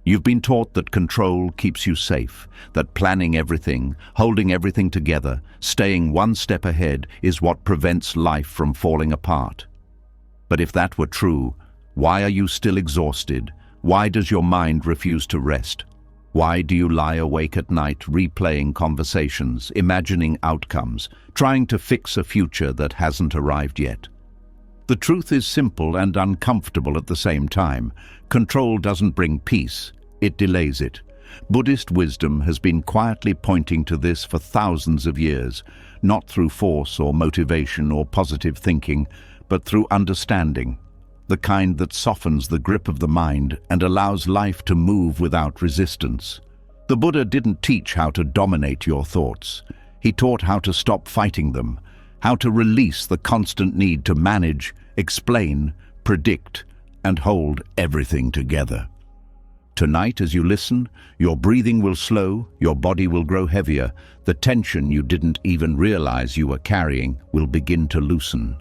You've been taught that control keeps you safe, that planning everything, holding everything together, staying one step ahead is what prevents life from falling apart. But if that were true, why are you still exhausted? Why does your mind refuse to rest? Why do you lie awake at night replaying conversations, imagining outcomes, trying to fix a future that hasn't arrived yet? The truth is simple and uncomfortable at the same time. Control doesn't bring peace, it delays it. Buddhist wisdom has been quietly pointing to this for thousands of years, not through force or motivation or positive thinking, but through understanding, the kind that softens the grip of the mind and allows life to move without resistance. The Buddha didn't teach how to dominate your thoughts. He taught how to stop fighting them, how to release the constant need to manage, explain, predict, and hold everything together. Tonight, as you listen, your breathing will slow, your body will grow heavier, the tension you didn't even realize you were carrying will begin to loosen.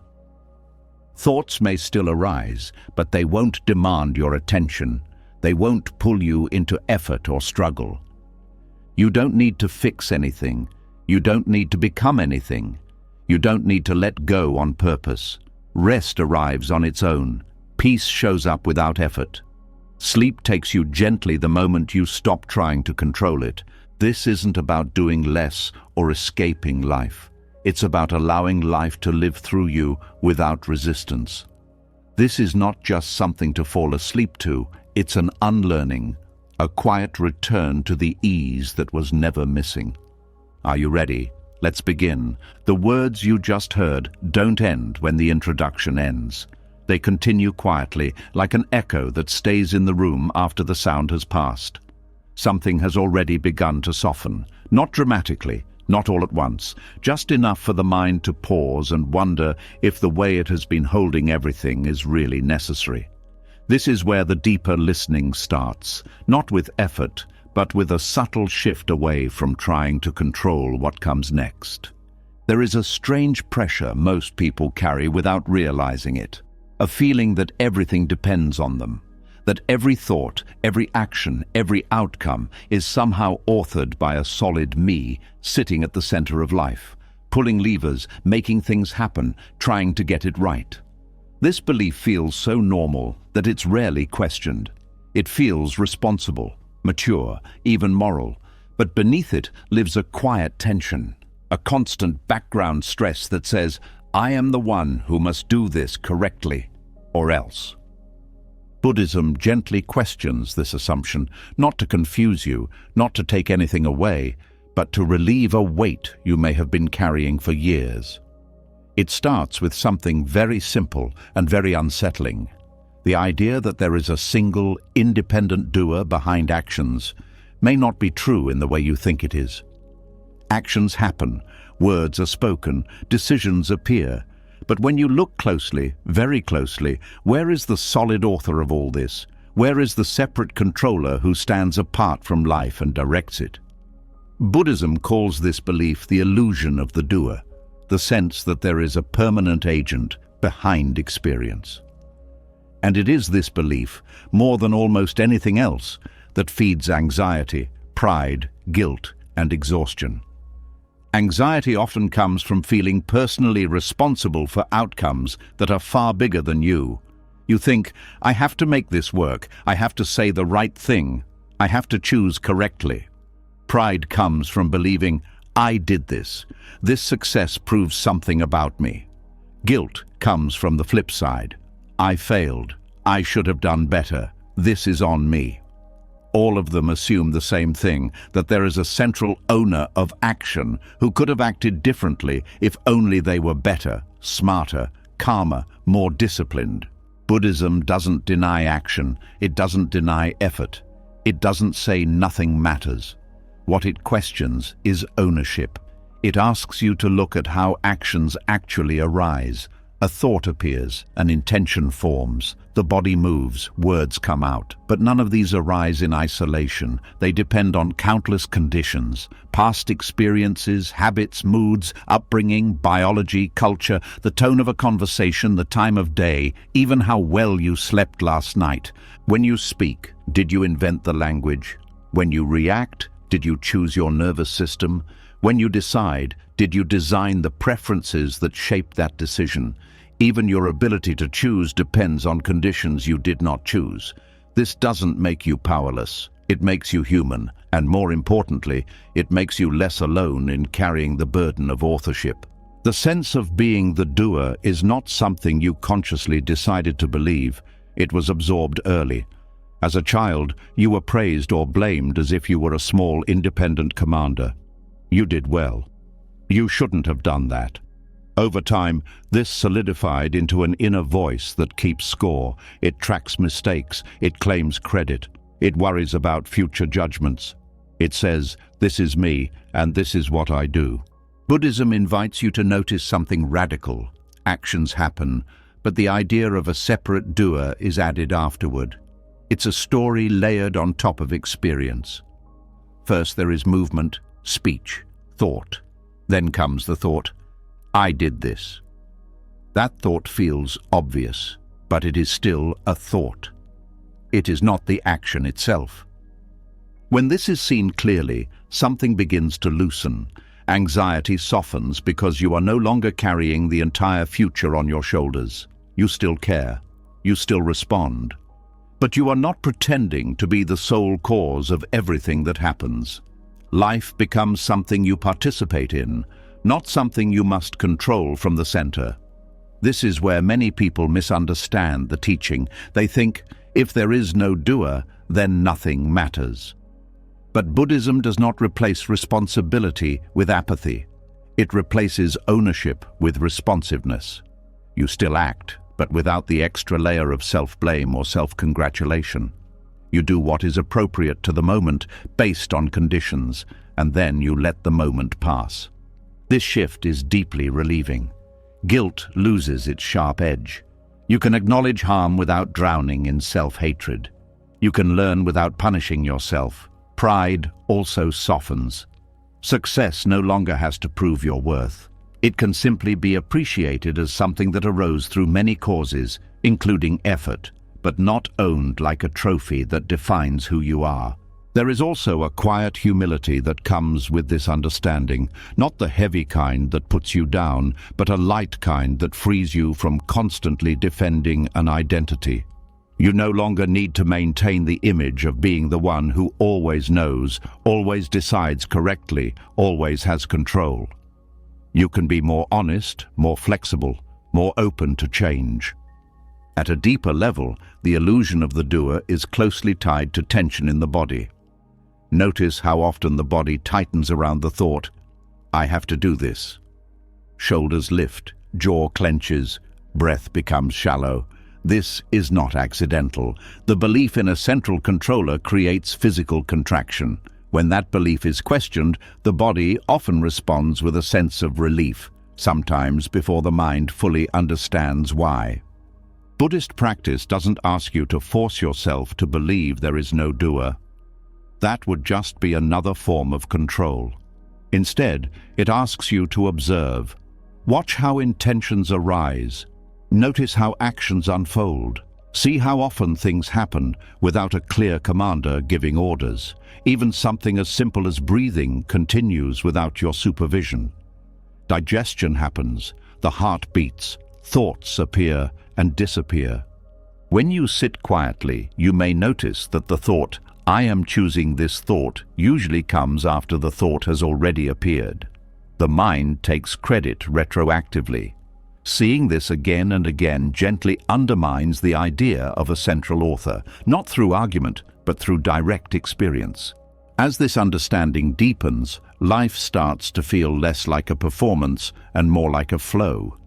Thoughts may still arise, but they won't demand your attention. They won't pull you into effort or struggle. You don't need to fix anything. You don't need to become anything. You don't need to let go on purpose. Rest arrives on its own. Peace shows up without effort. Sleep takes you gently the moment you stop trying to control it. This isn't about doing less or escaping life. It's about allowing life to live through you without resistance. This is not just something to fall asleep to, it's an unlearning, a quiet return to the ease that was never missing. Are you ready? Let's begin. The words you just heard don't end when the introduction ends. They continue quietly, like an echo that stays in the room after the sound has passed. Something has already begun to soften, not dramatically, not all at once, just enough for the mind to pause and wonder if the way it has been holding everything is really necessary. This is where the deeper listening starts, not with effort, but with a subtle shift away from trying to control what comes next. There is a strange pressure most people carry without realizing it, a feeling that everything depends on them, that every thought, every action, every outcome is somehow authored by a solid me sitting at the center of life, pulling levers, making things happen, trying to get it right. This belief feels so normal that it's rarely questioned. It feels responsible, mature, even moral, but beneath it lives a quiet tension, a constant background stress that says, I am the one who must do this correctly, or else. Buddhism gently questions this assumption, not to confuse you, not to take anything away, but to relieve a weight you may have been carrying for years. It starts with something very simple and very unsettling. The idea that there is a single, independent doer behind actions may not be true in the way you think it is. Actions happen, words are spoken, decisions appear. But when you look closely, very closely, where is the solid author of all this? Where is the separate controller who stands apart from life and directs it? Buddhism calls this belief the illusion of the doer, the sense that there is a permanent agent behind experience. And it is this belief, more than almost anything else, that feeds anxiety, pride, guilt, and exhaustion. Anxiety often comes from feeling personally responsible for outcomes that are far bigger than you. You think, I have to make this work, I have to say the right thing, I have to choose correctly. Pride comes from believing, I did this. This success proves something about me. Guilt comes from the flip side. I failed. I should have done better. This is on me. All of them assume the same thing, that there is a central owner of action who could have acted differently if only they were better, smarter, calmer, more disciplined. Buddhism doesn't deny action. It doesn't deny effort. It doesn't say nothing matters. What it questions is ownership. It asks you to look at how actions actually arise. A thought appears, an intention forms, the body moves, words come out. But none of these arise in isolation. They depend on countless conditions, past experiences, habits, moods, upbringing, biology, culture, the tone of a conversation, the time of day, even how well you slept last night. When you speak, Did you invent the language? When you react, did you choose your nervous system? When you decide, did you design the preferences that shape that decision? Even your ability to choose depends on conditions you did not choose. This doesn't make you powerless. It makes you human, and more importantly, it makes you less alone in carrying the burden of authorship. The sense of being the doer is not something you consciously decided to believe. It was absorbed early. As a child, you were praised or blamed as if you were a small, independent commander. You did well. You shouldn't have done that. Over time, this solidified into an inner voice that keeps score. It tracks mistakes. It claims credit. It worries about future judgments. It says, "This is me, and this is what I do." Buddhism invites you to notice something radical. Actions happen, but the idea of a separate doer is added afterward. It's a story layered on top of experience. First there is movement, speech, thought. Then comes the thought, "I did this." That thought feels obvious, but it is still a thought. It is not the action itself. When this is seen clearly, something begins to loosen. Anxiety softens because you are no longer carrying the entire future on your shoulders. You still care. You still respond. But you are not pretending to be the sole cause of everything that happens. Life becomes something you participate in, not something you must control from the center. This is where many people misunderstand the teaching. They think, if there is no doer, then nothing matters. But Buddhism does not replace responsibility with apathy. It replaces ownership with responsiveness. You still act, but without the extra layer of self-blame or self-congratulation. You do what is appropriate to the moment, based on conditions, and then you let the moment pass. This shift is deeply relieving. Guilt loses its sharp edge. You can acknowledge harm without drowning in self-hatred. You can learn without punishing yourself. Pride also softens. Success no longer has to prove your worth. It can simply be appreciated as something that arose through many causes, including effort, but not owned like a trophy that defines who you are. There is also a quiet humility that comes with this understanding, not the heavy kind that puts you down, but a light kind that frees you from constantly defending an identity. You no longer need to maintain the image of being the one who always knows, always decides correctly, always has control. You can be more honest, more flexible, more open to change. At a deeper level, the illusion of the doer is closely tied to tension in the body. Notice how often the body tightens around the thought, "I have to do this." Shoulders lift, jaw clenches, breath becomes shallow. This is not accidental. The belief in a central controller creates physical contraction. When that belief is questioned, the body often responds with a sense of relief, sometimes before the mind fully understands why. Buddhist practice doesn't ask you to force yourself to believe there is no doer. That would just be another form of control. Instead, it asks you to observe. Watch how intentions arise. Notice how actions unfold. See how often things happen without a clear commander giving orders. Even something as simple as breathing continues without your supervision. Digestion happens, the heart beats, thoughts appear and disappear. When you sit quietly, you may notice that the thought, "I am choosing this thought," usually comes after the thought has already appeared. The mind takes credit retroactively. Seeing this again and again gently undermines the idea of a central author, not through argument, but through direct experience. As this understanding deepens, life starts to feel less like a performance and more like a flow.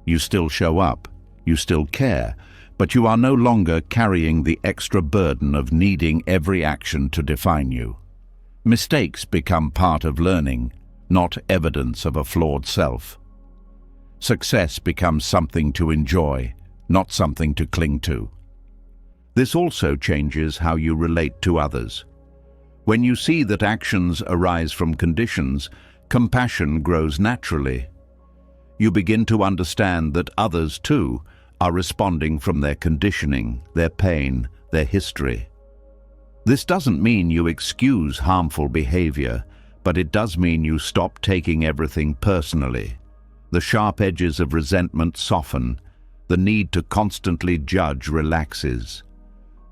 You still show up, you still care, but you are no longer carrying the extra burden of needing every action to define you. Mistakes become part of learning, not evidence of a flawed self. Success becomes something to enjoy, not something to cling to. This also changes how you relate to others. When you see that actions arise from conditions, compassion grows naturally. You begin to understand that others, too, are responding from their conditioning, their pain, their history. This doesn't mean you excuse harmful behavior, but it does mean you stop taking everything personally. The sharp edges of resentment soften. The need to constantly judge relaxes.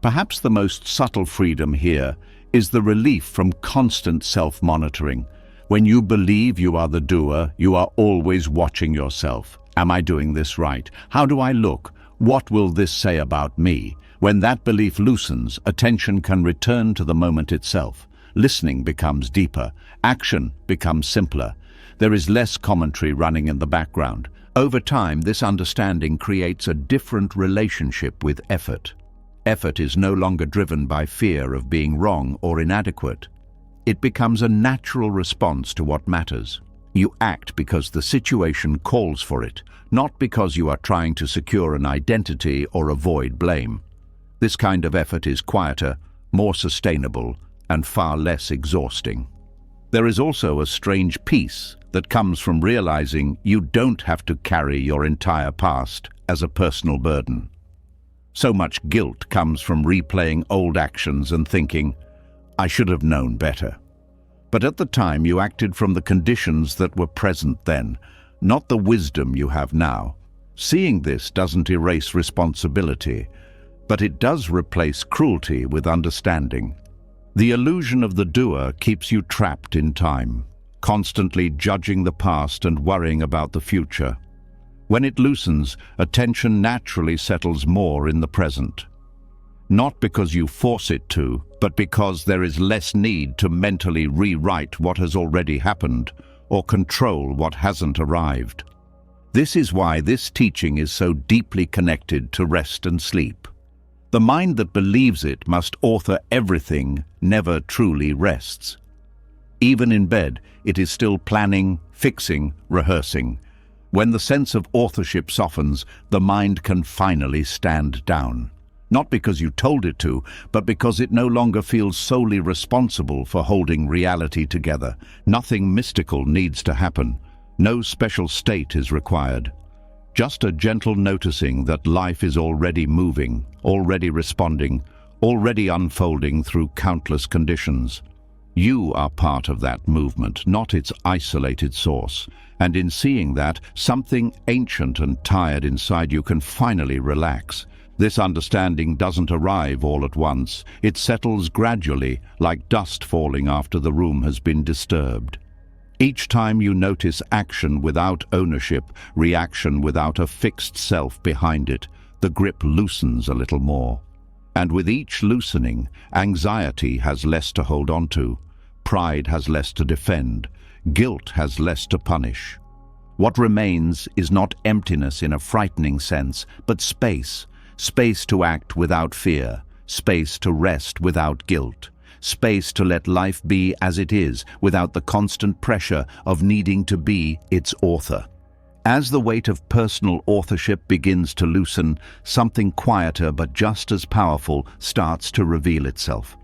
Perhaps the most subtle freedom here is the relief from constant self-monitoring. When you believe you are the doer, you are always watching yourself. Am I doing this right? How do I look? What will this say about me? When that belief loosens, attention can return to the moment itself. Listening becomes deeper. Action becomes simpler. There is less commentary running in the background. Over time, this understanding creates a different relationship with effort. Effort is no longer driven by fear of being wrong or inadequate. It becomes a natural response to what matters. You act because the situation calls for it, not because you are trying to secure an identity or avoid blame. This kind of effort is quieter, more sustainable, and far less exhausting. There is also a strange peace that comes from realizing you don't have to carry your entire past as a personal burden. So much guilt comes from replaying old actions and thinking, I should have known better. But at the time you acted from the conditions that were present then, not the wisdom you have now. Seeing this doesn't erase responsibility, but it does replace cruelty with understanding. The illusion of the doer keeps you trapped in time, constantly judging the past and worrying about the future. When it loosens, attention naturally settles more in the present. Not because you force it to, but because there is less need to mentally rewrite what has already happened or control what hasn't arrived. This is why this teaching is so deeply connected to rest and sleep. The mind that believes it must author everything never truly rests. Even in bed, it is still planning, fixing, rehearsing. When the sense of authorship softens, the mind can finally stand down. Not because you told it to, but because it no longer feels solely responsible for holding reality together. Nothing mystical needs to happen. No special state is required. Just a gentle noticing that life is already moving, already responding, already unfolding through countless conditions. You are part of that movement, not its isolated source. And in seeing that, something ancient and tired inside you can finally relax. This understanding doesn't arrive all at once. It settles gradually, like dust falling after the room has been disturbed. Each time you notice action without ownership, reaction without a fixed self behind it, the grip loosens a little more. And with each loosening, anxiety has less to hold on to, pride has less to defend, guilt has less to punish. What remains is not emptiness in a frightening sense, but space. Space to act without fear, space to rest without guilt, space to let life be as it is without the constant pressure of needing to be its author. As the weight of personal authorship begins to loosen, something quieter but just as powerful starts to reveal itself.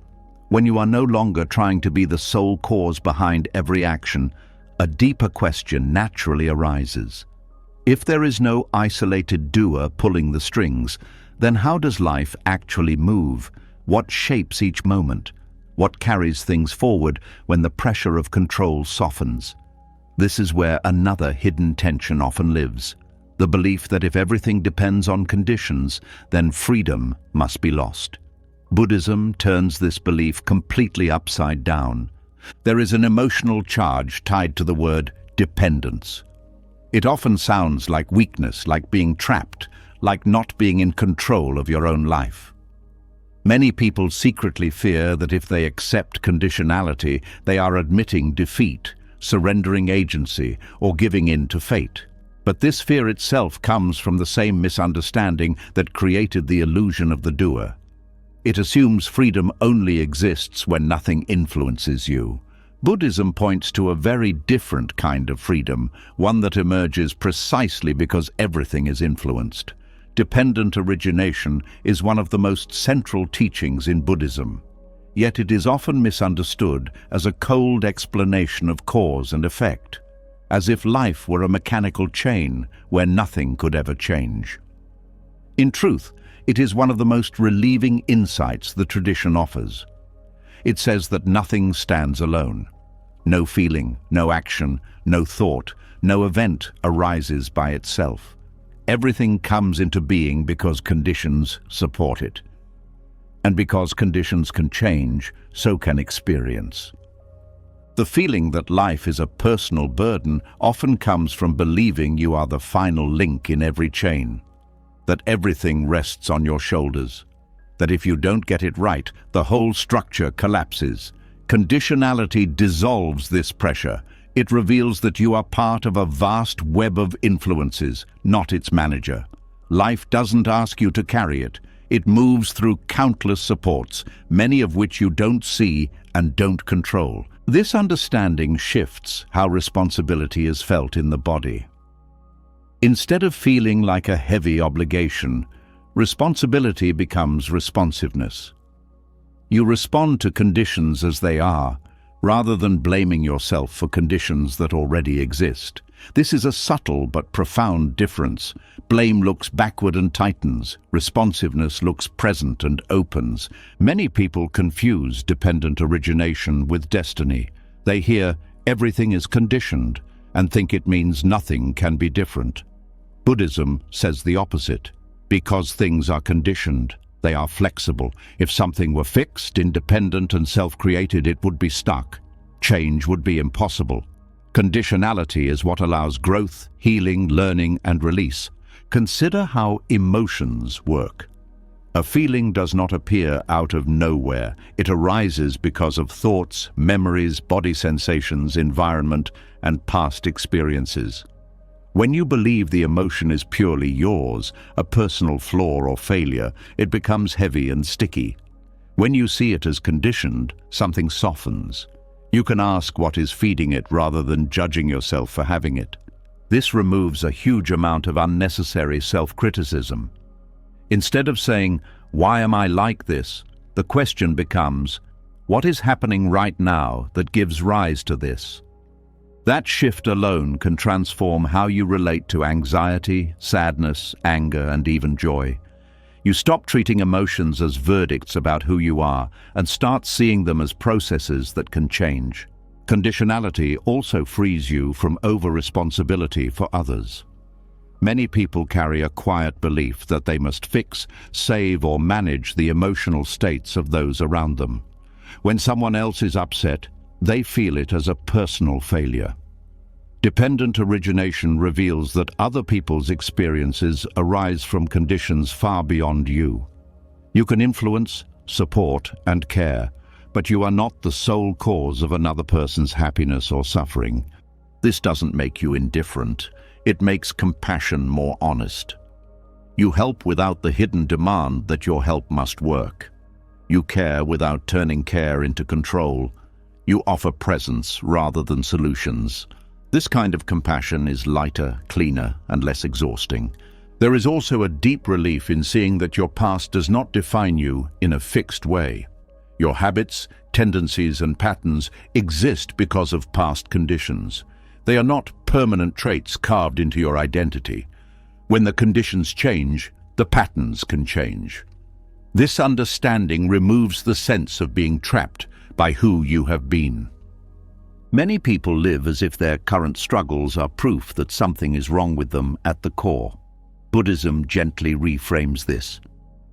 When you are no longer trying to be the sole cause behind every action, a deeper question naturally arises. If there is no isolated doer pulling the strings, then how does life actually move? What shapes each moment? What carries things forward when the pressure of control softens? This is where another hidden tension often lives. The belief that if everything depends on conditions, then freedom must be lost. Buddhism turns this belief completely upside down. There is an emotional charge tied to the word dependence. It often sounds like weakness, like being trapped, like not being in control of your own life. Many people secretly fear that if they accept conditionality, they are admitting defeat, surrendering agency, or giving in to fate. But this fear itself comes from the same misunderstanding that created the illusion of the doer. It assumes freedom only exists when nothing influences you. Buddhism points to a very different kind of freedom, one that emerges precisely because everything is influenced. Dependent origination is one of the most central teachings in Buddhism. Yet it is often misunderstood as a cold explanation of cause and effect, as if life were a mechanical chain where nothing could ever change. In truth, it is one of the most relieving insights the tradition offers. It says that nothing stands alone. No feeling, no action, no thought, no event arises by itself. Everything comes into being because conditions support it. And because conditions can change, so can experience. The feeling that life is a personal burden often comes from believing you are the final link in every chain, that everything rests on your shoulders, that if you don't get it right, the whole structure collapses. Conditionality dissolves this pressure. It reveals that you are part of a vast web of influences, not its manager. Life doesn't ask you to carry it. It moves through countless supports, many of which you don't see and don't control. This understanding shifts how responsibility is felt in the body. Instead of feeling like a heavy obligation, responsibility becomes responsiveness. You respond to conditions as they are, rather than blaming yourself for conditions that already exist. This is a subtle but profound difference. Blame looks backward and tightens. Responsiveness looks present and opens. Many people confuse dependent origination with destiny. They hear everything is conditioned and think it means nothing can be different. Buddhism says the opposite. Because things are conditioned, they are flexible. If something were fixed, independent and self-created, it would be stuck. Change would be impossible. Conditionality is what allows growth, healing, learning, and release. Consider how emotions work. A feeling does not appear out of nowhere. It arises because of thoughts, memories, body sensations, environment, and past experiences. When you believe the emotion is purely yours, a personal flaw or failure, it becomes heavy and sticky. When you see it as conditioned, something softens. You can ask what is feeding it rather than judging yourself for having it. This removes a huge amount of unnecessary self-criticism. Instead of saying, "Why am I like this?" the question becomes, "What is happening right now that gives rise to this?" That shift alone can transform how you relate to anxiety, sadness, anger, and even joy. You stop treating emotions as verdicts about who you are and start seeing them as processes that can change. Conditionality also frees you from over-responsibility for others. Many people carry a quiet belief that they must fix, save, or manage the emotional states of those around them. When someone else is upset, they feel it as a personal failure. Dependent origination reveals that other people's experiences arise from conditions far beyond you. You can influence, support, and care, but you are not the sole cause of another person's happiness or suffering. This doesn't make you indifferent. It makes compassion more honest. You help without the hidden demand that your help must work. You care without turning care into control. You offer presence rather than solutions. This kind of compassion is lighter, cleaner, and less exhausting. There is also a deep relief in seeing that your past does not define you in a fixed way. Your habits, tendencies, and patterns exist because of past conditions. They are not permanent traits carved into your identity. When the conditions change, the patterns can change. This understanding removes the sense of being trapped by who you have been. Many people live as if their current struggles are proof that something is wrong with them at the core. Buddhism gently reframes this.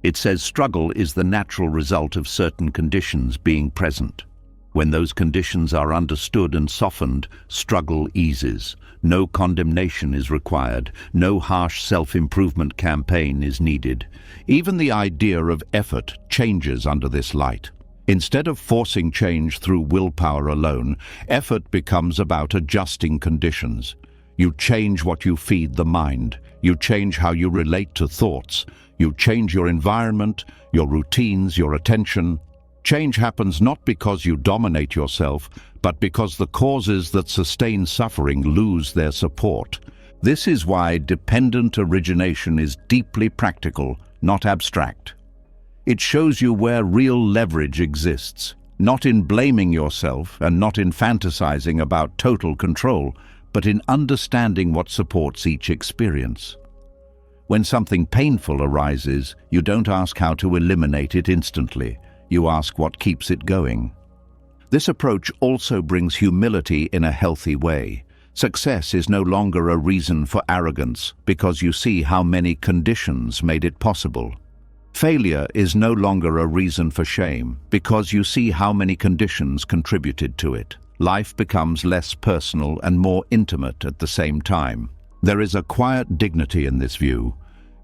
It says struggle is the natural result of certain conditions being present. When those conditions are understood and softened, struggle eases. No condemnation is required. No harsh self-improvement campaign is needed. Even the idea of effort changes under this light. Instead of forcing change through willpower alone, effort becomes about adjusting conditions. You change what you feed the mind. You change how you relate to thoughts. You change your environment, your routines, your attention. Change happens not because you dominate yourself, but because the causes that sustain suffering lose their support. This is why dependent origination is deeply practical, not abstract. It shows you where real leverage exists, not in blaming yourself and not in fantasizing about total control, but in understanding what supports each experience. When something painful arises, you don't ask how to eliminate it instantly. You ask what keeps it going. This approach also brings humility in a healthy way. Success is no longer a reason for arrogance because you see how many conditions made it possible. Failure is no longer a reason for shame because you see how many conditions contributed to it. Life becomes less personal and more intimate at the same time. There is a quiet dignity in this view.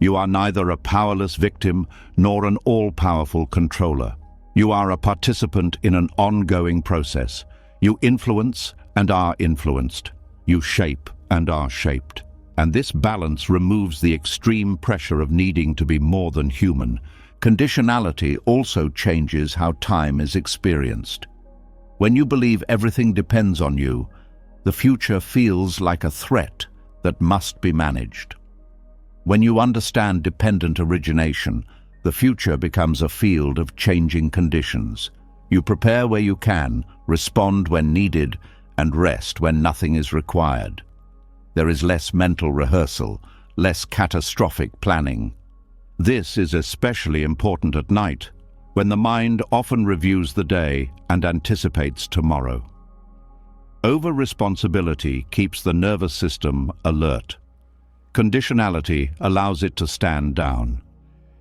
You are neither a powerless victim nor an all-powerful controller. You are a participant in an ongoing process. You influence and are influenced. You shape and are shaped. And this balance removes the extreme pressure of needing to be more than human. Conditionality also changes how time is experienced. When you believe everything depends on you, the future feels like a threat that must be managed. When you understand dependent origination, the future becomes a field of changing conditions. You prepare where you can, respond when needed, and rest when nothing is required. There is less mental rehearsal, less catastrophic planning. This is especially important at night, when the mind often reviews the day and anticipates tomorrow. Over-responsibility keeps the nervous system alert. Conditionality allows it to stand down.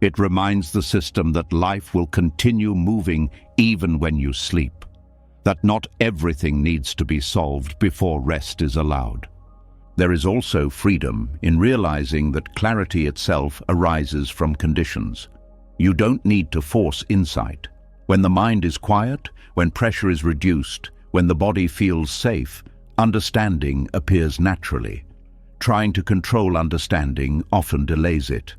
It reminds the system that life will continue moving even when you sleep, that not everything needs to be solved before rest is allowed. There is also freedom in realizing that clarity itself arises from conditions. You don't need to force insight. When the mind is quiet, when pressure is reduced, when the body feels safe, understanding appears naturally. Trying to control understanding often delays it.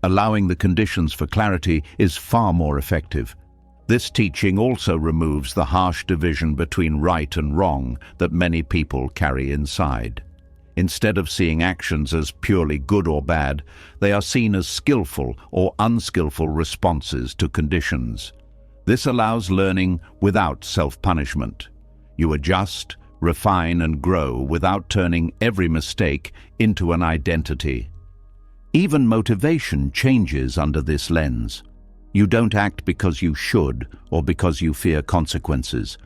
Allowing the conditions for clarity is far more effective. This teaching also removes the harsh division between right and wrong that many people carry inside. Instead of seeing actions as purely good or bad, they are seen as skillful or unskillful responses to conditions. This allows learning without self-punishment. You adjust, refine, and grow without turning every mistake into an identity. Even motivation changes under this lens. You don't act because you should or because you fear consequences.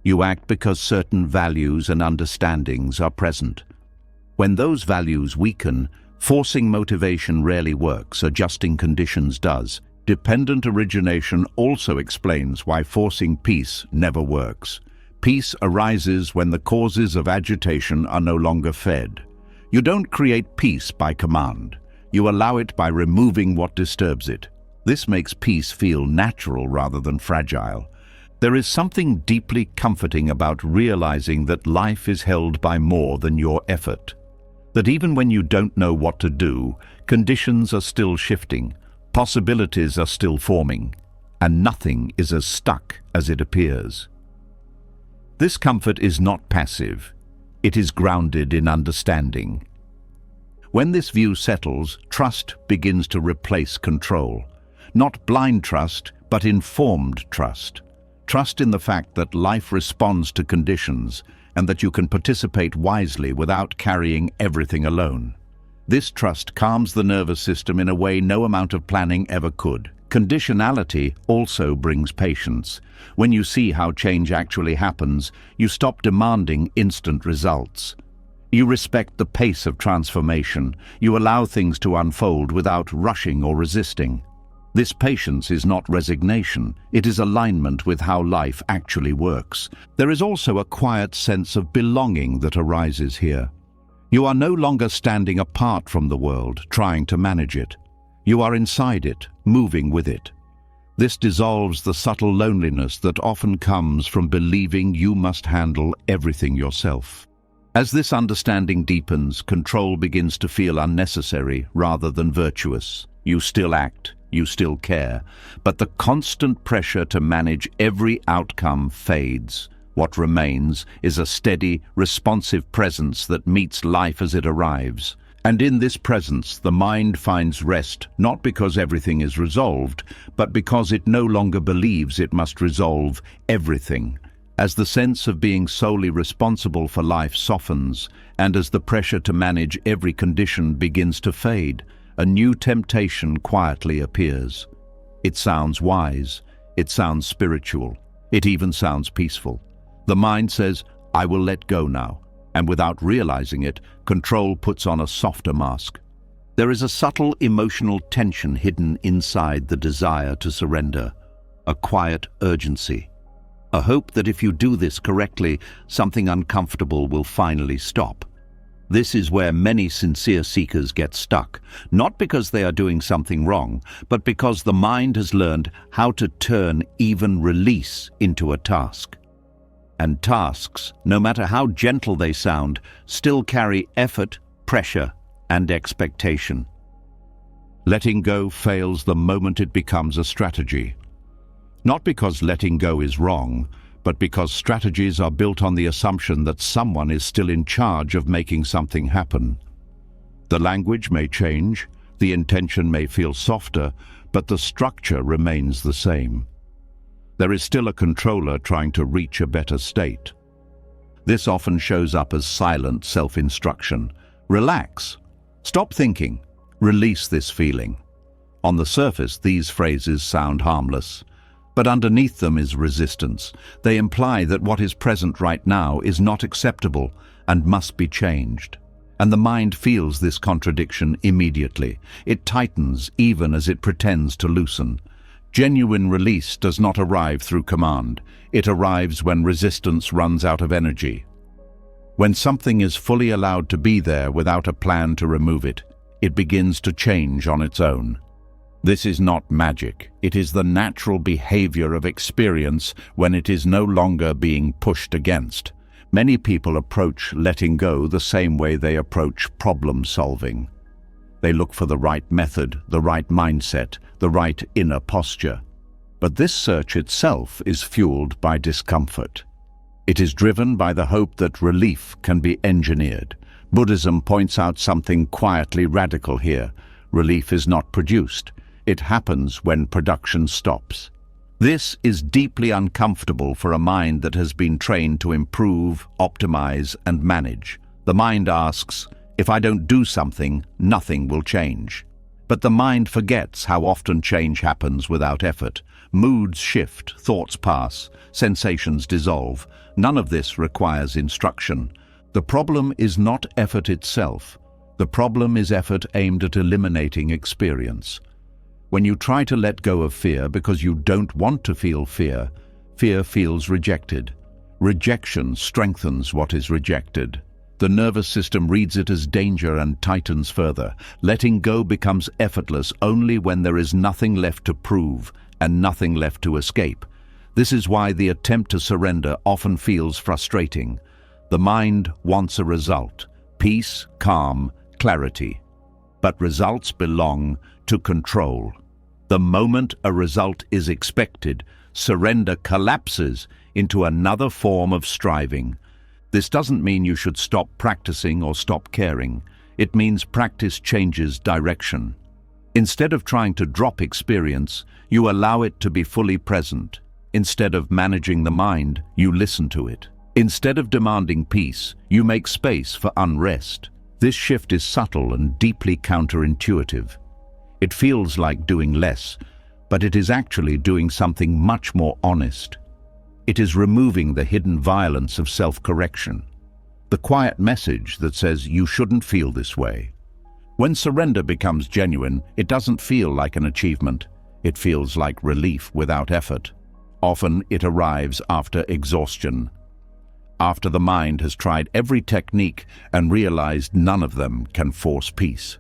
You act because certain values and understandings are present. When those values weaken, forcing motivation rarely works, adjusting conditions does. Dependent origination also explains why forcing peace never works. Peace arises when the causes of agitation are no longer fed. You don't create peace by command. You allow it by removing what disturbs it. This makes peace feel natural rather than fragile. There is something deeply comforting about realizing that life is held by more than your effort. That even when you don't know what to do, conditions are still shifting, possibilities are still forming, and nothing is as stuck as it appears. This comfort is not passive. It is grounded in understanding. When this view settles, trust begins to replace control. Not blind trust, but informed trust. Trust in the fact that life responds to conditions and that you can participate wisely without carrying everything alone. This trust calms the nervous system in a way no amount of planning ever could. Conditionality also brings patience. When you see how change actually happens, you stop demanding instant results. You respect the pace of transformation. You allow things to unfold without rushing or resisting. This patience is not resignation. It is alignment with how life actually works. There is also a quiet sense of belonging that arises here. You are no longer standing apart from the world, trying to manage it. You are inside it, moving with it. This dissolves the subtle loneliness that often comes from believing you must handle everything yourself. As this understanding deepens, control begins to feel unnecessary rather than virtuous. You still act, you still care, but the constant pressure to manage every outcome fades. What remains is a steady, responsive presence that meets life as it arrives. And in this presence, the mind finds rest not because everything is resolved, but because it no longer believes it must resolve everything. As the sense of being solely responsible for life softens, and as the pressure to manage every condition begins to fade, a new temptation quietly appears. It sounds wise, it sounds spiritual, It even sounds peaceful. The mind says, "I will let go now," and without realizing it, control puts on a softer mask. There is a subtle emotional tension hidden inside the desire to surrender, a quiet urgency, a hope that if you do this correctly, something uncomfortable will finally stop. This is where many sincere seekers get stuck, not because they are doing something wrong, but because the mind has learned how to turn even release into a task. And tasks, no matter how gentle they sound, still carry effort, pressure, and expectation. Letting go fails the moment it becomes a strategy. Not because letting go is wrong, but because strategies are built on the assumption that someone is still in charge of making something happen. The language may change, the intention may feel softer, but the structure remains the same. There is still a controller trying to reach a better state. This often shows up as silent self-instruction. Relax. Stop thinking. Release this feeling. On the surface, these phrases sound harmless, but underneath them is resistance. They imply that what is present right now is not acceptable and must be changed. And the mind feels this contradiction immediately. It tightens even as it pretends to loosen. Genuine release does not arrive through command. It arrives when resistance runs out of energy. When something is fully allowed to be there without a plan to remove it, it begins to change on its own. This is not magic. It is the natural behavior of experience when it is no longer being pushed against. Many people approach letting go the same way they approach problem solving. They look for the right method, the right mindset, the right inner posture. But this search itself is fueled by discomfort. It is driven by the hope that relief can be engineered. Buddhism points out something quietly radical here. Relief is not produced. It happens when production stops. This is deeply uncomfortable for a mind that has been trained to improve, optimize, and manage. The mind asks, "If I don't do something, nothing will change." But the mind forgets how often change happens without effort. Moods shift, thoughts pass, sensations dissolve. None of this requires instruction. The problem is not effort itself. The problem is effort aimed at eliminating experience. When you try to let go of fear because you don't want to feel fear, fear feels rejected. Rejection strengthens what is rejected. The nervous system reads it as danger and tightens further. Letting go becomes effortless only when there is nothing left to prove and nothing left to escape. This is why the attempt to surrender often feels frustrating. The mind wants a result: peace, calm, clarity. But results belong to control. The moment a result is expected, surrender collapses into another form of striving. This doesn't mean you should stop practicing or stop caring. It means practice changes direction. Instead of trying to drop experience, you allow it to be fully present. Instead of managing the mind, you listen to it. Instead of demanding peace, you make space for unrest. This shift is subtle and deeply counterintuitive. It feels like doing less, but it is actually doing something much more honest. It is removing the hidden violence of self-correction, the quiet message that says you shouldn't feel this way. When surrender becomes genuine, it doesn't feel like an achievement. It feels like relief without effort. Often it arrives after exhaustion, after the mind has tried every technique and realized none of them can force peace.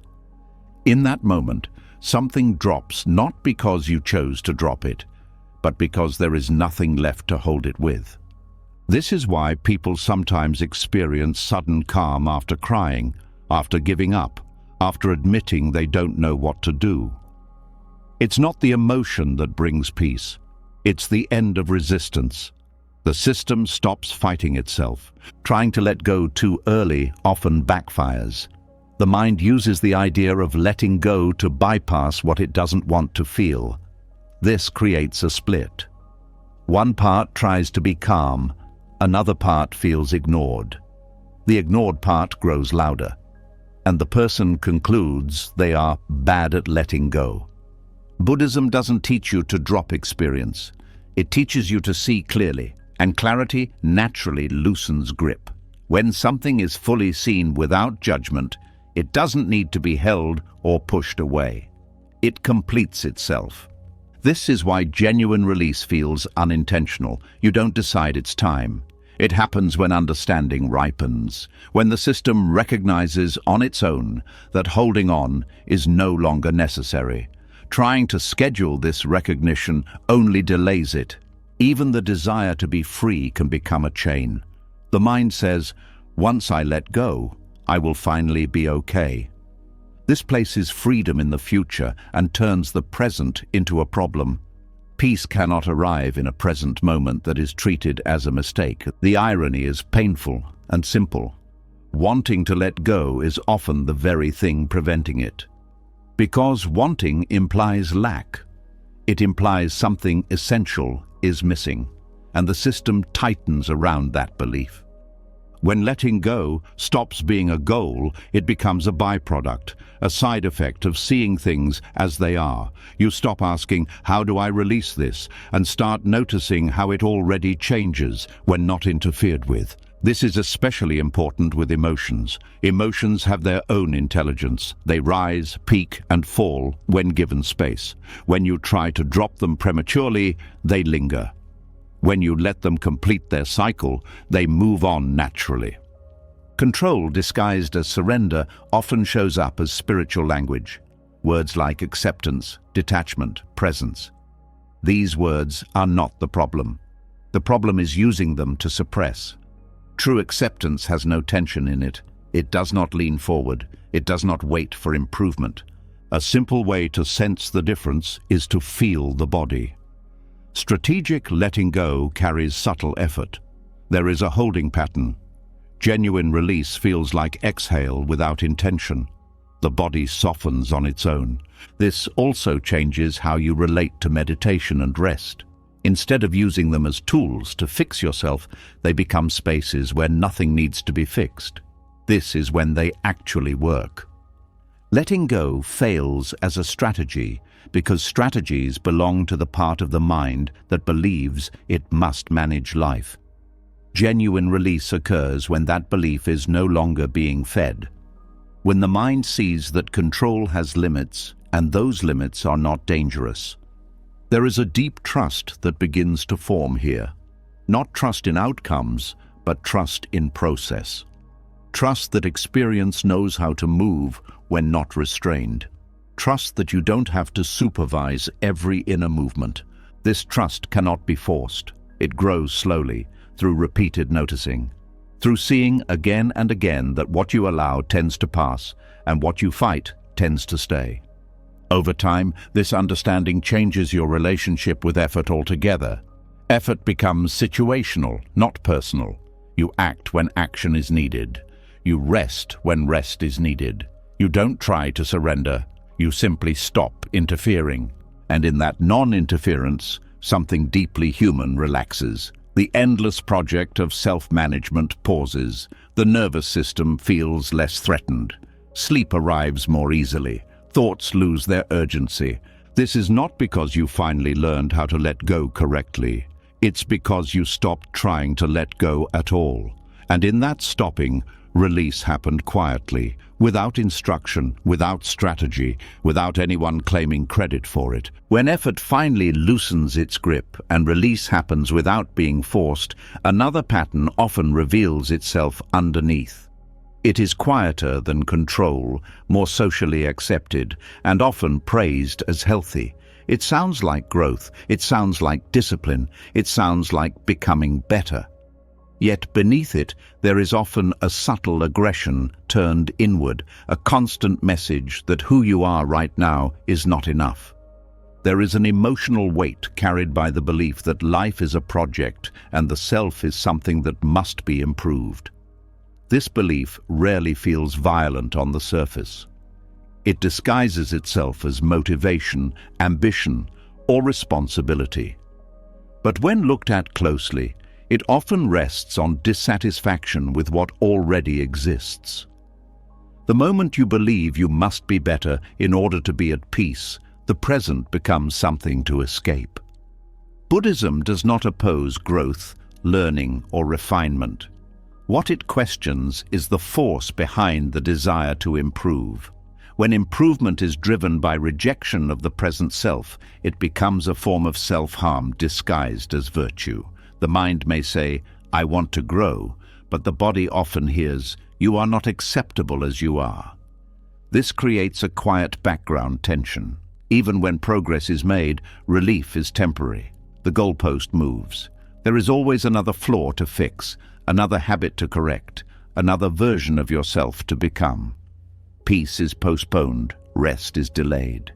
In that moment, something drops not because you chose to drop it, but because there is nothing left to hold it with. This is why people sometimes experience sudden calm after crying, after giving up, after admitting they don't know what to do. It's not the emotion that brings peace. It's the end of resistance. The system stops fighting itself. Trying to let go too early often backfires. The mind uses the idea of letting go to bypass what it doesn't want to feel. This creates a split. One part tries to be calm, another part feels ignored. The ignored part grows louder, and the person concludes they are bad at letting go. Buddhism doesn't teach you to drop experience. It teaches you to see clearly, and clarity naturally loosens grip. When something is fully seen without judgment, it doesn't need to be held or pushed away. It completes itself. This is why genuine release feels unintentional. You don't decide it's time. It happens when understanding ripens, when the system recognizes on its own that holding on is no longer necessary. Trying to schedule this recognition only delays it. Even the desire to be free can become a chain. The mind says, once I let go, I will finally be okay. This places freedom in the future and turns the present into a problem. Peace cannot arrive in a present moment that is treated as a mistake. The irony is painful and simple. Wanting to let go is often the very thing preventing it. Because wanting implies lack. It implies something essential is missing, and the system tightens around that belief. When letting go stops being a goal, it becomes a byproduct, a side effect of seeing things as they are. You stop asking, how do I release this? And start noticing how it already changes when not interfered with. This is especially important with emotions. Emotions have their own intelligence. They rise, peak, and fall when given space. When you try to drop them prematurely, they linger. When you let them complete their cycle, they move on naturally. Control disguised as surrender often shows up as spiritual language. Words like acceptance, detachment, presence. These words are not the problem. The problem is using them to suppress. True acceptance has no tension in it. It does not lean forward. It does not wait for improvement. A simple way to sense the difference is to feel the body. Strategic letting go carries subtle effort. There is a holding pattern. Genuine release feels like exhale without intention. The body softens on its own. This also changes how you relate to meditation and rest. Instead of using them as tools to fix yourself, they become spaces where nothing needs to be fixed. This is when they actually work. Letting go fails as a strategy because strategies belong to the part of the mind that believes it must manage life. Genuine release occurs when that belief is no longer being fed. When the mind sees that control has limits and those limits are not dangerous. There is a deep trust that begins to form here. Not trust in outcomes, but trust in process. Trust that experience knows how to move when not restrained. Trust that you don't have to supervise every inner movement. This trust cannot be forced. It grows slowly, through repeated noticing, through seeing again and again that what you allow tends to pass, and what you fight tends to stay. Over time, this understanding changes your relationship with effort altogether. Effort becomes situational, not personal. You act when action is needed. You rest when rest is needed. You don't try to surrender. You simply stop interfering. And in that non-interference, something deeply human relaxes. The endless project of self-management pauses. The nervous system feels less threatened. Sleep arrives more easily. Thoughts lose their urgency. This is not because you finally learned how to let go correctly. It's because you stopped trying to let go at all. And in that stopping, release happened quietly, without instruction, without strategy, without anyone claiming credit for it. When effort finally loosens its grip and release happens without being forced, another pattern often reveals itself underneath. It is quieter than control, more socially accepted, and often praised as healthy. It sounds like growth, it sounds like discipline, it sounds like becoming better. Yet beneath it, there is often a subtle aggression turned inward, a constant message that who you are right now is not enough. There is an emotional weight carried by the belief that life is a project and the self is something that must be improved. This belief rarely feels violent on the surface. It disguises itself as motivation, ambition, or responsibility. But when looked at closely, it often rests on dissatisfaction with what already exists. The moment you believe you must be better in order to be at peace, the present becomes something to escape. Buddhism does not oppose growth, learning, or refinement. What it questions is the force behind the desire to improve. When improvement is driven by rejection of the present self, it becomes a form of self-harm disguised as virtue. The mind may say, "I want to grow," but the body often hears, "You are not acceptable as you are." This creates a quiet background tension. Even when progress is made, relief is temporary. The goalpost moves. There is always another flaw to fix, another habit to correct, another version of yourself to become. Peace is postponed, rest is delayed.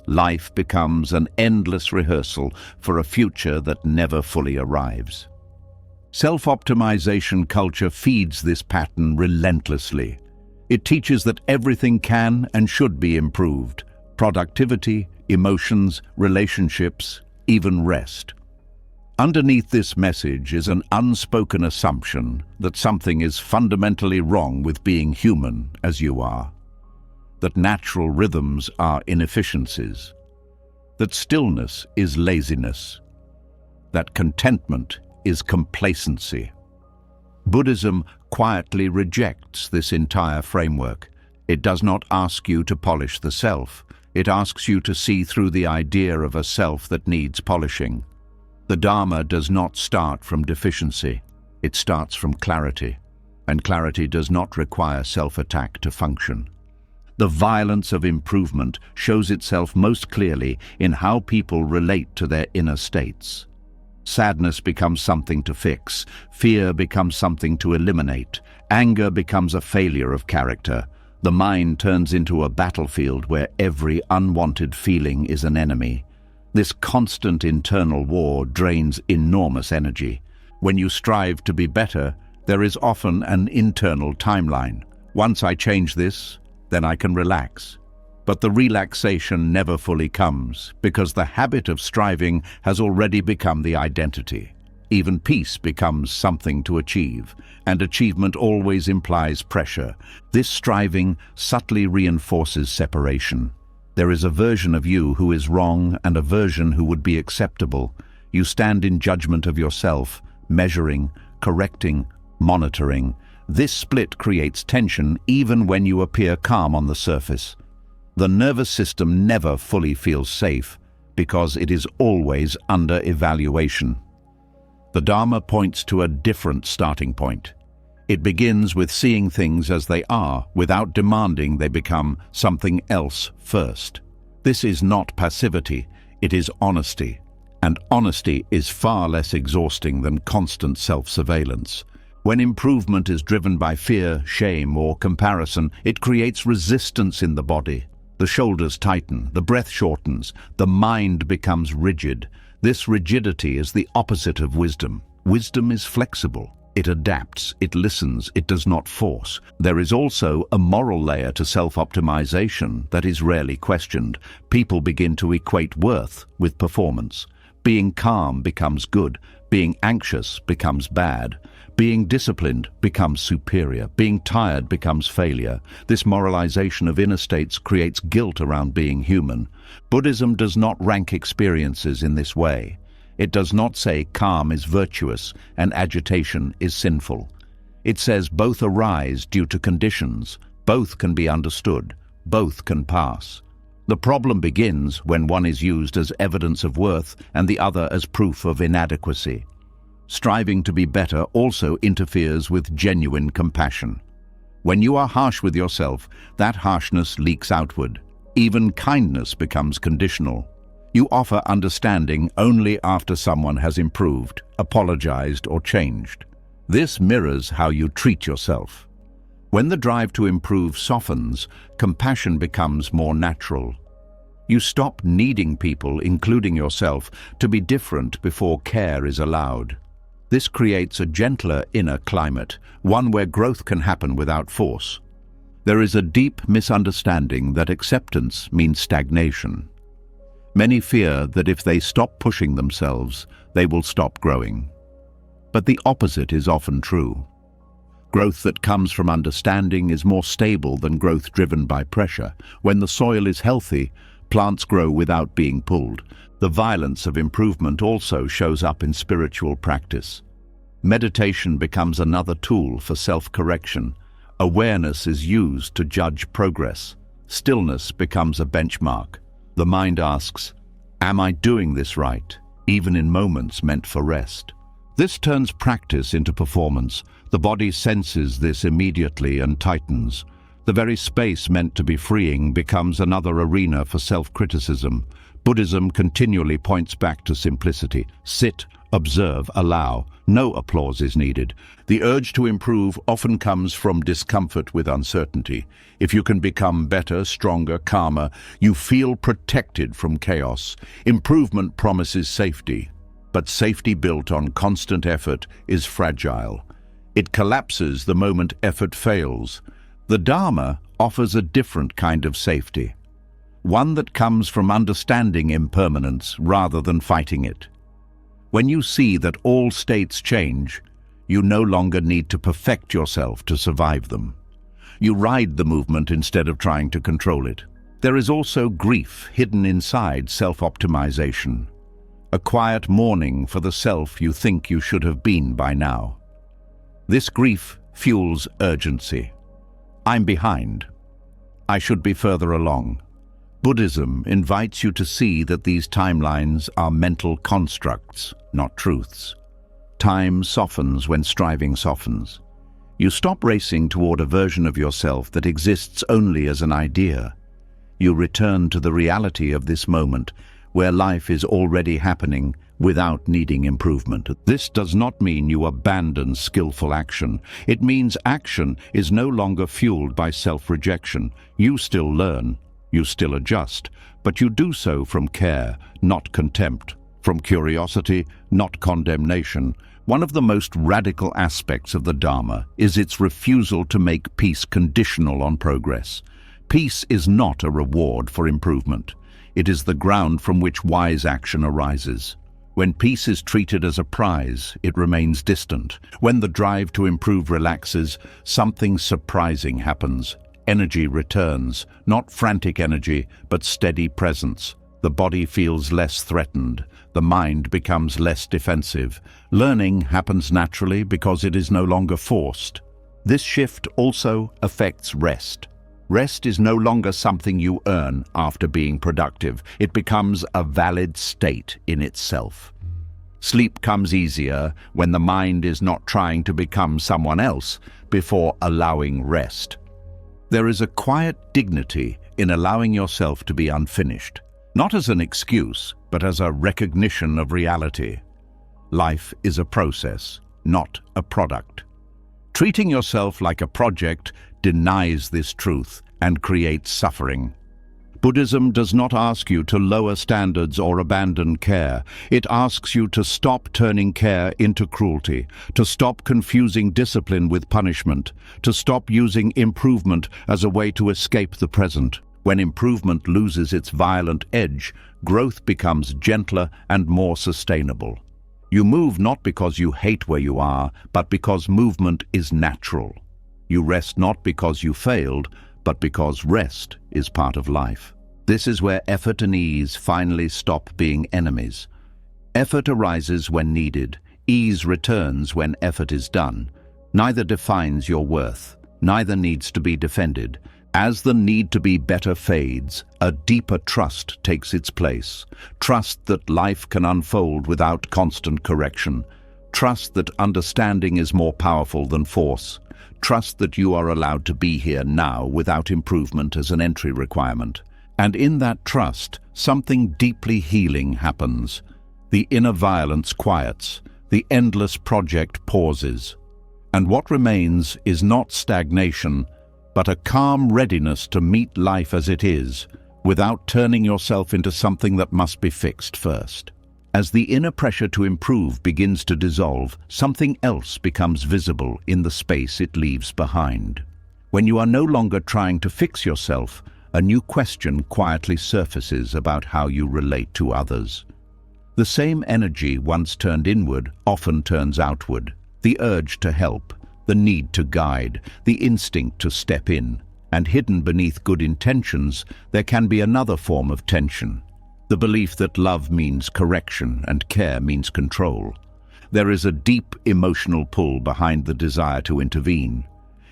Life becomes an endless rehearsal for a future that never fully arrives. Self-optimization culture feeds this pattern relentlessly. It teaches that everything can and should be improved: productivity, emotions, relationships, even rest. Underneath this message is an unspoken assumption that something is fundamentally wrong with being human as you are. That natural rhythms are inefficiencies. That stillness is laziness. That contentment is complacency. Buddhism quietly rejects this entire framework. It does not ask you to polish the self. It asks you to see through the idea of a self that needs polishing. The Dharma does not start from deficiency. It starts from clarity. And clarity does not require self-attack to function. The violence of improvement shows itself most clearly in how people relate to their inner states. Sadness becomes something to fix, fear becomes something to eliminate, anger becomes a failure of character. The mind turns into a battlefield where every unwanted feeling is an enemy. This constant internal war drains enormous energy. When you strive to be better, there is often an internal timeline. Once I change this, then I can relax. But the relaxation never fully comes, because the habit of striving has already become the identity. Even peace becomes something to achieve, and achievement always implies pressure. This striving subtly reinforces separation. There is a version of you who is wrong and a version who would be acceptable. You stand in judgment of yourself, measuring, correcting, monitoring. This split creates tension even when you appear calm on the surface. The nervous system never fully feels safe because it is always under evaluation. The Dharma points to a different starting point. It begins with seeing things as they are without demanding they become something else first. This is not passivity, it is honesty. And honesty is far less exhausting than constant self-surveillance. When improvement is driven by fear, shame, or comparison, it creates resistance in the body. The shoulders tighten, the breath shortens, the mind becomes rigid. This rigidity is the opposite of wisdom. Wisdom is flexible. It adapts, it listens, it does not force. There is also a moral layer to self-optimization that is rarely questioned. People begin to equate worth with performance. Being calm becomes good. Being anxious becomes bad. Being disciplined becomes superior. Being tired becomes failure. This moralization of inner states creates guilt around being human. Buddhism does not rank experiences in this way. It does not say calm is virtuous and agitation is sinful. It says both arise due to conditions, both can be understood, both can pass. The problem begins when one is used as evidence of worth and the other as proof of inadequacy. Striving to be better also interferes with genuine compassion. When you are harsh with yourself, that harshness leaks outward. Even kindness becomes conditional. You offer understanding only after someone has improved, apologized, or changed. This mirrors how you treat yourself. When the drive to improve softens, compassion becomes more natural. You stop needing people, including yourself, to be different before care is allowed. This creates a gentler inner climate, one where growth can happen without force. There is a deep misunderstanding that acceptance means stagnation. Many fear that if they stop pushing themselves, they will stop growing. But the opposite is often true. Growth that comes from understanding is more stable than growth driven by pressure. When the soil is healthy, Plants grow without being pulled. The violence of improvement also shows up in spiritual practice. Meditation becomes another tool for self-correction. Awareness is used to judge progress. Stillness becomes a benchmark. The mind asks, "Am I doing this right?" even in moments meant for rest. This turns practice into performance. The body senses this immediately and tightens. The very space meant to be freeing becomes another arena for self-criticism. Buddhism continually points back to simplicity. Sit, observe, allow. No applause is needed. The urge to improve often comes from discomfort with uncertainty. If you can become better, stronger, calmer, you feel protected from chaos. Improvement promises safety, but safety built on constant effort is fragile. It collapses the moment effort fails. The Dharma offers a different kind of safety, one that comes from understanding impermanence rather than fighting it. When you see that all states change, you no longer need to perfect yourself to survive them. You ride the movement instead of trying to control it. There is also grief hidden inside self-optimization, a quiet mourning for the self you think you should have been by now. This grief fuels urgency. I'm behind. I should be further along. Buddhism invites you to see that these timelines are mental constructs, not truths. Time softens when striving softens. You stop racing toward a version of yourself that exists only as an idea. You return to the reality of this moment, where life is already happening without needing improvement. This does not mean you abandon skillful action. It means action is no longer fueled by self-rejection. You still learn. You still adjust, but you do so from care, not contempt, from curiosity, not condemnation. One of the most radical aspects of the Dharma is its refusal to make peace conditional on progress. Peace is not a reward for improvement. It is the ground from which wise action arises. When peace is treated as a prize, it remains distant. When the drive to improve relaxes, something surprising happens. Energy returns, not frantic energy, but steady presence. The body feels less threatened. The mind becomes less defensive. Learning happens naturally because it is no longer forced. This shift also affects rest. Rest is no longer something you earn after being productive. It becomes a valid state in itself. Sleep comes easier when the mind is not trying to become someone else before allowing rest. There is a quiet dignity in allowing yourself to be unfinished, not as an excuse, but as a recognition of reality. Life is a process, not a product. Treating yourself like a project denies this truth and creates suffering. Buddhism does not ask you to lower standards or abandon care. It asks you to stop turning care into cruelty, to stop confusing discipline with punishment, to stop using improvement as a way to escape the present. When improvement loses its violent edge, growth becomes gentler and more sustainable. You move not because you hate where you are, but because movement is natural. You rest not because you failed, but because rest is part of life. This is where effort and ease finally stop being enemies. Effort arises when needed. Ease returns when effort is done. Neither defines your worth. Neither needs to be defended. As the need to be better fades, a deeper trust takes its place. Trust that life can unfold without constant correction. Trust that understanding is more powerful than force. Trust that you are allowed to be here now without improvement as an entry requirement. And in that trust, something deeply healing happens. The inner violence quiets. The endless project pauses. And what remains is not stagnation, but a calm readiness to meet life as it is, without turning yourself into something that must be fixed first. As the inner pressure to improve begins to dissolve, something else becomes visible in the space it leaves behind. When you are no longer trying to fix yourself, a new question quietly surfaces about how you relate to others. The same energy once turned inward often turns outward. The urge to help, the need to guide, the instinct to step in. And hidden beneath good intentions, there can be another form of tension. The belief that love means correction and care means control. There is a deep emotional pull behind the desire to intervene.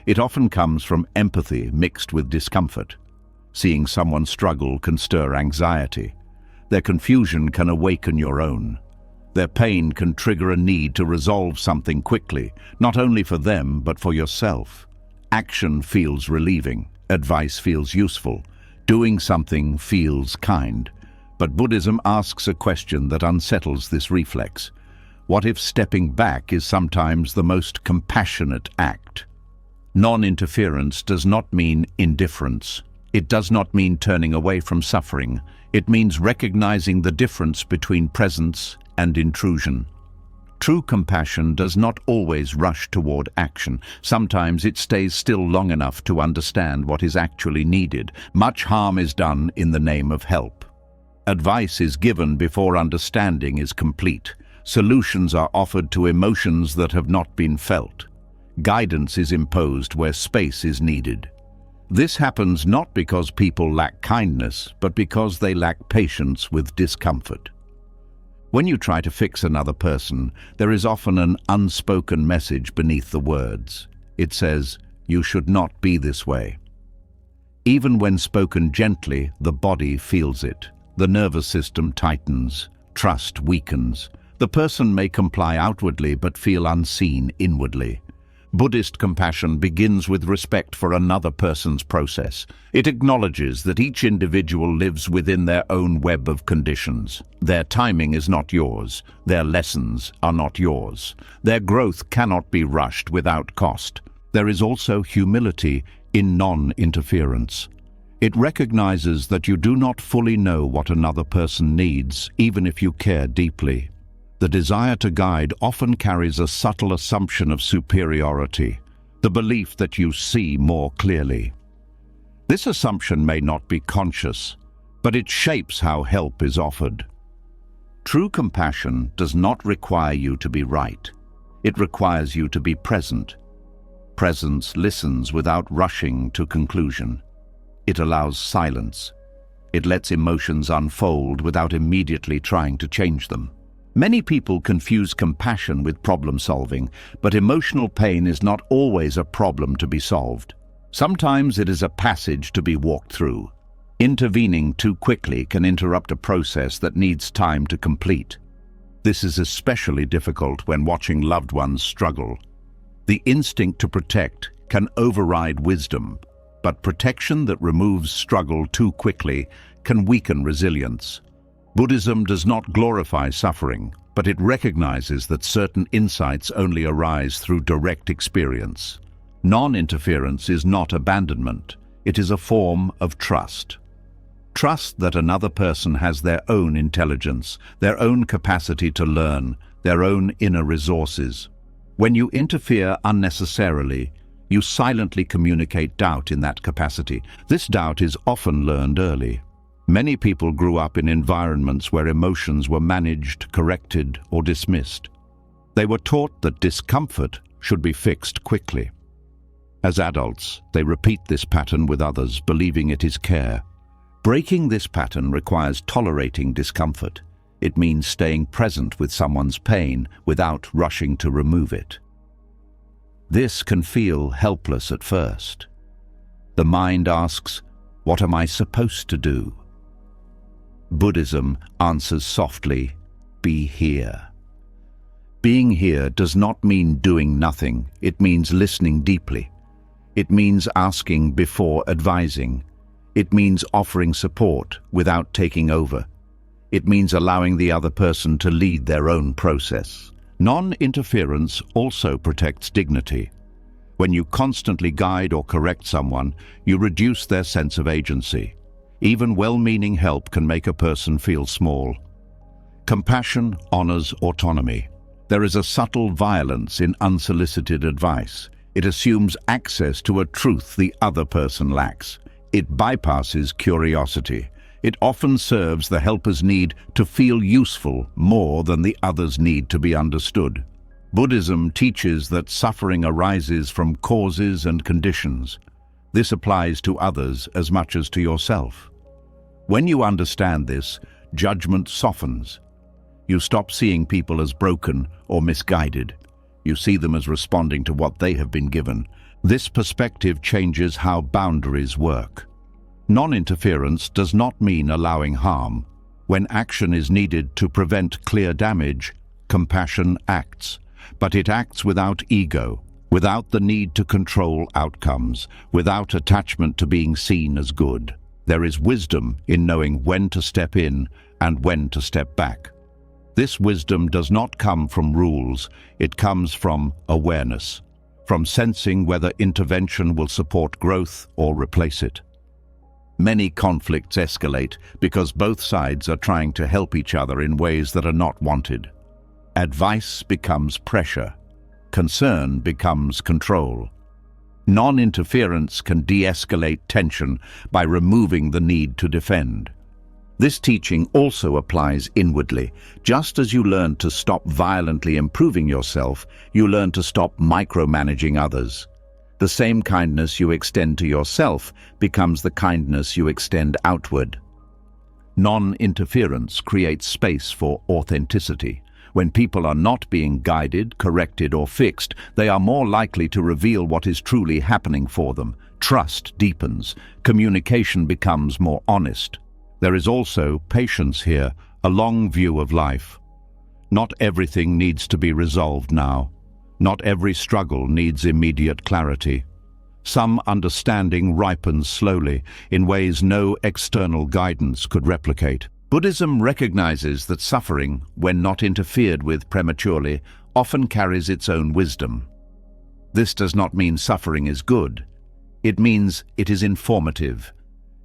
It often comes from empathy mixed with discomfort. Seeing someone struggle can stir anxiety. Their confusion can awaken your own. Their pain can trigger a need to resolve something quickly, not only for them, but for yourself. Action feels relieving. Advice feels useful. Doing something feels kind. But Buddhism asks a question that unsettles this reflex. What if stepping back is sometimes the most compassionate act? Non-interference does not mean indifference. It does not mean turning away from suffering. It means recognizing the difference between presence and intrusion. True compassion does not always rush toward action. Sometimes it stays still long enough to understand what is actually needed. Much harm is done in the name of help. Advice is given before understanding is complete. Solutions are offered to emotions that have not been felt. Guidance is imposed where space is needed. This happens not because people lack kindness, but because they lack patience with discomfort. When you try to fix another person, there is often an unspoken message beneath the words. It says, "You should not be this way." Even when spoken gently, the body feels it. The nervous system tightens. Trust weakens. The person may comply outwardly but feel unseen inwardly. Buddhist compassion begins with respect for another person's process. It acknowledges that each individual lives within their own web of conditions. Their timing is not yours. Their lessons are not yours. Their growth cannot be rushed without cost. There is also humility in non-interference. It recognizes that you do not fully know what another person needs, even if you care deeply. The desire to guide often carries a subtle assumption of superiority, the belief that you see more clearly. This assumption may not be conscious, but it shapes how help is offered. True compassion does not require you to be right. It requires you to be present. Presence listens without rushing to conclusion. It allows silence. It lets emotions unfold without immediately trying to change them. Many people confuse compassion with problem-solving, but emotional pain is not always a problem to be solved. Sometimes it is a passage to be walked through. Intervening too quickly can interrupt a process that needs time to complete. This is especially difficult when watching loved ones struggle. The instinct to protect can override wisdom, but protection that removes struggle too quickly can weaken resilience. Buddhism does not glorify suffering, but it recognizes that certain insights only arise through direct experience. Non-interference is not abandonment. It is a form of trust. Trust that another person has their own intelligence, their own capacity to learn, their own inner resources. When you interfere unnecessarily, you silently communicate doubt in that capacity. This doubt is often learned early. Many people grew up in environments where emotions were managed, corrected, or dismissed. They were taught that discomfort should be fixed quickly. As adults, they repeat this pattern with others, believing it is care. Breaking this pattern requires tolerating discomfort. It means staying present with someone's pain without rushing to remove it. This can feel helpless at first. The mind asks, "What am I supposed to do?" Buddhism answers softly, "Be here." Being here does not mean doing nothing. It means listening deeply. It means asking before advising. It means offering support without taking over. It means allowing the other person to lead their own process. Non-interference also protects dignity. When you constantly guide or correct someone, you reduce their sense of agency. Even well-meaning help can make a person feel small. Compassion honors autonomy. There is a subtle violence in unsolicited advice. It assumes access to a truth the other person lacks. It bypasses curiosity. It often serves the helper's need to feel useful more than the other's need to be understood. Buddhism teaches that suffering arises from causes and conditions. This applies to others as much as to yourself. When you understand this, judgment softens. You stop seeing people as broken or misguided. You see them as responding to what they have been given. This perspective changes how boundaries work. Non-interference does not mean allowing harm. When action is needed to prevent clear damage, compassion acts. But it acts without ego, without the need to control outcomes, without attachment to being seen as good. There is wisdom in knowing when to step in and when to step back. This wisdom does not come from rules, it comes from awareness, from sensing whether intervention will support growth or replace it. Many conflicts escalate because both sides are trying to help each other in ways that are not wanted. Advice becomes pressure. Concern becomes control. Non-interference can de-escalate tension by removing the need to defend. This teaching also applies inwardly. Just as you learn to stop violently improving yourself, you learn to stop micromanaging others. The same kindness you extend to yourself becomes the kindness you extend outward. Non-interference creates space for authenticity. When people are not being guided, corrected, or fixed, they are more likely to reveal what is truly happening for them. Trust deepens. Communication becomes more honest. There is also patience here, a long view of life. Not everything needs to be resolved now. Not every struggle needs immediate clarity. Some understanding ripens slowly in ways no external guidance could replicate. Buddhism recognizes that suffering, when not interfered with prematurely, often carries its own wisdom. This does not mean suffering is good. It means it is informative.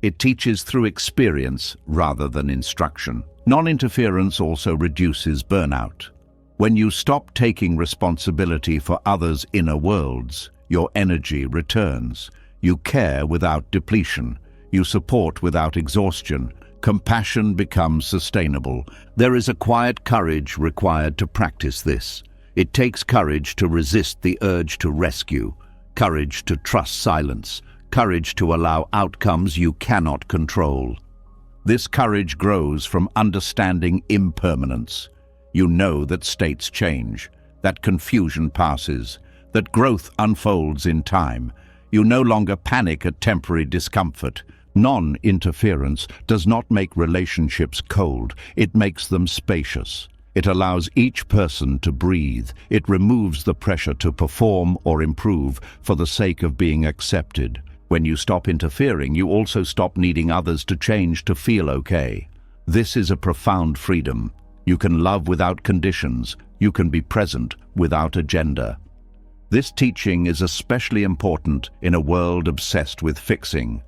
It teaches through experience rather than instruction. Non-interference also reduces burnout. When you stop taking responsibility for others' inner worlds, your energy returns. You care without depletion. You support without exhaustion. Compassion becomes sustainable. There is a quiet courage required to practice this. It takes courage to resist the urge to rescue, courage to trust silence, courage to allow outcomes you cannot control. This courage grows from understanding impermanence. You know that states change, that confusion passes, that growth unfolds in time. You no longer panic at temporary discomfort. Non-interference does not make relationships cold, it makes them spacious. It allows each person to breathe. It removes the pressure to perform or improve for the sake of being accepted. When you stop interfering, you also stop needing others to change to feel okay. This is a profound freedom. You can love without conditions. You can be present without agenda. This teaching is especially important in a world obsessed with fixing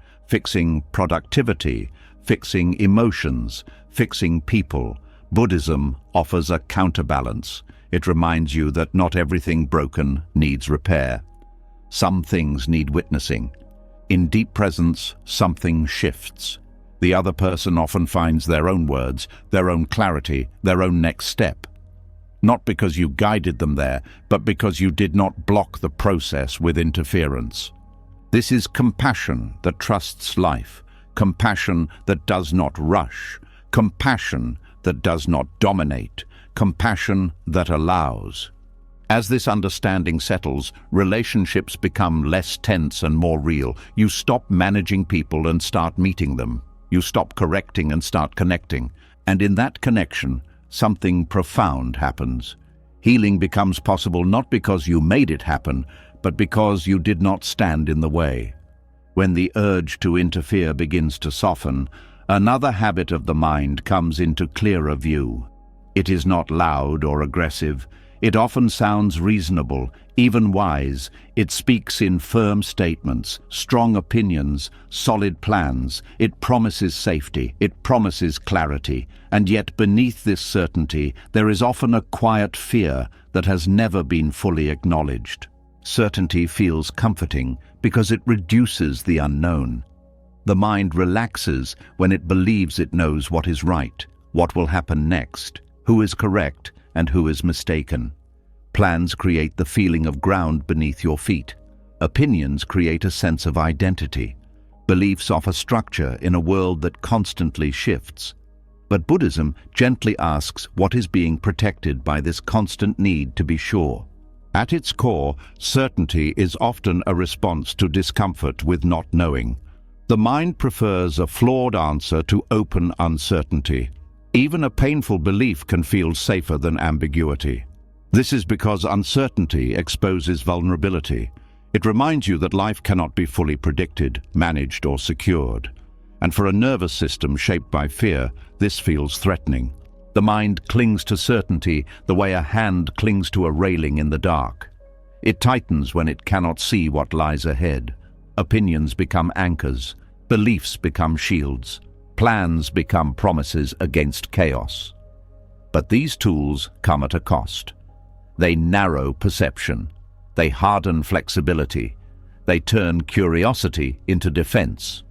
productivity, fixing emotions, fixing people. Buddhism offers a counterbalance. It reminds you that not everything broken needs repair. Some things need witnessing. In deep presence, something shifts. The other person often finds their own words, their own clarity, their own next step. Not because you guided them there, but because you did not block the process with interference. This is compassion that trusts life, compassion that does not rush, compassion that does not dominate, compassion that allows. As this understanding settles, relationships become less tense and more real. You stop managing people and start meeting them. You stop correcting and start connecting. And in that connection, something profound happens. Healing becomes possible not because you made it happen, but because you did not stand in the way. When the urge to interfere begins to soften, another habit of the mind comes into clearer view. It is not loud or aggressive. It often sounds reasonable, even wise. It speaks in firm statements, strong opinions, solid plans. It promises safety. It promises clarity. And yet beneath this certainty, there is often a quiet fear that has never been fully acknowledged. Certainty feels comforting because it reduces the unknown. The mind relaxes when it believes it knows what is right, what will happen next, who is correct, and who is mistaken. Plans create the feeling of ground beneath your feet. Opinions create a sense of identity. Beliefs offer structure in a world that constantly shifts. But Buddhism gently asks what is being protected by this constant need to be sure. At its core, certainty is often a response to discomfort with not knowing. The mind prefers a flawed answer to open uncertainty. Even a painful belief can feel safer than ambiguity. This is because uncertainty exposes vulnerability. It reminds you that life cannot be fully predicted, managed, or secured. And for a nervous system shaped by fear, this feels threatening. The mind clings to certainty the way a hand clings to a railing in the dark. It tightens when it cannot see what lies ahead. Opinions become anchors, beliefs become shields, plans become promises against chaos. But these tools come at a cost. They narrow perception. They harden flexibility. They turn curiosity into defense.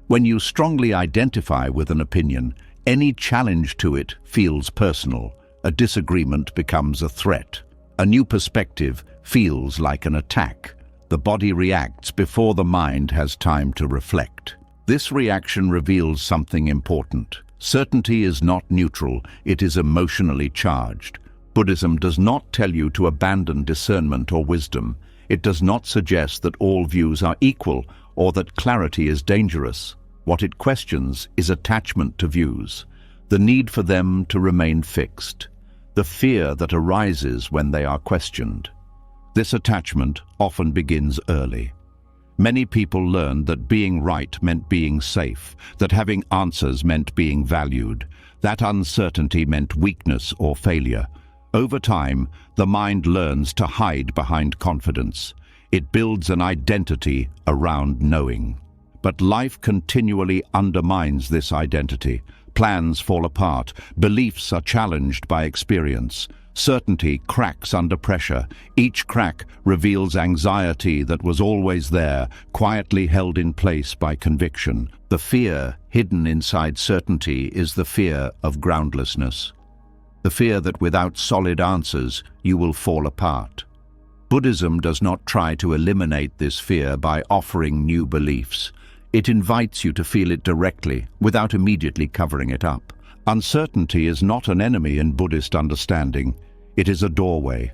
When you strongly identify with an opinion, any challenge to it feels personal. A disagreement becomes a threat. A new perspective feels like an attack. The body reacts before the mind has time to reflect. This reaction reveals something important. Certainty is not neutral, it is emotionally charged. Buddhism does not tell you to abandon discernment or wisdom. It does not suggest that all views are equal or that clarity is dangerous. What it questions is attachment to views, the need for them to remain fixed, the fear that arises when they are questioned. This attachment often begins early. Many people learned that being right meant being safe, that having answers meant being valued, that uncertainty meant weakness or failure. Over time, the mind learns to hide behind confidence. It builds an identity around knowing. But life continually undermines this identity. Plans fall apart, beliefs are challenged by experience. Certainty cracks under pressure. Each crack reveals anxiety that was always there, quietly held in place by conviction. The fear hidden inside certainty is the fear of groundlessness. The fear that without solid answers, you will fall apart. Buddhism does not try to eliminate this fear by offering new beliefs. It invites you to feel it directly, without immediately covering it up. Uncertainty is not an enemy in Buddhist understanding. It is a doorway.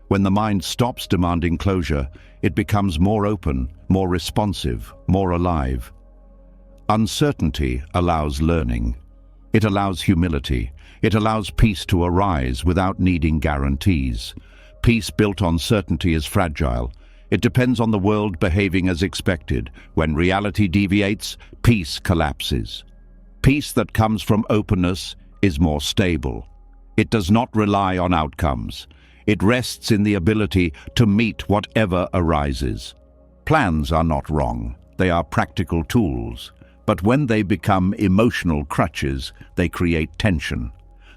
When the mind stops demanding closure, it becomes more open, more responsive, more alive. Uncertainty allows learning. It allows humility. It allows peace to arise without needing guarantees. Peace built on certainty is fragile. It depends on the world behaving as expected. When reality deviates, peace collapses. Peace that comes from openness is more stable. It does not rely on outcomes. It rests in the ability to meet whatever arises. Plans are not wrong. They are practical tools. But when they become emotional crutches, they create tension.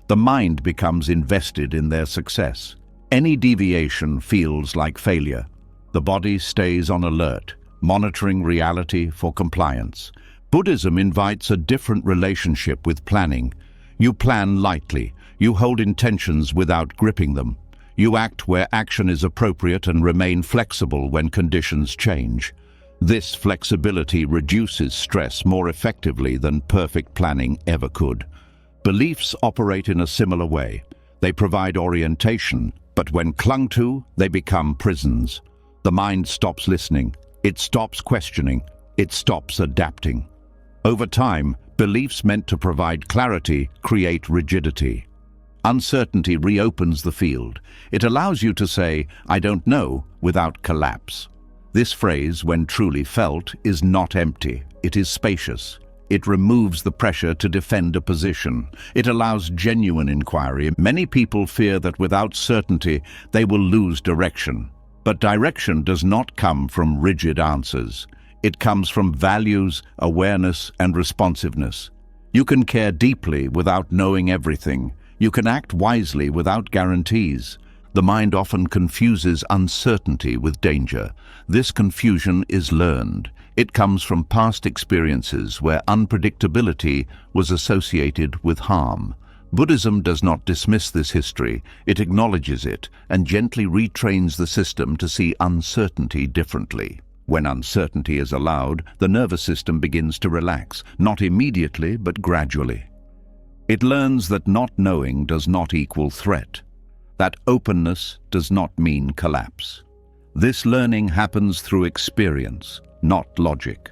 The mind becomes invested in their success. Any deviation feels like failure. The body stays on alert, monitoring reality for compliance. Buddhism invites a different relationship with planning. You plan lightly. You hold intentions without gripping them. You act where action is appropriate and remain flexible when conditions change. This flexibility reduces stress more effectively than perfect planning ever could. Beliefs operate in a similar way. They provide orientation, but when clung to, they become prisons. The mind stops listening. It stops questioning. It stops adapting. Over time, beliefs meant to provide clarity create rigidity. Uncertainty reopens the field. It allows you to say, "I don't know," without collapse. This phrase, when truly felt, is not empty. It is spacious. It removes the pressure to defend a position. It allows genuine inquiry. Many people fear that without certainty, they will lose direction. But direction does not come from rigid answers. It comes from values, awareness, and responsiveness. You can care deeply without knowing everything. You can act wisely without guarantees. The mind often confuses uncertainty with danger. This confusion is learned. It comes from past experiences where unpredictability was associated with harm. Buddhism does not dismiss this history, it acknowledges it and gently retrains the system to see uncertainty differently. When uncertainty is allowed, the nervous system begins to relax, not immediately but gradually. It learns that not knowing does not equal threat, that openness does not mean collapse. This learning happens through experience, not logic.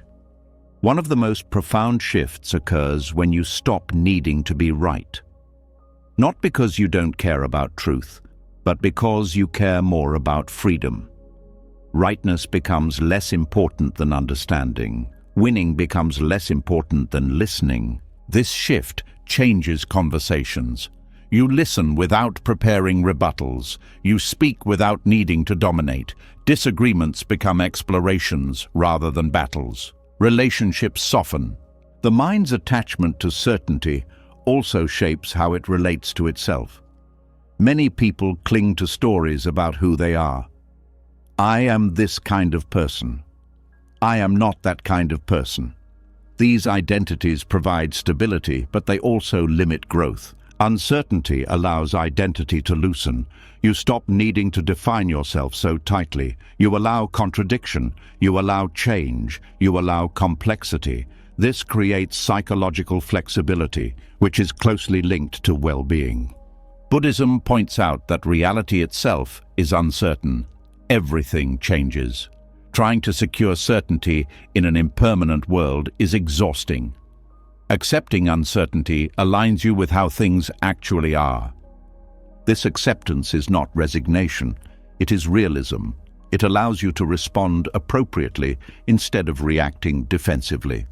One of the most profound shifts occurs when you stop needing to be right. Not because you don't care about truth, but because you care more about freedom. Rightness becomes less important than understanding. Winning becomes less important than listening. This shift changes conversations. You listen without preparing rebuttals. You speak without needing to dominate. Disagreements become explorations rather than battles. Relationships soften. The mind's attachment to certainty also shapes how it relates to itself. Many people cling to stories about who they are. I am this kind of person. I am not that kind of person. These identities provide stability, but they also limit growth. Uncertainty allows identity to loosen. You stop needing to define yourself so tightly. You allow contradiction. You allow change. You allow complexity. This creates psychological flexibility, which is closely linked to well-being. Buddhism points out that reality itself is uncertain. Everything changes. Trying to secure certainty in an impermanent world is exhausting. Accepting uncertainty aligns you with how things actually are. This acceptance is not resignation, it is realism. It allows you to respond appropriately instead of reacting defensively.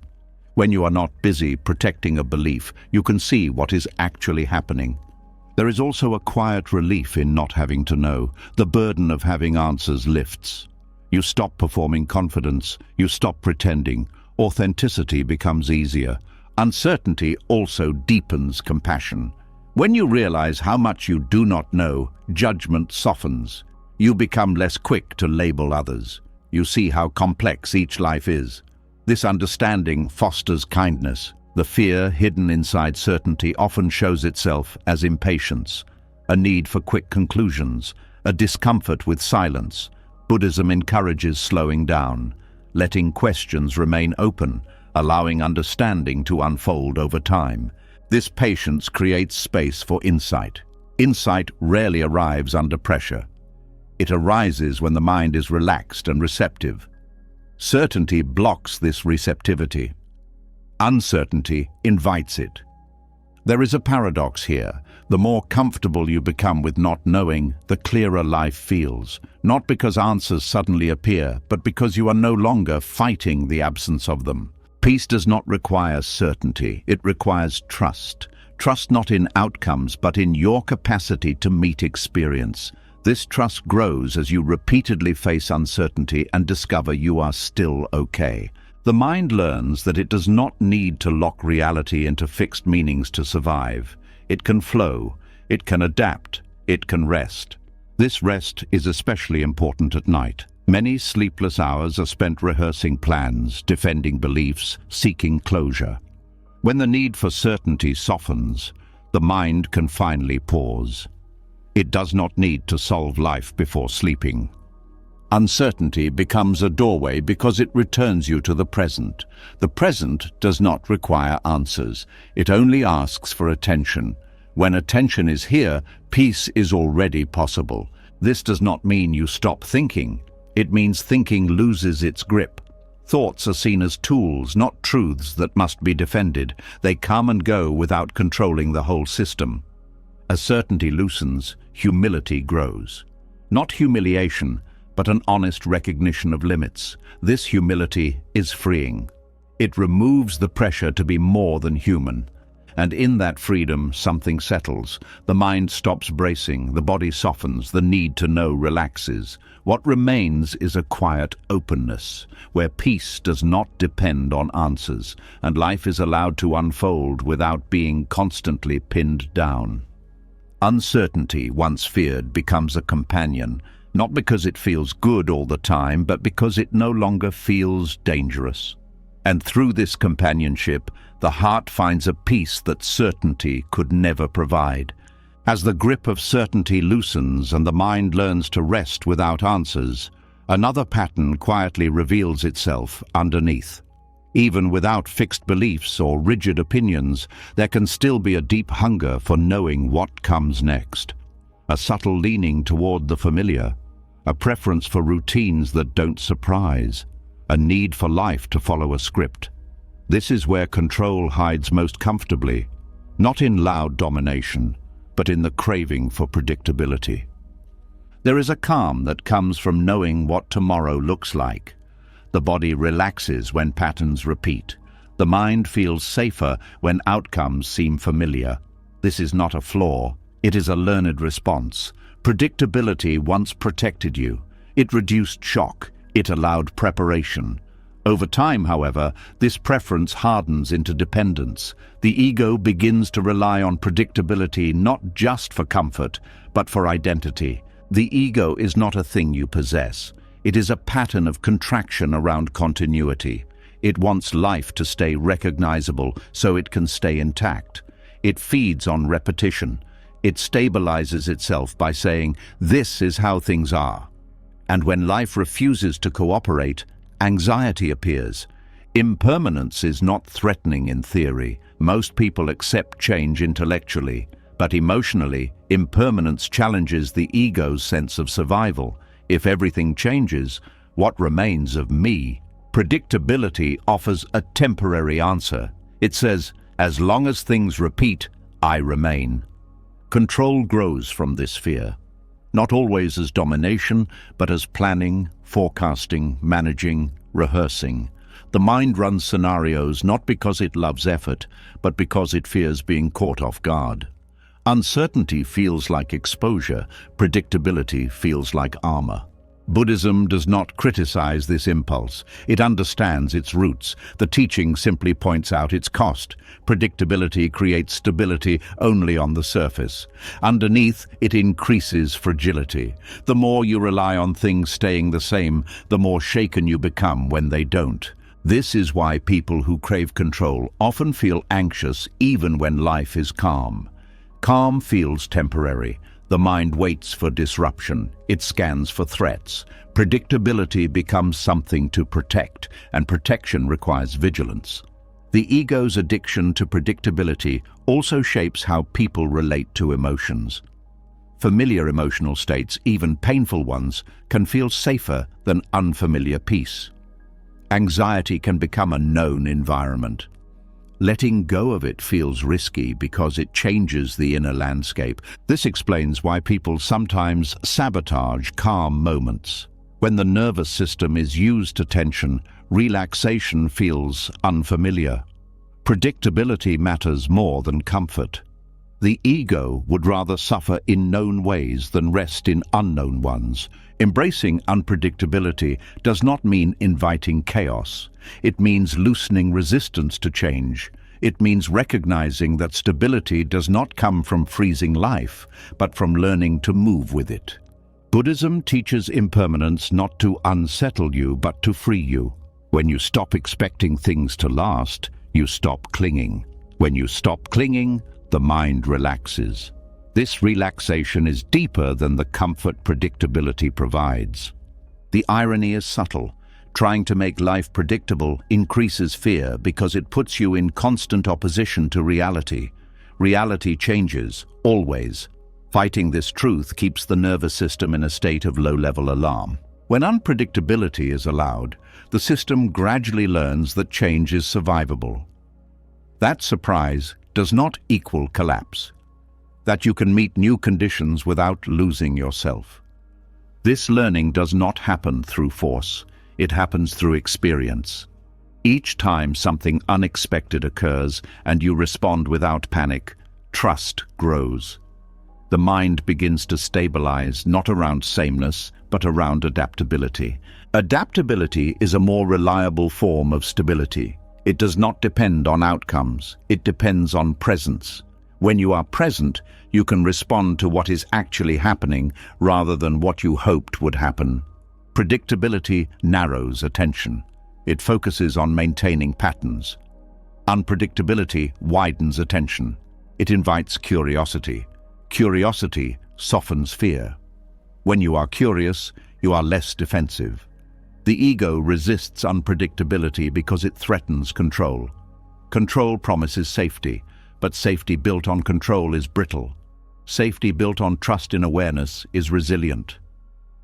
When you are not busy protecting a belief, you can see what is actually happening. There is also a quiet relief in not having to know. The burden of having answers lifts. You stop performing confidence, you stop pretending. Authenticity becomes easier. Uncertainty also deepens compassion. When you realize how much you do not know, judgment softens. You become less quick to label others. You see how complex each life is. This understanding fosters kindness. The fear hidden inside certainty often shows itself as impatience, a need for quick conclusions, a discomfort with silence. Buddhism encourages slowing down, letting questions remain open, allowing understanding to unfold over time. This patience creates space for insight. Insight rarely arrives under pressure. It arises when the mind is relaxed and receptive. Certainty blocks this receptivity. Uncertainty invites it. There is a paradox here. The more comfortable you become with not knowing, the clearer life feels. Not because answers suddenly appear, but because you are no longer fighting the absence of them. Peace does not require certainty, it requires trust. Trust not in outcomes, but in your capacity to meet experience. This trust grows as you repeatedly face uncertainty and discover you are still okay. The mind learns that it does not need to lock reality into fixed meanings to survive. It can flow, it can adapt, it can rest. This rest is especially important at night. Many sleepless hours are spent rehearsing plans, defending beliefs, seeking closure. When the need for certainty softens, the mind can finally pause. It does not need to solve life before sleeping. Uncertainty becomes a doorway because it returns you to the present. The present does not require answers. It only asks for attention. When attention is here, peace is already possible. This does not mean you stop thinking. It means thinking loses its grip. Thoughts are seen as tools, not truths that must be defended. They come and go without controlling the whole system. As certainty loosens, humility grows. Not humiliation, but an honest recognition of limits. This humility is freeing. It removes the pressure to be more than human. And in that freedom, something settles. The mind stops bracing, the body softens, the need to know relaxes. What remains is a quiet openness, where peace does not depend on answers, and life is allowed to unfold without being constantly pinned down. Uncertainty, once feared, becomes a companion, not because it feels good all the time, but because it no longer feels dangerous. And through this companionship, the heart finds a peace that certainty could never provide. As the grip of certainty loosens and the mind learns to rest without answers, another pattern quietly reveals itself underneath. Even without fixed beliefs or rigid opinions, there can still be a deep hunger for knowing what comes next. A subtle leaning toward the familiar, a preference for routines that don't surprise, a need for life to follow a script. This is where control hides most comfortably, not in loud domination, but in the craving for predictability. There is a calm that comes from knowing what tomorrow looks like. The body relaxes when patterns repeat. The mind feels safer when outcomes seem familiar. This is not a flaw, it is a learned response. Predictability once protected you. It reduced shock. It allowed preparation. Over time, however, this preference hardens into dependence. The ego begins to rely on predictability not just for comfort, but for identity. The ego is not a thing you possess. It is a pattern of contraction around continuity. It wants life to stay recognizable so it can stay intact. It feeds on repetition. It stabilizes itself by saying, "This is how things are." And when life refuses to cooperate, anxiety appears. Impermanence is not threatening in theory. Most people accept change intellectually, but emotionally, impermanence challenges the ego's sense of survival. If everything changes, what remains of me? Predictability offers a temporary answer. It says, as long as things repeat, I remain. Control grows from this fear. Not always as domination, but as planning, forecasting, managing, rehearsing. The mind runs scenarios not because it loves effort, but because it fears being caught off guard. Uncertainty feels like exposure, predictability feels like armor. Buddhism does not criticize this impulse. It understands its roots. The teaching simply points out its cost. Predictability creates stability only on the surface. Underneath, it increases fragility. The more you rely on things staying the same, the more shaken you become when they don't. This is why people who crave control often feel anxious even when life is calm. Calm feels temporary. The mind waits for disruption. It scans for threats. Predictability becomes something to protect, and protection requires vigilance. The ego's addiction to predictability also shapes how people relate to emotions. Familiar emotional states, even painful ones, can feel safer than unfamiliar peace. Anxiety can become a known environment. Letting go of it feels risky because it changes the inner landscape. This explains why people sometimes sabotage calm moments. When the nervous system is used to tension, relaxation feels unfamiliar. Predictability matters more than comfort. The ego would rather suffer in known ways than rest in unknown ones. Embracing unpredictability does not mean inviting chaos. It means loosening resistance to change. It means recognizing that stability does not come from freezing life, but from learning to move with it. Buddhism teaches impermanence not to unsettle you, but to free you. When you stop expecting things to last, you stop clinging. When you stop clinging, the mind relaxes. This relaxation is deeper than the comfort predictability provides. The irony is subtle. Trying to make life predictable increases fear because it puts you in constant opposition to reality. Reality changes, always. Fighting this truth keeps the nervous system in a state of low-level alarm. When unpredictability is allowed, the system gradually learns that change is survivable. That surprise does not equal collapse. That you can meet new conditions without losing yourself. This learning does not happen through force. It happens through experience. Each time something unexpected occurs and you respond without panic, trust grows. The mind begins to stabilize not around sameness, but around adaptability. Adaptability is a more reliable form of stability. It does not depend on outcomes. It depends on presence. When you are present, you can respond to what is actually happening rather than what you hoped would happen. Predictability narrows attention. It focuses on maintaining patterns. Unpredictability widens attention. It invites curiosity. Curiosity softens fear. When you are curious, you are less defensive. The ego resists unpredictability because it threatens control. Control promises safety, but safety built on control is brittle. Safety built on trust in awareness is resilient.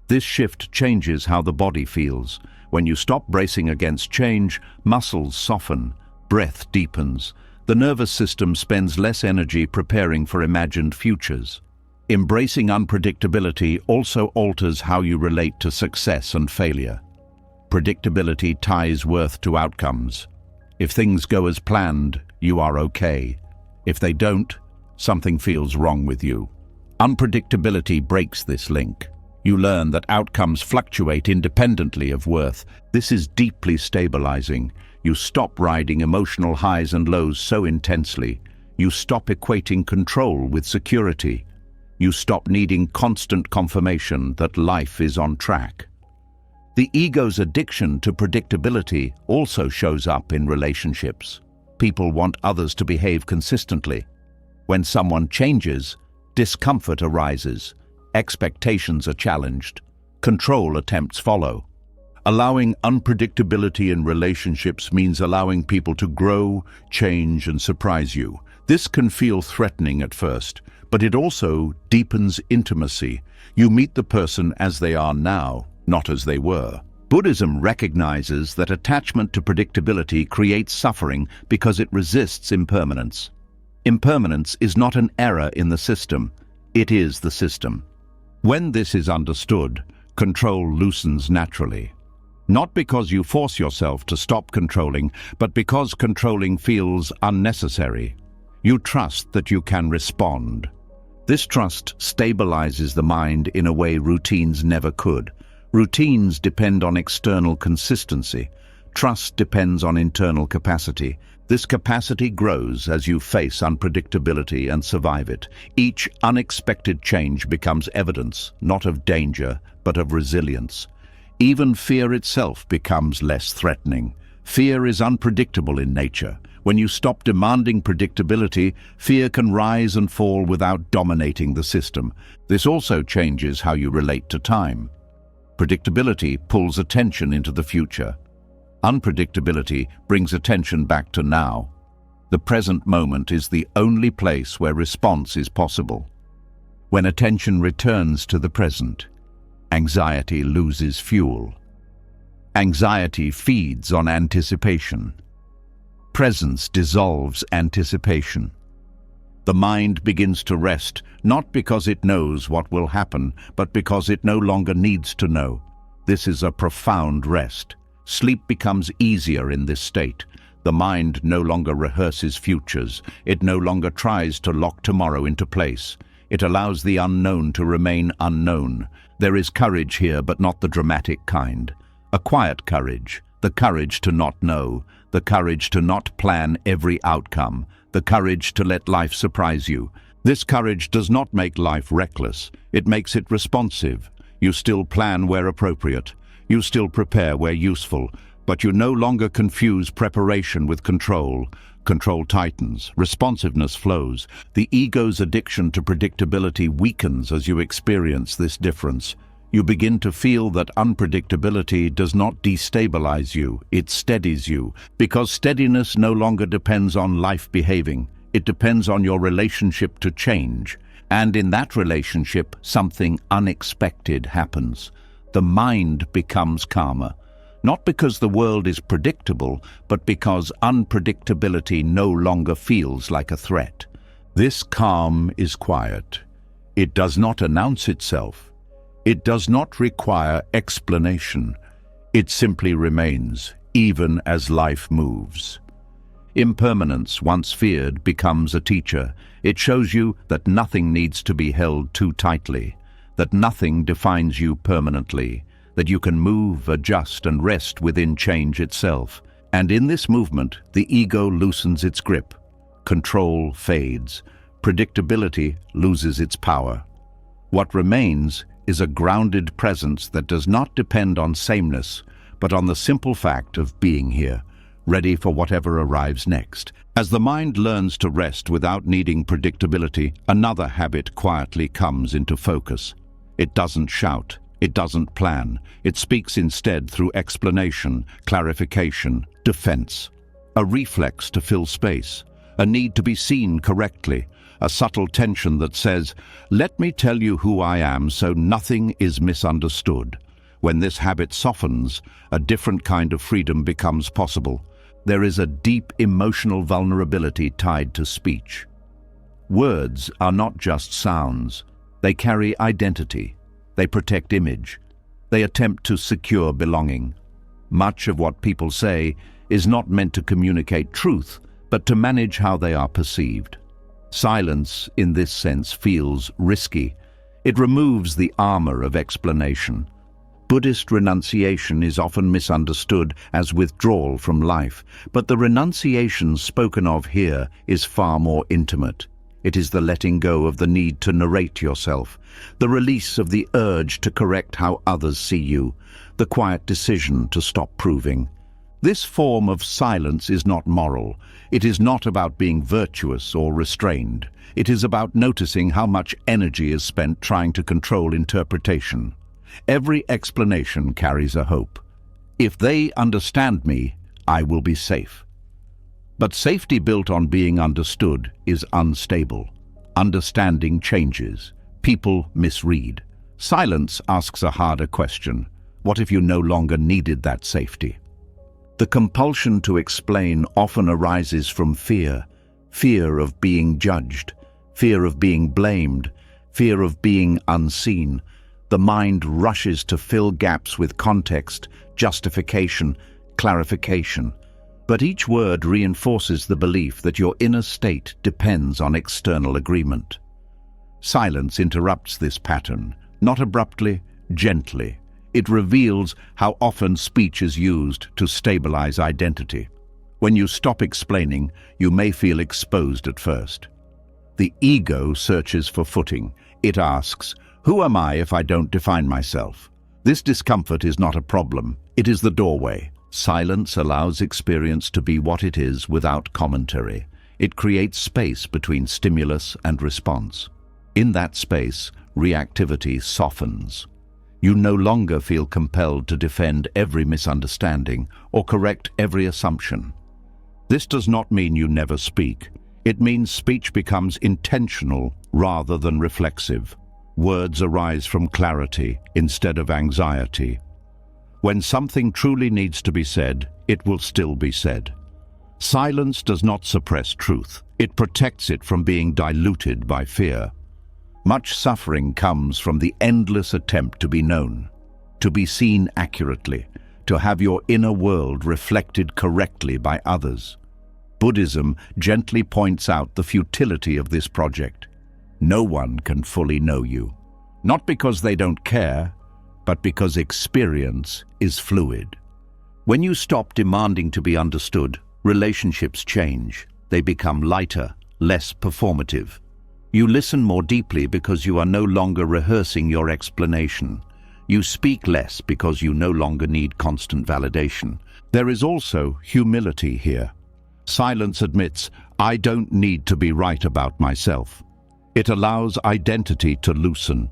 This shift changes how the body feels. When you stop bracing against change, muscles soften, breath deepens. The nervous system spends less energy preparing for imagined futures. Embracing unpredictability also alters how you relate to success and failure. Predictability ties worth to outcomes. If things go as planned, you are okay. If they don't, something feels wrong with you. Unpredictability breaks this link. You learn that outcomes fluctuate independently of worth. This is deeply stabilizing. You stop riding emotional highs and lows so intensely. You stop equating control with security. You stop needing constant confirmation that life is on track. The ego's addiction to predictability also shows up in relationships. People want others to behave consistently. When someone changes, discomfort arises. Expectations are challenged. Control attempts follow. Allowing unpredictability in relationships means allowing people to grow, change, and surprise you. This can feel threatening at first, but it also deepens intimacy. You meet the person as they are now, not as they were. Buddhism recognizes that attachment to predictability creates suffering because it resists impermanence. Impermanence is not an error in the system, it is the system. When this is understood, control loosens naturally. Not because you force yourself to stop controlling, but because controlling feels unnecessary. You trust that you can respond. This trust stabilizes the mind in a way routines never could. Routines depend on external consistency. Trust depends on internal capacity. This capacity grows as you face unpredictability and survive it. Each unexpected change becomes evidence, not of danger, but of resilience. Even fear itself becomes less threatening. Fear is unpredictable in nature. When you stop demanding predictability, fear can rise and fall without dominating the system. This also changes how you relate to time. Predictability pulls attention into the future. Unpredictability brings attention back to now. The present moment is the only place where response is possible. When attention returns to the present, anxiety loses fuel. Anxiety feeds on anticipation. Presence dissolves anticipation. The mind begins to rest, not because it knows what will happen, but because it no longer needs to know. This is a profound rest. Sleep becomes easier in this state. The mind no longer rehearses futures. It no longer tries to lock tomorrow into place. It allows the unknown to remain unknown. There is courage here, but not the dramatic kind. A quiet courage, the courage to not know, the courage to not plan every outcome, the courage to let life surprise you. This courage does not make life reckless. It makes it responsive. You still plan where appropriate. You still prepare where useful, but you no longer confuse preparation with control. Control tightens, responsiveness flows. The ego's addiction to predictability weakens as you experience this difference. You begin to feel that unpredictability does not destabilize you, it steadies you, because steadiness no longer depends on life behaving. It depends on your relationship to change. And in that relationship, something unexpected happens. The mind becomes calmer, not because the world is predictable, but because unpredictability no longer feels like a threat. This calm is quiet. It does not announce itself. It does not require explanation. It simply remains, even as life moves. Impermanence, once feared, becomes a teacher. It shows you that nothing needs to be held too tightly, that nothing defines you permanently, that you can move, adjust, and rest within change itself. And in this movement, the ego loosens its grip. Control fades. Predictability loses its power. What remains is a grounded presence that does not depend on sameness, but on the simple fact of being here, ready for whatever arrives next. As the mind learns to rest without needing predictability, another habit quietly comes into focus. It doesn't shout, it doesn't plan, it speaks instead through explanation, clarification, defense. A reflex to fill space, a need to be seen correctly, a subtle tension that says, "Let me tell you who I am so nothing is misunderstood." When this habit softens, a different kind of freedom becomes possible. There is a deep emotional vulnerability tied to speech. Words are not just sounds. They carry identity. They protect image. They attempt to secure belonging. Much of what people say is not meant to communicate truth, but to manage how they are perceived. Silence, in this sense, feels risky. It removes the armor of explanation. Buddhist renunciation is often misunderstood as withdrawal from life, but the renunciation spoken of here is far more intimate. It is the letting go of the need to narrate yourself, the release of the urge to correct how others see you, the quiet decision to stop proving. This form of silence is not moral. It is not about being virtuous or restrained. It is about noticing how much energy is spent trying to control interpretation. Every explanation carries a hope. If they understand me, I will be safe. But safety built on being understood is unstable. Understanding changes. People misread. Silence asks a harder question. What if you no longer needed that safety? The compulsion to explain often arises from fear. Fear of being judged. Fear of being blamed. Fear of being unseen. The mind rushes to fill gaps with context, justification, clarification. But each word reinforces the belief that your inner state depends on external agreement. Silence interrupts this pattern, not abruptly, gently. It reveals how often speech is used to stabilize identity. When you stop explaining, you may feel exposed at first. The ego searches for footing. It asks, "Who am I if I don't define myself?" This discomfort is not a problem. It is the doorway. Silence allows experience to be what it is without commentary. It creates space between stimulus and response. In that space, reactivity softens. You no longer feel compelled to defend every misunderstanding or correct every assumption. This does not mean you never speak. It means speech becomes intentional rather than reflexive. Words arise from clarity instead of anxiety. When something truly needs to be said, it will still be said. Silence does not suppress truth. It protects it from being diluted by fear. Much suffering comes from the endless attempt to be known, to be seen accurately, to have your inner world reflected correctly by others. Buddhism gently points out the futility of this project. No one can fully know you, not because they don't care, but because experience is fluid. When you stop demanding to be understood, relationships change. They become lighter, less performative. You listen more deeply because you are no longer rehearsing your explanation. You speak less because you no longer need constant validation. There is also humility here. Silence admits, "I don't need to be right about myself." It allows identity to loosen.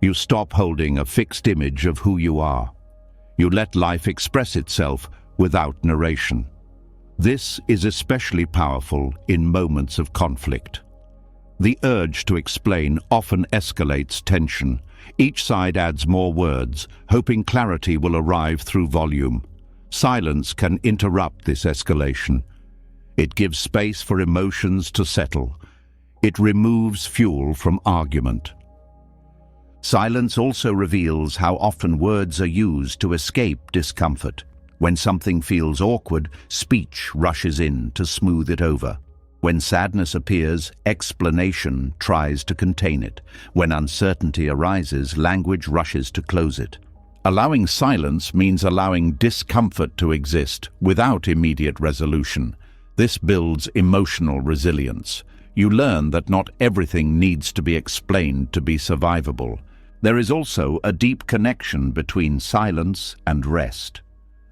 You stop holding a fixed image of who you are. You let life express itself without narration. This is especially powerful in moments of conflict. The urge to explain often escalates tension. Each side adds more words, hoping clarity will arrive through volume. Silence can interrupt this escalation. It gives space for emotions to settle. It removes fuel from argument. Silence also reveals how often words are used to escape discomfort. When something feels awkward, speech rushes in to smooth it over. When sadness appears, explanation tries to contain it. When uncertainty arises, language rushes to close it. Allowing silence means allowing discomfort to exist without immediate resolution. This builds emotional resilience. You learn that not everything needs to be explained to be survivable. There is also a deep connection between silence and rest.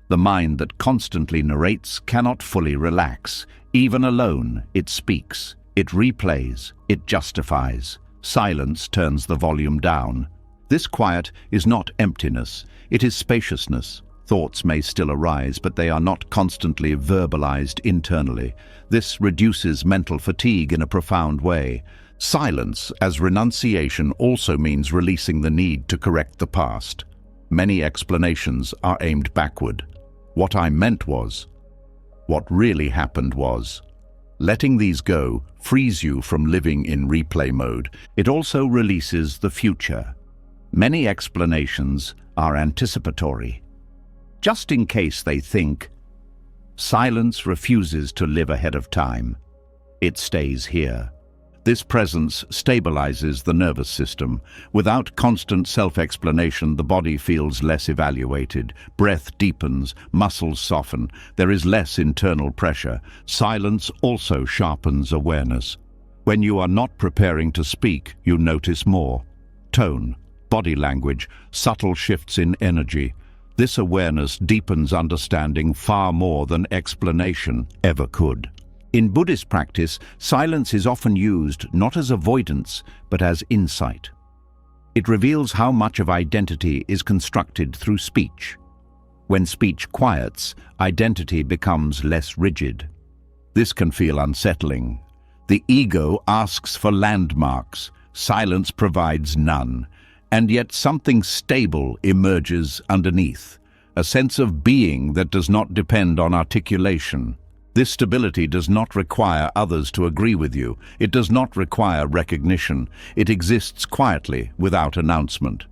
The mind that constantly narrates cannot fully relax. Even alone, it speaks, it replays, it justifies. Silence turns the volume down. This quiet is not emptiness, it is spaciousness. Thoughts may still arise, but they are not constantly verbalized internally. This reduces mental fatigue in a profound way. Silence as renunciation also means releasing the need to correct the past. Many explanations are aimed backward. What I meant was, what really happened was. Letting these go frees you from living in replay mode. It also releases the future. Many explanations are anticipatory. Just in case they think, silence refuses to live ahead of time. It stays here. This presence stabilizes the nervous system. Without constant self-explanation, the body feels less evaluated. Breath deepens, muscles soften. There is less internal pressure. Silence also sharpens awareness. When you are not preparing to speak, you notice more. Tone, body language, subtle shifts in energy. This awareness deepens understanding far more than explanation ever could. In Buddhist practice, silence is often used not as avoidance, but as insight. It reveals how much of identity is constructed through speech. When speech quiets, identity becomes less rigid. This can feel unsettling. The ego asks for landmarks. Silence provides none. And yet something stable emerges underneath, a sense of being that does not depend on articulation. This stability does not require others to agree with you. It does not require recognition. It exists quietly, without announcement.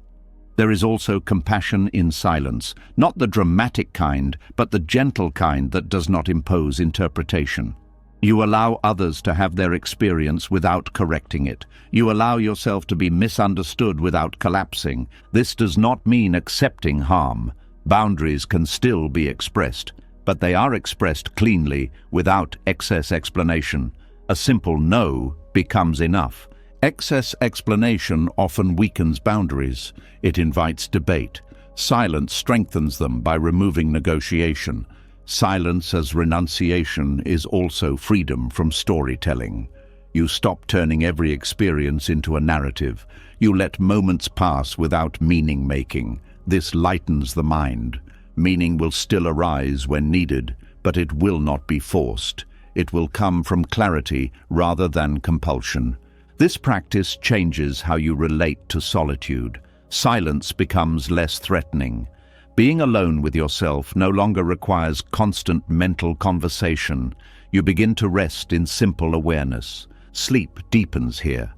There is also compassion in silence, not the dramatic kind, but the gentle kind that does not impose interpretation. You allow others to have their experience without correcting it. You allow yourself to be misunderstood without collapsing. This does not mean accepting harm. Boundaries can still be expressed, but they are expressed cleanly, without excess explanation. A simple no becomes enough. Excess explanation often weakens boundaries. It invites debate. Silence strengthens them by removing negotiation. Silence as renunciation is also freedom from storytelling. You stop turning every experience into a narrative. You let moments pass without meaning-making. This lightens the mind. Meaning will still arise when needed, but it will not be forced. It will come from clarity rather than compulsion. This practice changes how you relate to solitude. Silence becomes less threatening. Being alone with yourself no longer requires constant mental conversation. You begin to rest in simple awareness. Sleep deepens here.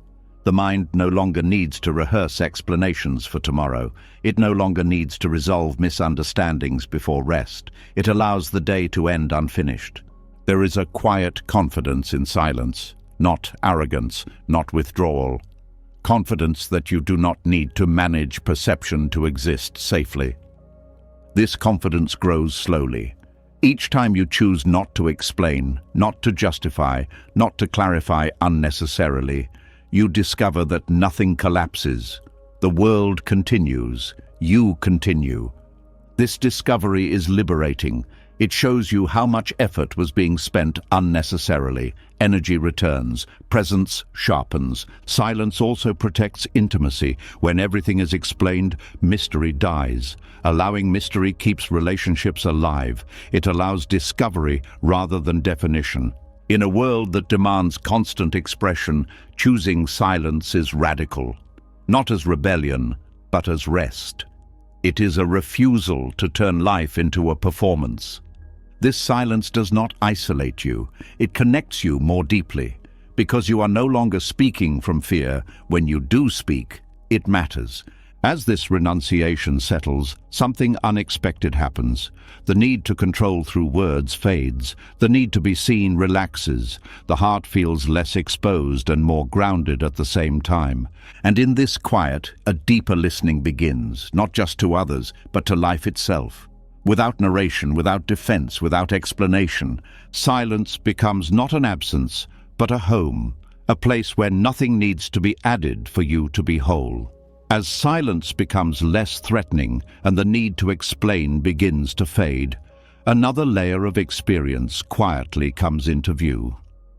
The mind no longer needs to rehearse explanations for tomorrow. It no longer needs to resolve misunderstandings before rest. It allows the day to end unfinished. There is a quiet confidence in silence, not arrogance, not withdrawal. Confidence that you do not need to manage perception to exist safely. This confidence grows slowly. Each time you choose not to explain, not to justify, not to clarify unnecessarily, you discover that nothing collapses. The world continues. You continue. This discovery is liberating. It shows you how much effort was being spent unnecessarily. Energy returns. Presence sharpens. Silence also protects intimacy. When everything is explained, mystery dies. Allowing mystery keeps relationships alive. It allows discovery rather than definition. In a world that demands constant expression, choosing silence is radical. Not as rebellion, but as rest. It is a refusal to turn life into a performance. This silence does not isolate you. It connects you more deeply. Because you are no longer speaking from fear, when you do speak, it matters. As this renunciation settles, something unexpected happens. The need to control through words fades. The need to be seen relaxes. The heart feels less exposed and more grounded at the same time. And in this quiet, a deeper listening begins, not just to others, but to life itself. Without narration, without defense, without explanation, silence becomes not an absence, but a home, a place where nothing needs to be added for you to be whole. As silence becomes less threatening and the need to explain begins to fade, Another layer of experience quietly comes into view.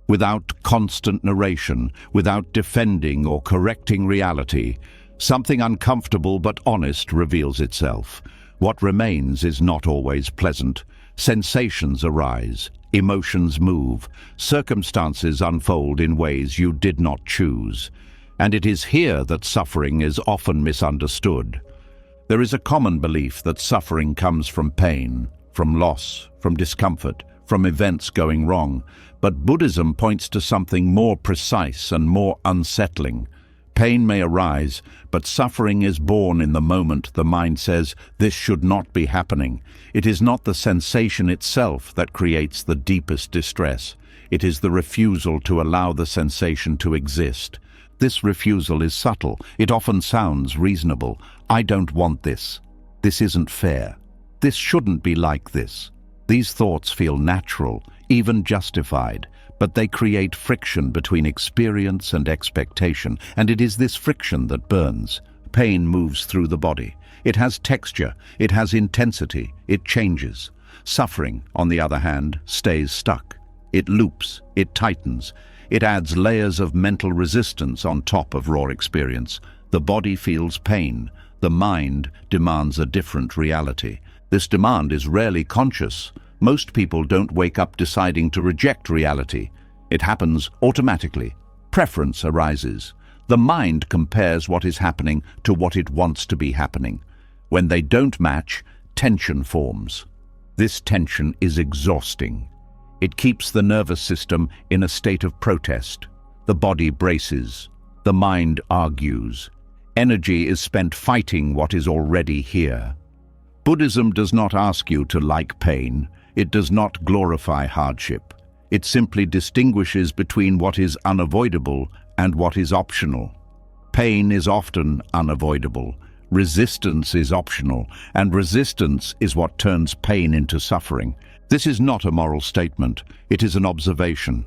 Without constant narration, without defending or correcting reality, something uncomfortable but honest reveals itself. What remains is not always pleasant. Sensations arise, emotions move, circumstances unfold in ways you did not choose. And it is here that suffering is often misunderstood. There is a common belief that suffering comes from pain, from loss, from discomfort, from events going wrong. But Buddhism points to something more precise and more unsettling. Pain may arise, but suffering is born in the moment the mind says, "This should not be happening." It is not the sensation itself that creates the deepest distress. It is the refusal to allow the sensation to exist. This refusal is subtle. It often sounds reasonable. "I don't want this. This isn't fair. This shouldn't be like this." These thoughts feel natural, even justified, but they create friction between experience and expectation, and it is this friction that burns. Pain moves through the body. It has texture, it has intensity, it changes. Suffering, on the other hand, stays stuck. It loops, it tightens. It adds layers of mental resistance on top of raw experience. The body feels pain. The mind demands a different reality. This demand is rarely conscious. Most people don't wake up deciding to reject reality. It happens automatically. Preference arises. The mind compares what is happening to what it wants to be happening. When they don't match, tension forms. This tension is exhausting. It keeps the nervous system in a state of protest. The body braces. The mind argues. Energy is spent fighting what is already here. Buddhism does not ask you to like pain. It does not glorify hardship. It simply distinguishes between what is unavoidable and what is optional. Pain is often unavoidable. Resistance is optional, and resistance is what turns pain into suffering. This is not a moral statement. It is an observation.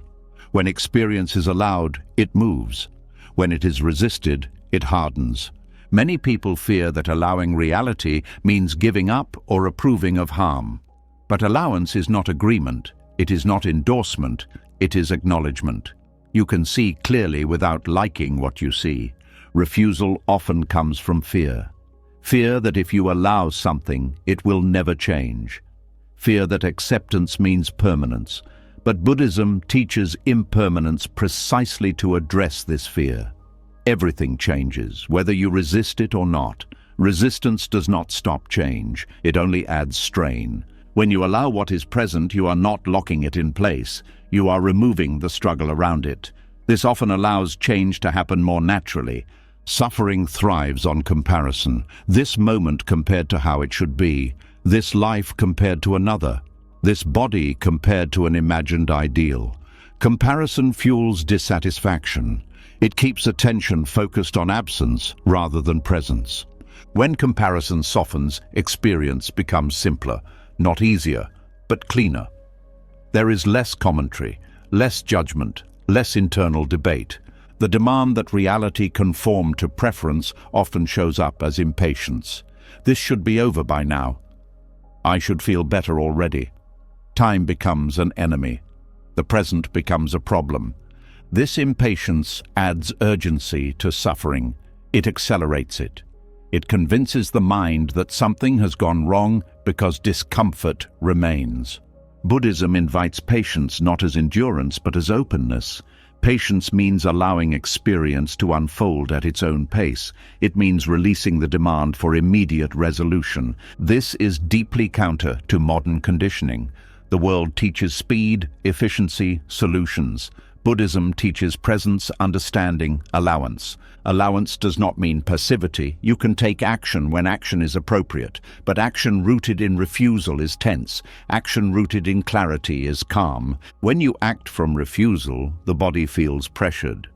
When experience is allowed, it moves. When it is resisted, it hardens. Many people fear that allowing reality means giving up or approving of harm. But allowance is not agreement. It is not endorsement. It is acknowledgement. You can see clearly without liking what you see. Refusal often comes from fear. Fear that if you allow something, it will never change. Fear that acceptance means permanence. But Buddhism teaches impermanence precisely to address this fear. Everything changes, whether you resist it or not. Resistance does not stop change. It only adds strain. When you allow what is present, you are not locking it in place. You are removing the struggle around it. This often allows change to happen more naturally. Suffering thrives on comparison. This moment compared to how it should be. This life compared to another. This body compared to an imagined ideal. Comparison fuels dissatisfaction. It keeps attention focused on absence rather than presence. When comparison softens, experience becomes simpler. Not easier, but cleaner. There is less commentary, less judgment, less internal debate. The demand that reality conform to preference often shows up as impatience. This should be over by now. I should feel better already. Time becomes an enemy. The present becomes a problem. This impatience adds urgency to suffering. It accelerates it. It convinces the mind that something has gone wrong because discomfort remains. Buddhism invites patience not as endurance but as openness. Patience means allowing experience to unfold at its own pace. It means releasing the demand for immediate resolution. This is deeply counter to modern conditioning. The world teaches speed, efficiency, solutions. Buddhism teaches presence, understanding, allowance. Allowance does not mean passivity. You can take action when action is appropriate, but action rooted in refusal is tense. Action rooted in clarity is calm. When you act from refusal, the body feels pressured.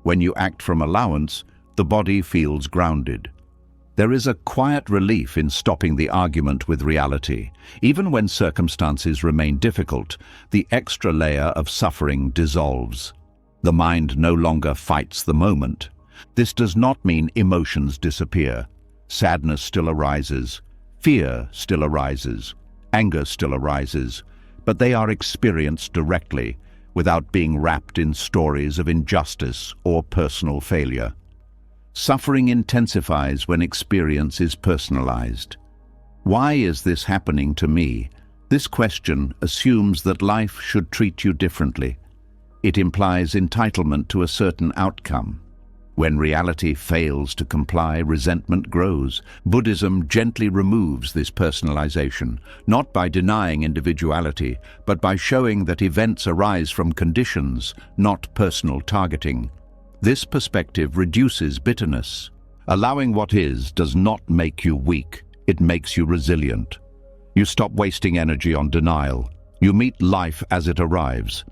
When you act from allowance, the body feels grounded. There is a quiet relief in stopping the argument with reality. Even when circumstances remain difficult, the extra layer of suffering dissolves. The mind no longer fights the moment. This does not mean emotions disappear. Sadness still arises. Fear still arises. Anger still arises, but they are experienced directly, without being wrapped in stories of injustice or personal failure. Suffering intensifies when experience is personalized. Why is this happening to me? This question assumes that life should treat you differently. It implies entitlement to a certain outcome. When reality fails to comply, resentment grows. Buddhism gently removes this personalization, not by denying individuality, but by showing that events arise from conditions, not personal targeting. This perspective reduces bitterness. Allowing what is does not make you weak, it makes you resilient. You stop wasting energy on denial. You meet life as it arrives.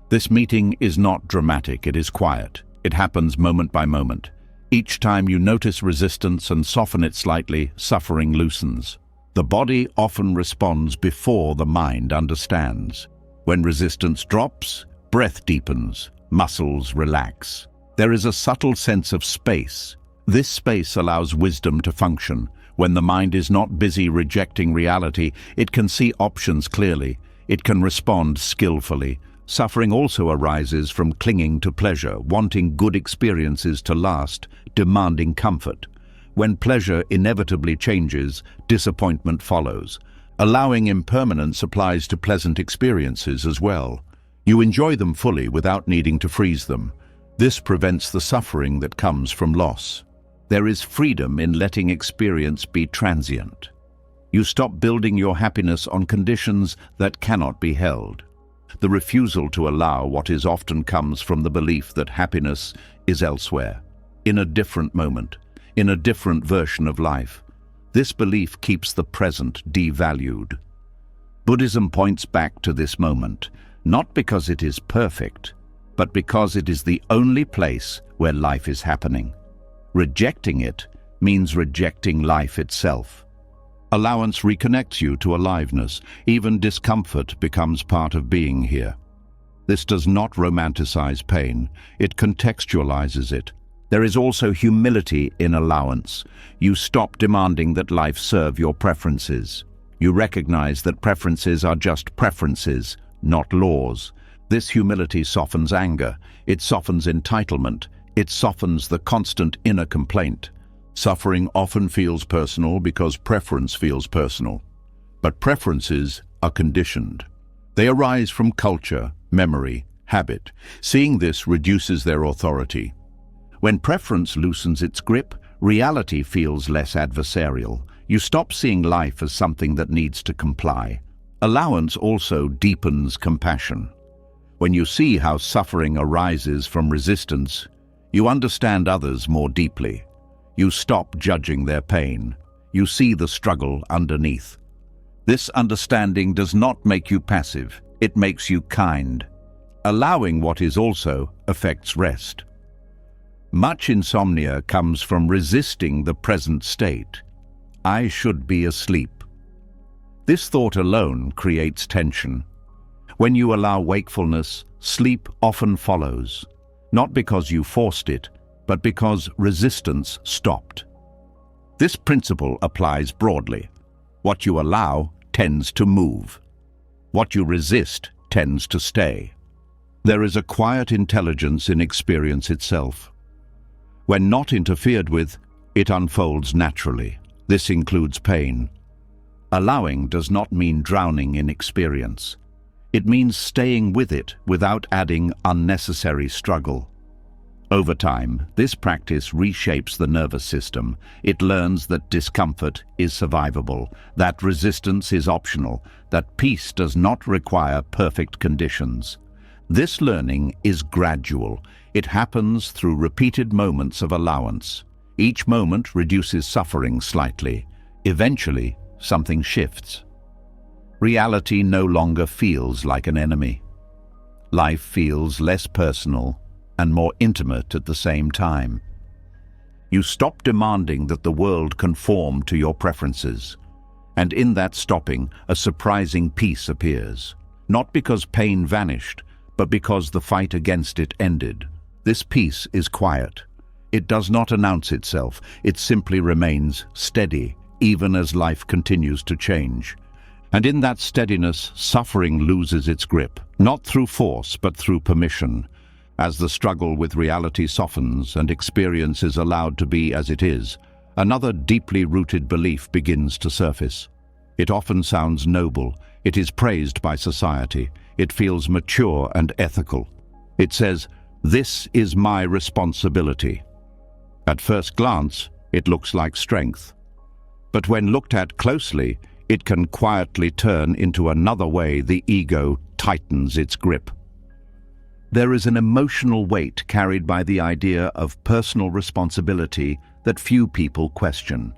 This meeting is not dramatic, it is quiet. It happens moment by moment. Each time you notice resistance and soften it slightly, suffering loosens. The body often responds before the mind understands. When resistance drops, breath deepens, muscles relax. There is a subtle sense of space. This space allows wisdom to function. When the mind is not busy rejecting reality, it can see options clearly. It can respond skillfully. Suffering also arises from clinging to pleasure, wanting good experiences to last, demanding comfort. When pleasure inevitably changes, disappointment follows. Allowing impermanence applies to pleasant experiences as well. You enjoy them fully without needing to freeze them. This prevents the suffering that comes from loss. There is freedom in letting experience be transient. You stop building your happiness on conditions that cannot be held. The refusal to allow what is often comes from the belief that happiness is elsewhere, in a different moment, in a different version of life. This belief keeps the present devalued. Buddhism points back to this moment, not because it is perfect, but because it is the only place where life is happening. Rejecting it means rejecting life itself. Allowance reconnects you to aliveness. Even discomfort becomes part of being here. This does not romanticize pain, it contextualizes it. There is also humility in allowance. You stop demanding that life serve your preferences. You recognize that preferences are just preferences, not laws. This humility softens anger, it softens entitlement, it softens the constant inner complaint. Suffering often feels personal because preference feels personal. But preferences are conditioned. They arise from culture, memory, habit. Seeing this reduces their authority. When preference loosens its grip, reality feels less adversarial. You stop seeing life as something that needs to comply. Allowance also deepens compassion. When you see how suffering arises from resistance, you understand others more deeply. You stop judging their pain. You see the struggle underneath. This understanding does not make you passive, it makes you kind. Allowing what is also affects rest. Much insomnia comes from resisting the present state. I should be asleep. This thought alone creates tension. When you allow wakefulness, sleep often follows, not because you forced it, but because resistance stopped. This principle applies broadly. What you allow tends to move. What you resist tends to stay. There is a quiet intelligence in experience itself. When not interfered with, it unfolds naturally. This includes pain. Allowing does not mean drowning in experience. It means staying with it without adding unnecessary struggle. Over time, this practice reshapes the nervous system. It learns that discomfort is survivable, that resistance is optional, that peace does not require perfect conditions. This learning is gradual. It happens through repeated moments of allowance. Each moment reduces suffering slightly. Eventually, something shifts. Reality no longer feels like an enemy. Life feels less personal and more intimate at the same time. You stop demanding that the world conform to your preferences, and in that stopping, a surprising peace appears. Not because pain vanished, but because the fight against it ended. This peace is quiet. It does not announce itself. It simply remains steady, even as life continues to change. And in that steadiness, suffering loses its grip, not through force, but through permission. As the struggle with reality softens and experience is allowed to be as it is, another deeply rooted belief begins to surface. It often sounds noble, it is praised by society, it feels mature and ethical. It says, "This is my responsibility." At first glance, it looks like strength. But when looked at closely, it can quietly turn into another way the ego tightens its grip. There is an emotional weight carried by the idea of personal responsibility that few people question.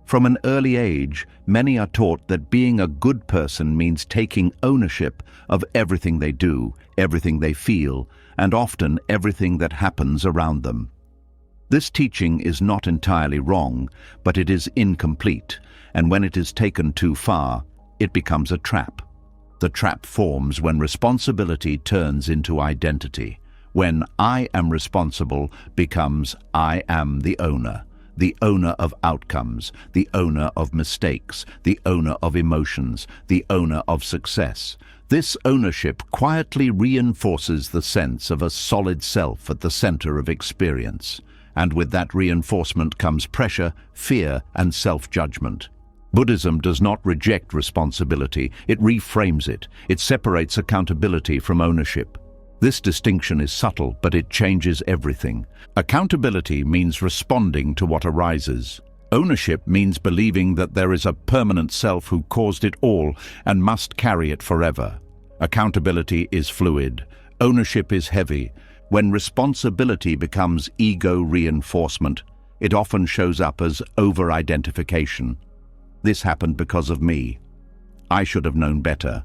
From an early age, many are taught that being a good person means taking ownership of everything they do, everything they feel, and often everything that happens around them. This teaching is not entirely wrong, but it is incomplete, and when it is taken too far, it becomes a trap. The trap forms when responsibility turns into identity, when "I am responsible" becomes "I am the owner of outcomes, the owner of mistakes, the owner of emotions, the owner of success." This ownership quietly reinforces the sense of a solid self at the center of experience. And with that reinforcement comes pressure, fear, and self-judgment. Buddhism does not reject responsibility, it reframes it. It separates accountability from ownership. This distinction is subtle, but it changes everything. Accountability means responding to what arises. Ownership means believing that there is a permanent self who caused it all and must carry it forever. Accountability is fluid. Ownership is heavy. When responsibility becomes ego reinforcement, it often shows up as over-identification. "This happened because of me. I should have known better.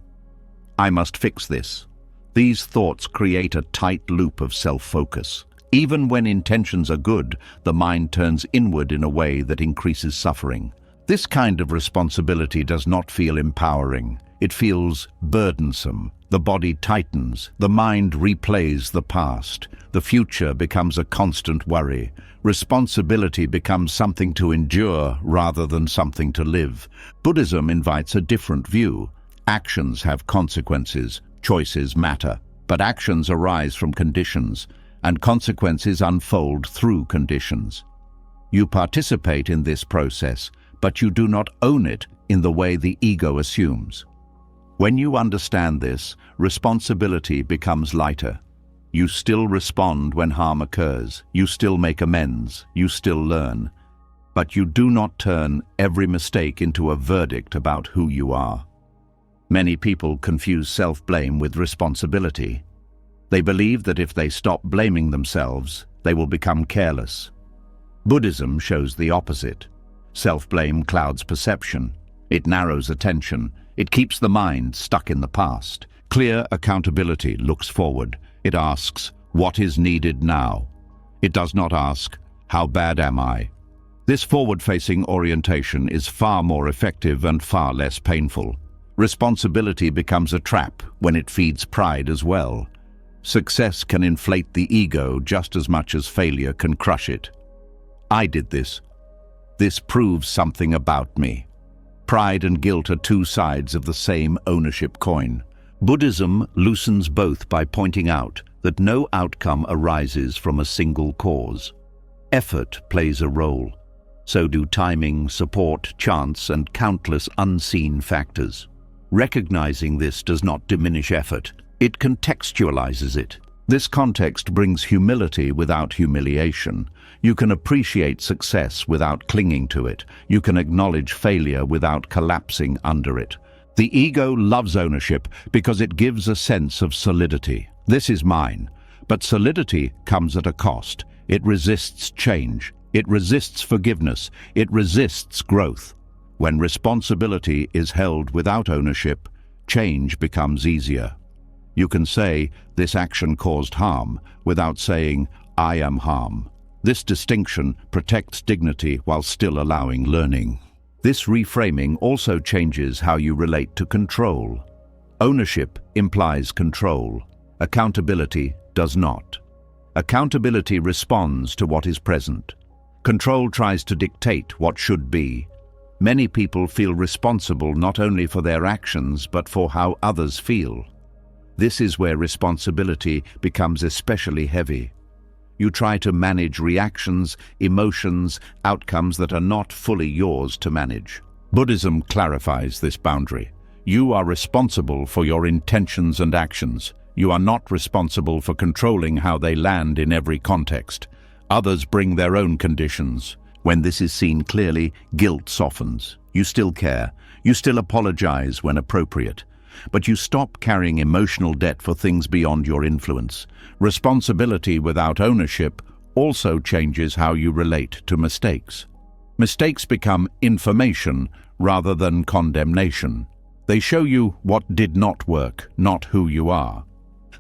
I must fix this." These thoughts create a tight loop of self-focus. Even when intentions are good, the mind turns inward in a way that increases suffering. This kind of responsibility does not feel empowering. It feels burdensome. The body tightens. The mind replays the past. The future becomes a constant worry. Responsibility becomes something to endure rather than something to live. Buddhism invites a different view. Actions have consequences. Choices matter. But actions arise from conditions, and consequences unfold through conditions. You participate in this process, but you do not own it in the way the ego assumes. When you understand this, responsibility becomes lighter. You still respond when harm occurs. You still make amends. You still learn. But you do not turn every mistake into a verdict about who you are. Many people confuse self-blame with responsibility. They believe that if they stop blaming themselves, they will become careless. Buddhism shows the opposite. Self-blame clouds perception. It narrows attention. It keeps the mind stuck in the past. Clear accountability looks forward. It asks, "What is needed now?" It does not ask, "How bad am I?" This forward-facing orientation is far more effective and far less painful. Responsibility becomes a trap when it feeds pride as well. Success can inflate the ego just as much as failure can crush it. "I did this. This proves something about me." Pride and guilt are two sides of the same ownership coin. Buddhism loosens both by pointing out that no outcome arises from a single cause. Effort plays a role. So do timing, support, chance, and countless unseen factors. Recognizing this does not diminish effort. It contextualizes it. This context brings humility without humiliation. You can appreciate success without clinging to it. You can acknowledge failure without collapsing under it. The ego loves ownership because it gives a sense of solidity. This is mine. But solidity comes at a cost. It resists change. It resists forgiveness. It resists growth. When responsibility is held without ownership, change becomes easier. You can say, "This action caused harm," without saying, "I am harm." This distinction protects dignity while still allowing learning. This reframing also changes how you relate to control. Ownership implies control. Accountability does not. Accountability responds to what is present. Control tries to dictate what should be. Many people feel responsible not only for their actions but for how others feel. This is where responsibility becomes especially heavy. You try to manage reactions, emotions, outcomes that are not fully yours to manage. Buddhism clarifies this boundary. You are responsible for your intentions and actions. You are not responsible for controlling how they land in every context. Others bring their own conditions. When this is seen clearly, guilt softens. You still care. You still apologize when appropriate. But you stop carrying emotional debt for things beyond your influence. Responsibility without ownership also changes how you relate to mistakes. Mistakes become information rather than condemnation. They show you what did not work, not who you are.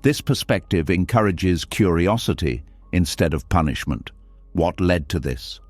This perspective encourages curiosity instead of punishment. What led to this?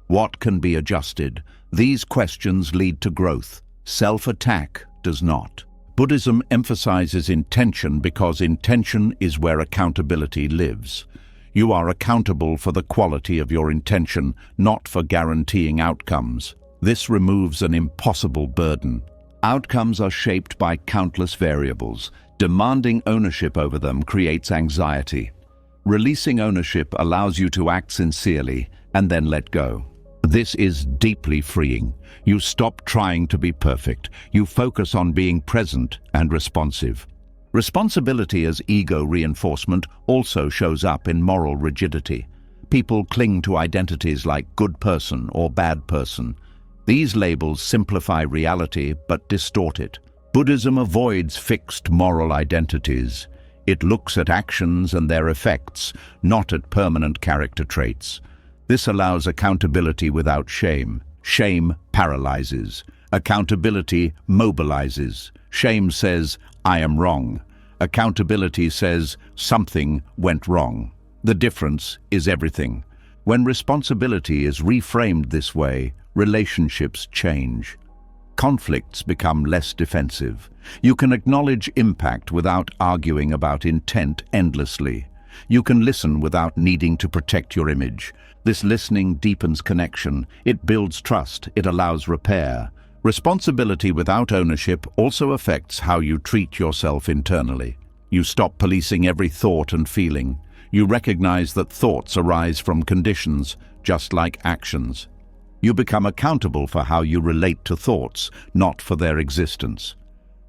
What can be adjusted? These questions lead to growth. Self-attack does not. Buddhism emphasizes intention because intention is where accountability lives. You are accountable for the quality of your intention, not for guaranteeing outcomes. This removes an impossible burden. Outcomes are shaped by countless variables. Demanding ownership over them creates anxiety. Releasing ownership allows you to act sincerely and then let go. This is deeply freeing. You stop trying to be perfect. You focus on being present and responsive. Responsibility as ego reinforcement also shows up in moral rigidity. People cling to identities like good person or bad person. These labels simplify reality but distort it. Buddhism avoids fixed moral identities. It looks at actions and their effects, not at permanent character traits. This allows accountability without shame. Shame paralyzes. Accountability mobilizes. Shame says, I am wrong. Accountability says, something went wrong. The difference is everything. When responsibility is reframed this way, relationships change. Conflicts become less defensive. You can acknowledge impact without arguing about intent endlessly. You can listen without needing to protect your image. This listening deepens connection. It builds trust. It allows repair. Responsibility without ownership also affects how you treat yourself internally. You stop policing every thought and feeling. You recognize that thoughts arise from conditions, just like actions. You become accountable for how you relate to thoughts, not for their existence.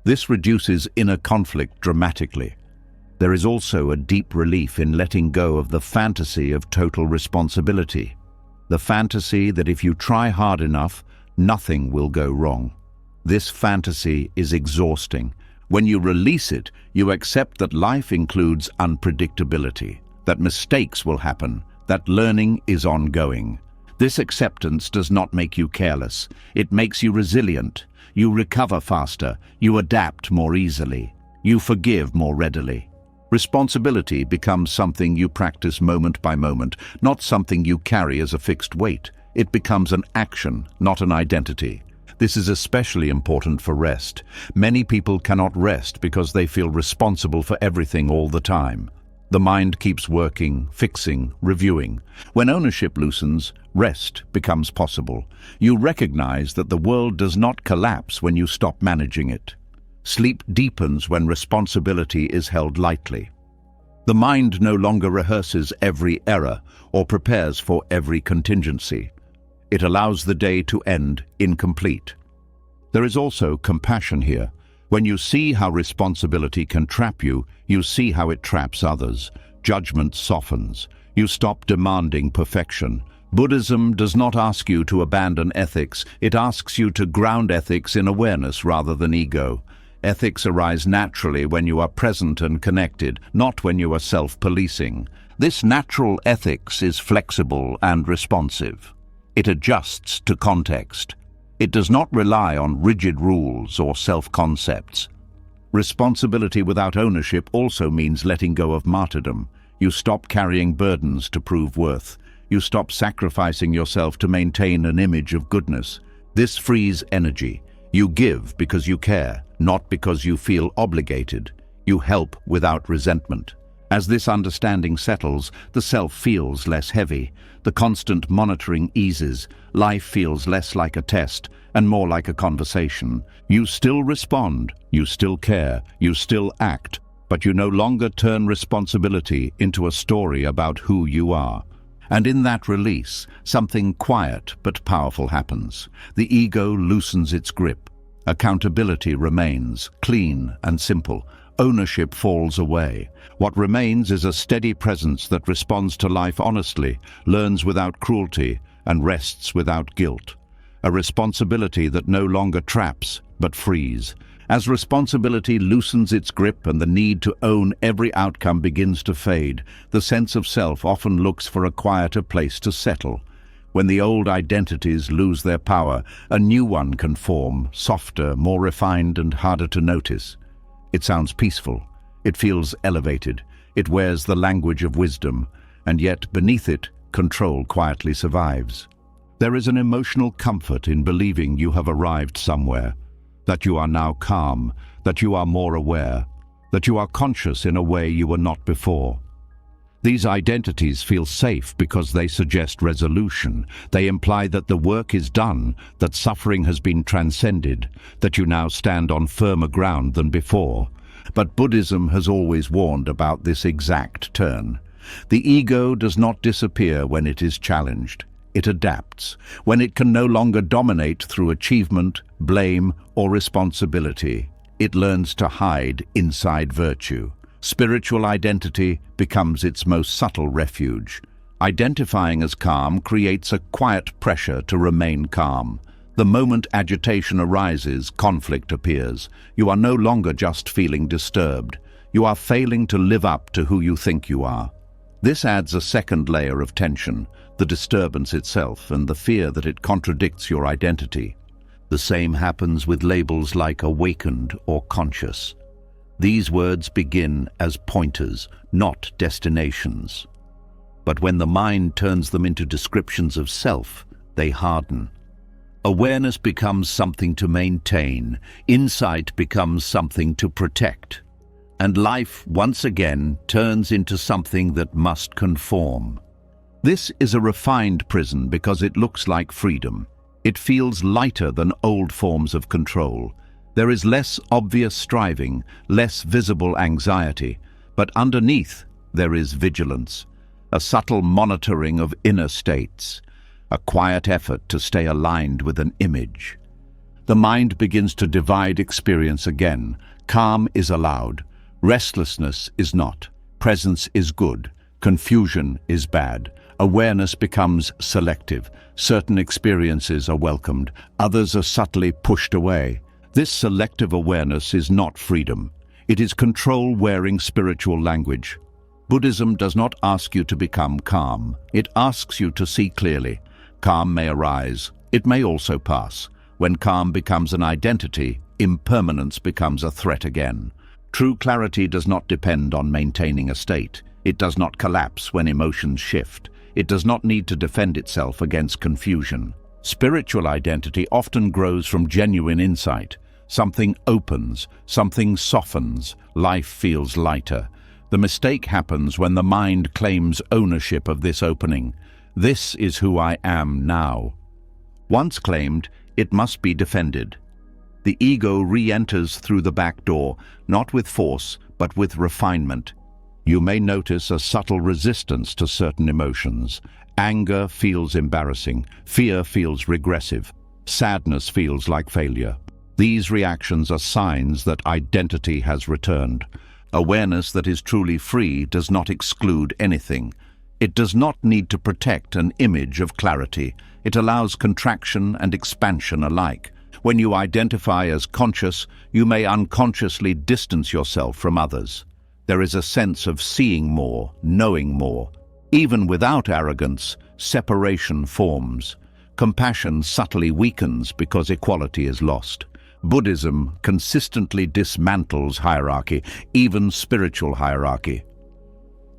This reduces inner conflict dramatically. There is also a deep relief in letting go of the fantasy of total responsibility. The fantasy that if you try hard enough, nothing will go wrong. This fantasy is exhausting. When you release it, you accept that life includes unpredictability, that mistakes will happen, that learning is ongoing. This acceptance does not make you careless. It makes you resilient. You recover faster. You adapt more easily. You forgive more readily. Responsibility becomes something you practice moment by moment, not something you carry as a fixed weight. It becomes an action, not an identity. This is especially important for rest. Many people cannot rest because they feel responsible for everything all the time. The mind keeps working, fixing, reviewing. When ownership loosens, rest becomes possible. You recognize that the world does not collapse when you stop managing it. Sleep deepens when responsibility is held lightly. The mind no longer rehearses every error or prepares for every contingency. It allows the day to end incomplete. There is also compassion here. When you see how responsibility can trap you, you see how it traps others. Judgment softens. You stop demanding perfection. Buddhism does not ask you to abandon ethics. It asks you to ground ethics in awareness rather than ego. Ethics arise naturally when you are present and connected, not when you are self-policing. This natural ethics is flexible and responsive. It adjusts to context. It does not rely on rigid rules or self-concepts. Responsibility without ownership also means letting go of martyrdom. You stop carrying burdens to prove worth. You stop sacrificing yourself to maintain an image of goodness. This frees energy. You give because you care, not because you feel obligated. You help without resentment. As this understanding settles, the self feels less heavy. The constant monitoring eases. Life feels less like a test and more like a conversation. You still respond, you still care, you still act, but you no longer turn responsibility into a story about who you are. And in that release, something quiet but powerful happens. The ego loosens its grip. Accountability remains, clean and simple. Ownership falls away. What remains is a steady presence that responds to life honestly, learns without cruelty, and rests without guilt. A responsibility that no longer traps, but frees. As responsibility loosens its grip and the need to own every outcome begins to fade, the sense of self often looks for a quieter place to settle. When the old identities lose their power, a new one can form, softer, more refined, and harder to notice. It sounds peaceful. It feels elevated. It wears the language of wisdom, and yet beneath it, control quietly survives. There is an emotional comfort in believing you have arrived somewhere, that you are now calm, that you are more aware, that you are conscious in a way you were not before. These identities feel safe because they suggest resolution. They imply that the work is done, that suffering has been transcended, that you now stand on firmer ground than before. But Buddhism has always warned about this exact turn. The ego does not disappear when it is challenged. It adapts, when it can no longer dominate through achievement, blame, or responsibility. It learns to hide inside virtue. Spiritual identity becomes its most subtle refuge. Identifying as calm creates a quiet pressure to remain calm. The moment agitation arises, conflict appears. You are no longer just feeling disturbed. You are failing to live up to who you think you are. This adds a second layer of tension, the disturbance itself and the fear that it contradicts your identity. The same happens with labels like awakened or conscious. These words begin as pointers, not destinations. But when the mind turns them into descriptions of self, they harden. Awareness becomes something to maintain, insight becomes something to protect, and life once again turns into something that must conform. This is a refined prison because it looks like freedom. It feels lighter than old forms of control. There is less obvious striving, less visible anxiety, but underneath there is vigilance, a subtle monitoring of inner states, a quiet effort to stay aligned with an image. The mind begins to divide experience again. Calm is allowed, restlessness is not, presence is good, confusion is bad. Awareness becomes selective. Certain experiences are welcomed, others are subtly pushed away. This selective awareness is not freedom. It is control wearing spiritual language. Buddhism does not ask you to become calm. It asks you to see clearly. Calm may arise. It may also pass. When calm becomes an identity, impermanence becomes a threat again. True clarity does not depend on maintaining a state. It does not collapse when emotions shift. It does not need to defend itself against confusion. Spiritual identity often grows from genuine insight. Something opens, something softens, life feels lighter. The mistake happens when the mind claims ownership of this opening. This is who I am now. Once claimed, it must be defended. The ego re-enters through the back door, not with force, but with refinement. You may notice a subtle resistance to certain emotions. Anger feels embarrassing. Fear feels regressive. Sadness feels like failure. These reactions are signs that identity has returned. Awareness that is truly free does not exclude anything. It does not need to protect an image of clarity. It allows contraction and expansion alike. When you identify as conscious, you may unconsciously distance yourself from others. There is a sense of seeing more, knowing more. Even without arrogance, separation forms. Compassion subtly weakens because equality is lost. Buddhism consistently dismantles hierarchy, even spiritual hierarchy.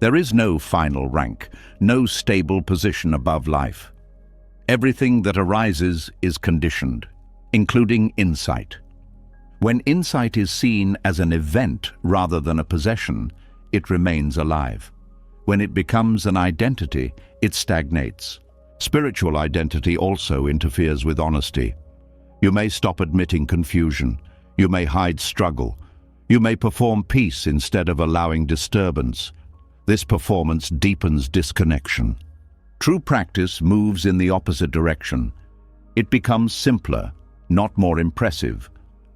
There is no final rank, no stable position above life. Everything that arises is conditioned, including insight. When insight is seen as an event rather than a possession, it remains alive. When it becomes an identity, it stagnates. Spiritual identity also interferes with honesty. You may stop admitting confusion. You may hide struggle. You may perform peace instead of allowing disturbance. This performance deepens disconnection. True practice moves in the opposite direction. It becomes simpler, not more impressive,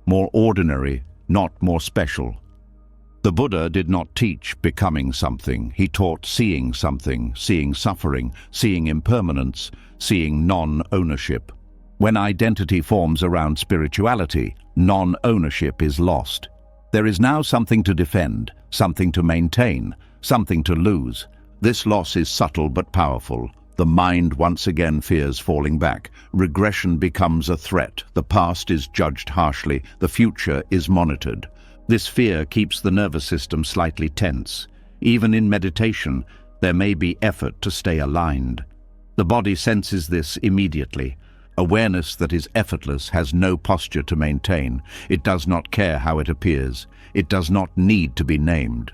more ordinary, not more special. The Buddha did not teach becoming something. He taught seeing something, seeing suffering, seeing impermanence, seeing non-ownership. When identity forms around spirituality, non-ownership is lost. There is now something to defend, something to maintain, something to lose. This loss is subtle but powerful. The mind once again fears falling back. Regression becomes a threat. The past is judged harshly. The future is monitored. This fear keeps the nervous system slightly tense. Even in meditation, there may be effort to stay aligned. The body senses this immediately. Awareness that is effortless has no posture to maintain. It does not care how it appears. It does not need to be named.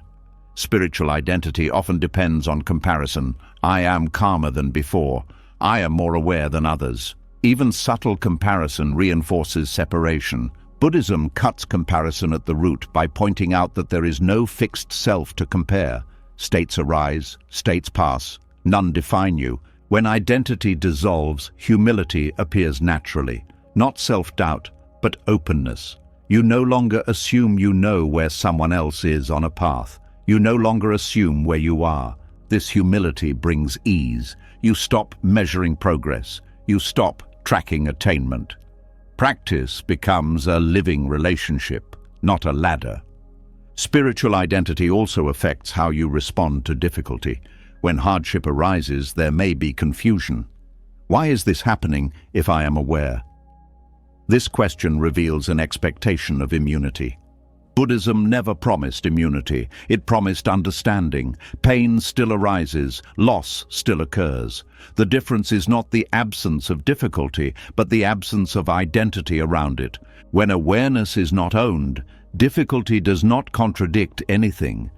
Spiritual identity often depends on comparison. I am calmer than before. I am more aware than others. Even subtle comparison reinforces separation. Buddhism cuts comparison at the root by pointing out that there is no fixed self to compare. States arise, states pass, none define you. When identity dissolves, humility appears naturally. Not self-doubt, but openness. You no longer assume you know where someone else is on a path. You no longer assume where you are. This humility brings ease. You stop measuring progress. You stop tracking attainment. Practice becomes a living relationship, not a ladder. Spiritual identity also affects how you respond to difficulty. When hardship arises, there may be confusion. Why is this happening if I am aware? This question reveals an expectation of immunity. Buddhism never promised immunity. It promised understanding. Pain still arises. Loss still occurs. The difference is not the absence of difficulty, but the absence of identity around it. When awareness is not owned, difficulty does not contradict anything.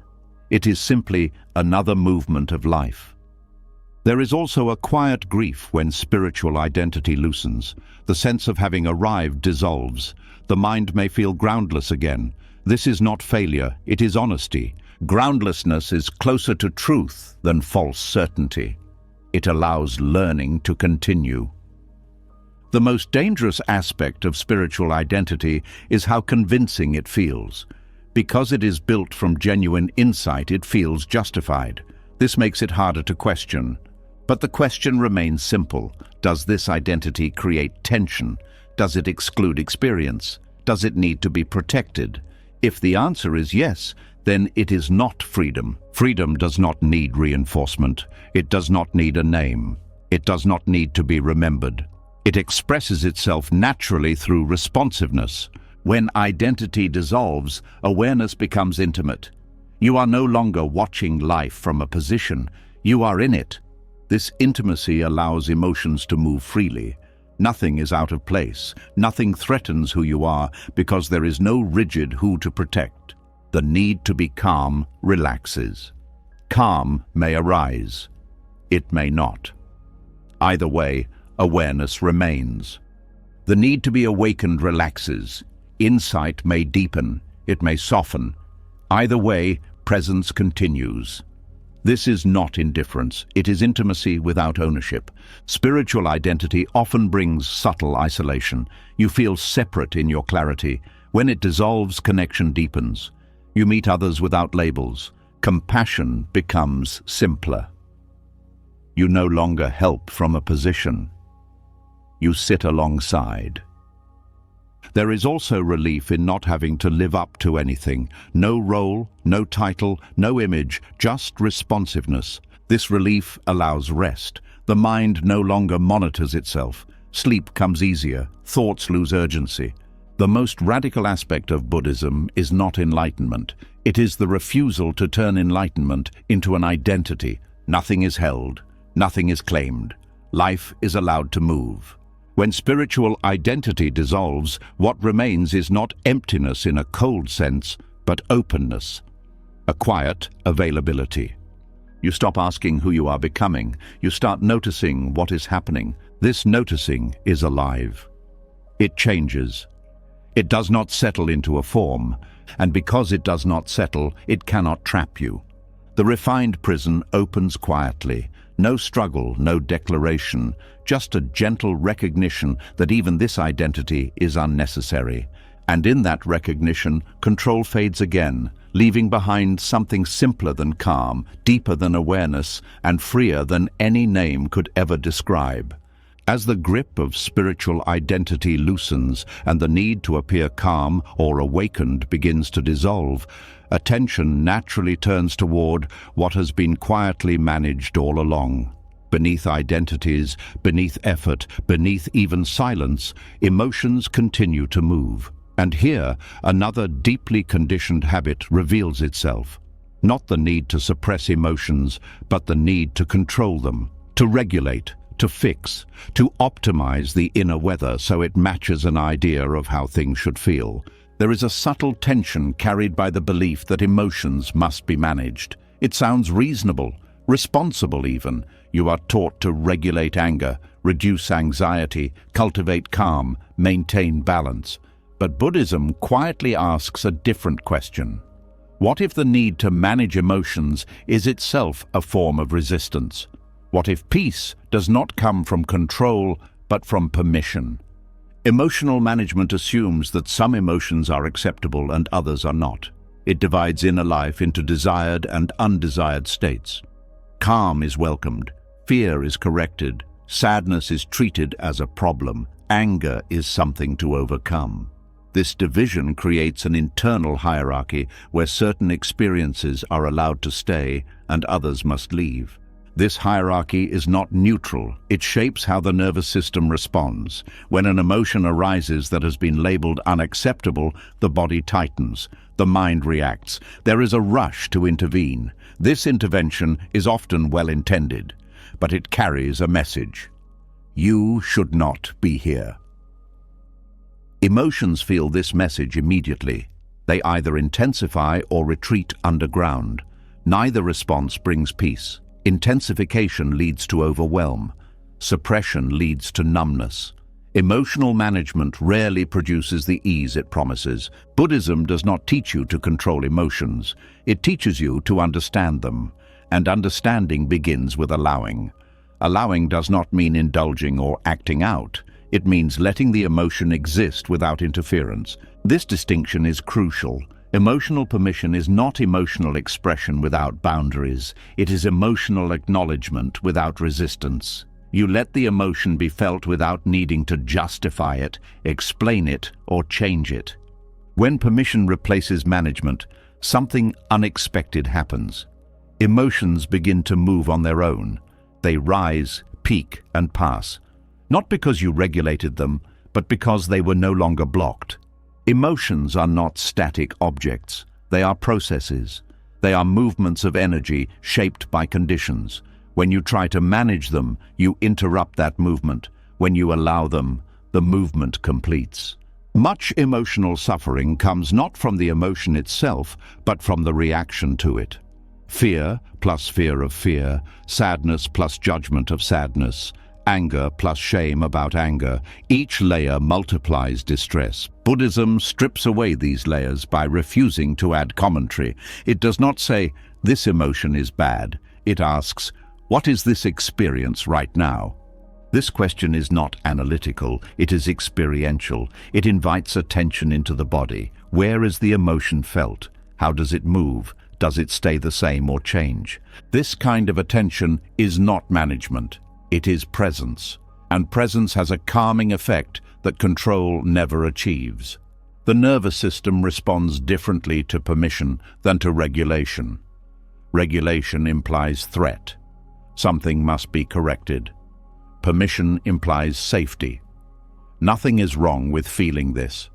It is simply another movement of life. There is also a quiet grief when spiritual identity loosens. The sense of having arrived dissolves. The mind may feel groundless again. This is not failure, it is honesty. Groundlessness is closer to truth than false certainty. It allows learning to continue. The most dangerous aspect of spiritual identity is how convincing it feels. Because it is built from genuine insight, it feels justified. This makes it harder to question. But the question remains simple. Does this identity create tension? Does it exclude experience? Does it need to be protected? If the answer is yes, then it is not freedom. Freedom does not need reinforcement. It does not need a name. It does not need to be remembered. It expresses itself naturally through responsiveness. When identity dissolves, awareness becomes intimate. You are no longer watching life from a position. You are in it. This intimacy allows emotions to move freely. Nothing is out of place. Nothing threatens who you are because there is no rigid who to protect. The need to be calm relaxes. Calm may arise. It may not. Either way, awareness remains. The need to be awakened relaxes. Insight may deepen. It may soften. Either way, presence continues. This is not indifference. It is intimacy without ownership. Spiritual identity often brings subtle isolation. You feel separate in your clarity. When it dissolves, connection deepens. You meet others without labels. Compassion becomes simpler. You no longer help from a position. You sit alongside. There is also relief in not having to live up to anything. No role, no title, no image, just responsiveness. This relief allows rest. The mind no longer monitors itself. Sleep comes easier. Thoughts lose urgency. The most radical aspect of Buddhism is not enlightenment. It is the refusal to turn enlightenment into an identity. Nothing is held. Nothing is claimed. Life is allowed to move. When spiritual identity dissolves, what remains is not emptiness in a cold sense, but openness. A quiet availability. You stop asking who you are becoming. You start noticing what is happening. This noticing is alive. It changes. It does not settle into a form, and because it does not settle, it cannot trap you. The refined prison opens quietly. No struggle, no declaration, just a gentle recognition that even this identity is unnecessary. And in that recognition, control fades again, leaving behind something simpler than calm, deeper than awareness, and freer than any name could ever describe. As the grip of spiritual identity loosens and the need to appear calm or awakened begins to dissolve, attention naturally turns toward what has been quietly managed all along. Beneath identities, beneath effort, beneath even silence, emotions continue to move. And here, another deeply conditioned habit reveals itself. Not the need to suppress emotions, but the need to control them, to regulate, to fix, to optimize the inner weather so it matches an idea of how things should feel. There is a subtle tension carried by the belief that emotions must be managed. It sounds reasonable, responsible even. You are taught to regulate anger, reduce anxiety, cultivate calm, maintain balance. But Buddhism quietly asks a different question. What if the need to manage emotions is itself a form of resistance? What if peace does not come from control, but from permission? Emotional management assumes that some emotions are acceptable and others are not. It divides inner life into desired and undesired states. Calm is welcomed, fear is corrected, sadness is treated as a problem, anger is something to overcome. This division creates an internal hierarchy where certain experiences are allowed to stay and others must leave. This hierarchy is not neutral. It shapes how the nervous system responds. When an emotion arises that has been labeled unacceptable, the body tightens, the mind reacts. There is a rush to intervene. This intervention is often well-intended, but it carries a message. You should not be here. Emotions feel this message immediately. They either intensify or retreat underground. Neither response brings peace. Intensification leads to overwhelm. Suppression leads to numbness. Emotional management rarely produces the ease it promises. Buddhism does not teach you to control emotions. It teaches you to understand them. And understanding begins with allowing. Allowing does not mean indulging or acting out. It means letting the emotion exist without interference. This distinction is crucial. Emotional permission is not emotional expression without boundaries. It is emotional acknowledgement without resistance. You let the emotion be felt without needing to justify it, explain it, or change it. When permission replaces management, something unexpected happens. Emotions begin to move on their own. They rise, peak, and pass. Not because you regulated them, but because they were no longer blocked. Emotions are not static objects. They are processes. They are movements of energy shaped by conditions. When you try to manage them, you interrupt that movement. When you allow them, the movement completes. Much emotional suffering comes not from the emotion itself, but from the reaction to it. Fear plus fear of fear, sadness plus judgment of sadness, anger plus shame about anger. Each layer multiplies distress. Buddhism strips away these layers by refusing to add commentary. It does not say, this emotion is bad. It asks, what is this experience right now? This question is not analytical, it is experiential. It invites attention into the body. Where is the emotion felt? How does it move? Does it stay the same or change? This kind of attention is not management. It is presence, and presence has a calming effect that control never achieves. The nervous system responds differently to permission than to regulation. Regulation implies threat. Something must be corrected. Permission implies safety. Nothing is wrong with feeling this.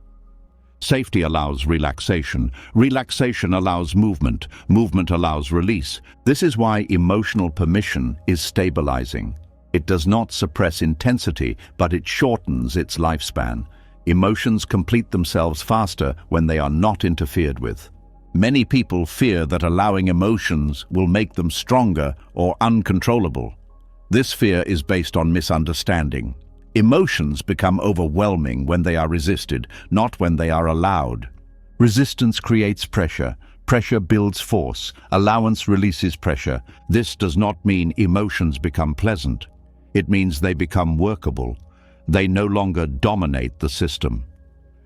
Safety allows relaxation. Relaxation allows movement. Movement allows release. This is why emotional permission is stabilizing. It does not suppress intensity, but it shortens its lifespan. Emotions complete themselves faster when they are not interfered with. Many people fear that allowing emotions will make them stronger or uncontrollable. This fear is based on misunderstanding. Emotions become overwhelming when they are resisted, not when they are allowed. Resistance creates pressure. Pressure builds force. Allowance releases pressure. This does not mean emotions become pleasant. It means they become workable. They no longer dominate the system.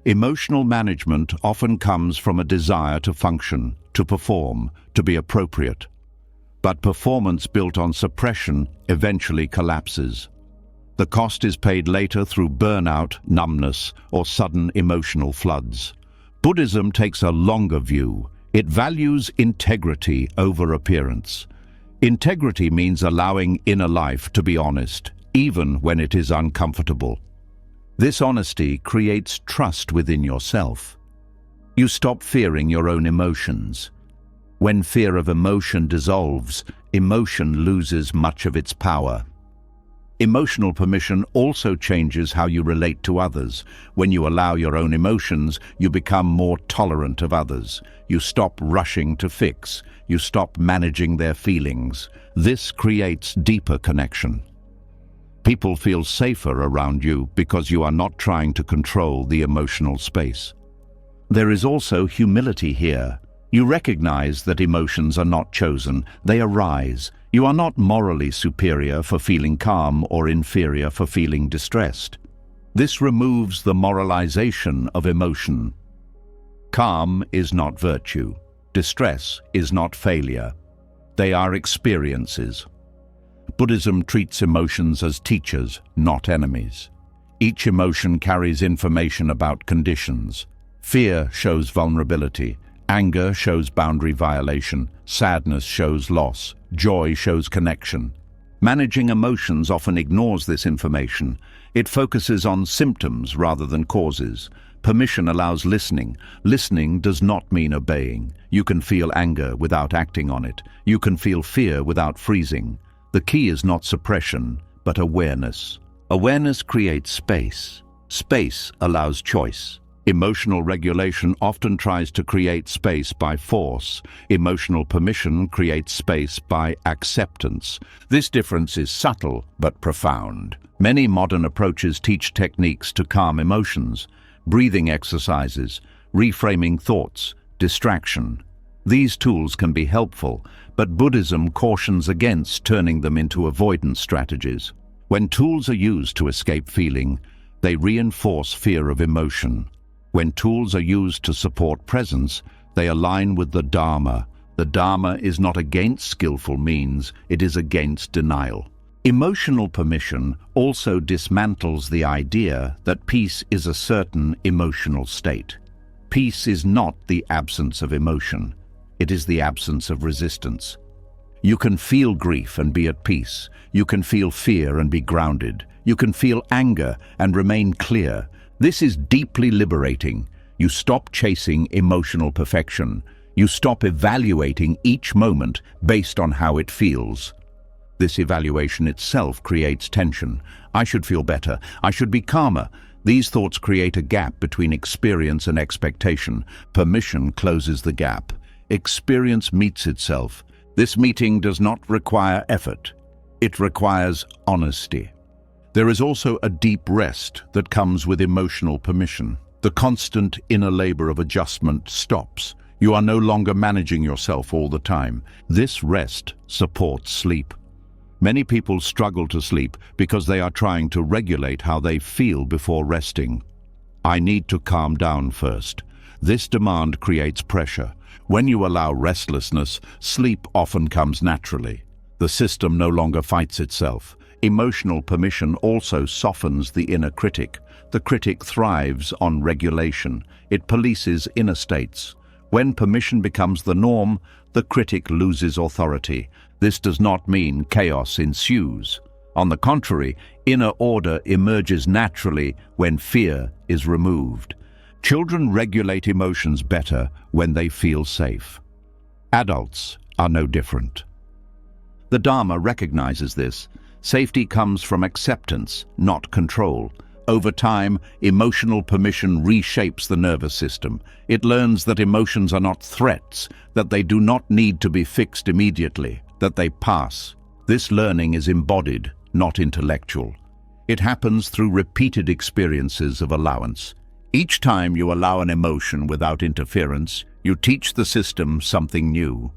Emotional management often comes from a desire to function, to perform, to be appropriate. But performance built on suppression eventually collapses. The cost is paid later through burnout, numbness, or sudden emotional floods. Buddhism takes a longer view. It values integrity over appearance. Integrity means allowing inner life to be honest, even when it is uncomfortable. This honesty creates trust within yourself. You stop fearing your own emotions. When fear of emotion dissolves, emotion loses much of its power. Emotional permission also changes how you relate to others. When you allow your own emotions, you become more tolerant of others. You stop rushing to fix. You stop managing their feelings. This creates deeper connection. People feel safer around you because you are not trying to control the emotional space. There is also humility here. You recognize that emotions are not chosen, they arise. You are not morally superior for feeling calm or inferior for feeling distressed. This removes the moralization of emotion. Calm is not virtue. Distress is not failure. They are experiences. Buddhism treats emotions as teachers, not enemies. Each emotion carries information about conditions. Fear shows vulnerability. Anger shows boundary violation. Sadness shows loss. Joy shows connection. Managing emotions often ignores this information. It focuses on symptoms rather than causes. Permission allows listening. Listening does not mean obeying. You can feel anger without acting on it. You can feel fear without freezing. The key is not suppression, but awareness. Awareness creates space. Space allows choice. Emotional regulation often tries to create space by force. Emotional permission creates space by acceptance. This difference is subtle but profound. Many modern approaches teach techniques to calm emotions, breathing exercises, reframing thoughts, distraction. These tools can be helpful, but Buddhism cautions against turning them into avoidance strategies. When tools are used to escape feeling, they reinforce fear of emotion. When tools are used to support presence, they align with the Dharma. The Dharma is not against skillful means, it is against denial. Emotional permission also dismantles the idea that peace is a certain emotional state. Peace is not the absence of emotion. It is the absence of resistance. You can feel grief and be at peace. You can feel fear and be grounded. You can feel anger and remain clear. This is deeply liberating. You stop chasing emotional perfection. You stop evaluating each moment based on how it feels. This evaluation itself creates tension. I should feel better. I should be calmer. These thoughts create a gap between experience and expectation. Permission closes the gap. Experience meets itself. This meeting does not require effort. It requires honesty. There is also a deep rest that comes with emotional permission. The constant inner labor of adjustment stops. You are no longer managing yourself all the time. This rest supports sleep. Many people struggle to sleep because they are trying to regulate how they feel before resting. I need to calm down first. This demand creates pressure. When you allow restlessness, sleep often comes naturally. The system no longer fights itself. Emotional permission also softens the inner critic. The critic thrives on regulation. It polices inner states. When permission becomes the norm, the critic loses authority. This does not mean chaos ensues. On the contrary, inner order emerges naturally when fear is removed. Children regulate emotions better when they feel safe. Adults are no different. The Dharma recognizes this. Safety comes from acceptance, not control. Over time, emotional permission reshapes the nervous system. It learns that emotions are not threats, that they do not need to be fixed immediately, that they pass. This learning is embodied, not intellectual. It happens through repeated experiences of allowance. Each time you allow an emotion without interference, you teach the system something new.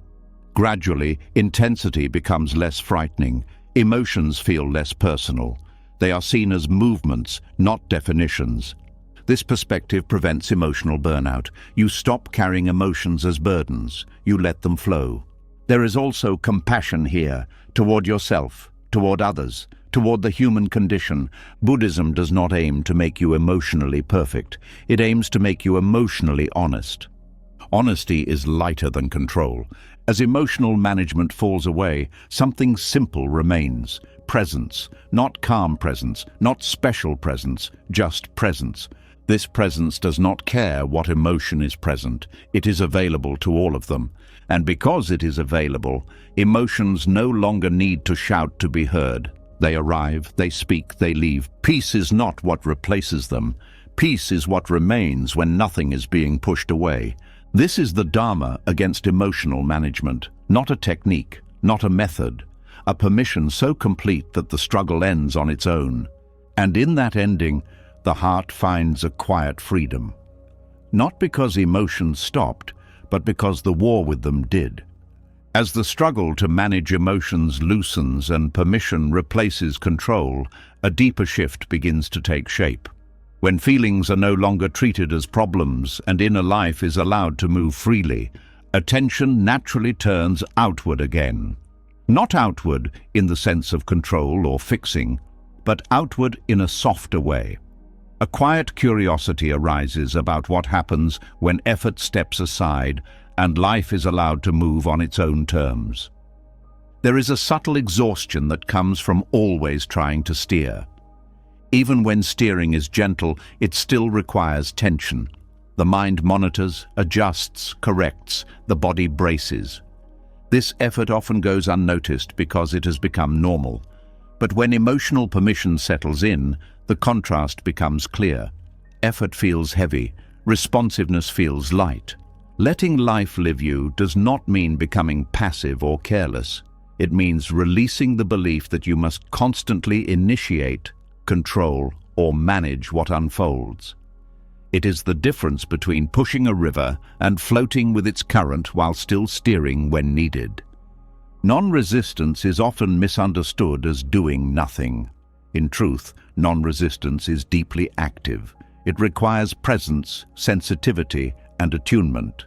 Gradually, intensity becomes less frightening. Emotions feel less personal. They are seen as movements, not definitions. This perspective prevents emotional burnout. You stop carrying emotions as burdens. You let them flow. There is also compassion here, toward yourself, toward others, toward the human condition. Buddhism does not aim to make you emotionally perfect. It aims to make you emotionally honest. Honesty is lighter than control. As emotional management falls away, something simple remains. Presence, not calm presence, not special presence, just presence. This presence does not care what emotion is present. It is available to all of them. And because it is available, emotions no longer need to shout to be heard. They arrive, they speak, they leave. Peace is not what replaces them. Peace is what remains when nothing is being pushed away. This is the Dharma against emotional management, not a technique, not a method, a permission so complete that the struggle ends on its own. And in that ending, the heart finds a quiet freedom. Not because emotions stopped, but because the war with them did. As the struggle to manage emotions loosens and permission replaces control, a deeper shift begins to take shape. When feelings are no longer treated as problems and inner life is allowed to move freely, attention naturally turns outward again. Not outward in the sense of control or fixing, but outward in a softer way. A quiet curiosity arises about what happens when effort steps aside and life is allowed to move on its own terms. There is a subtle exhaustion that comes from always trying to steer. Even when steering is gentle, it still requires tension. The mind monitors, adjusts, corrects, the body braces. This effort often goes unnoticed because it has become normal. But when emotional permission settles in, the contrast becomes clear. Effort feels heavy, responsiveness feels light. Letting life live you does not mean becoming passive or careless. It means releasing the belief that you must constantly initiate, control, or manage what unfolds. It is the difference between pushing a river and floating with its current while still steering when needed. Non-resistance is often misunderstood as doing nothing. In truth, non-resistance is deeply active. It requires presence, sensitivity, and attunement.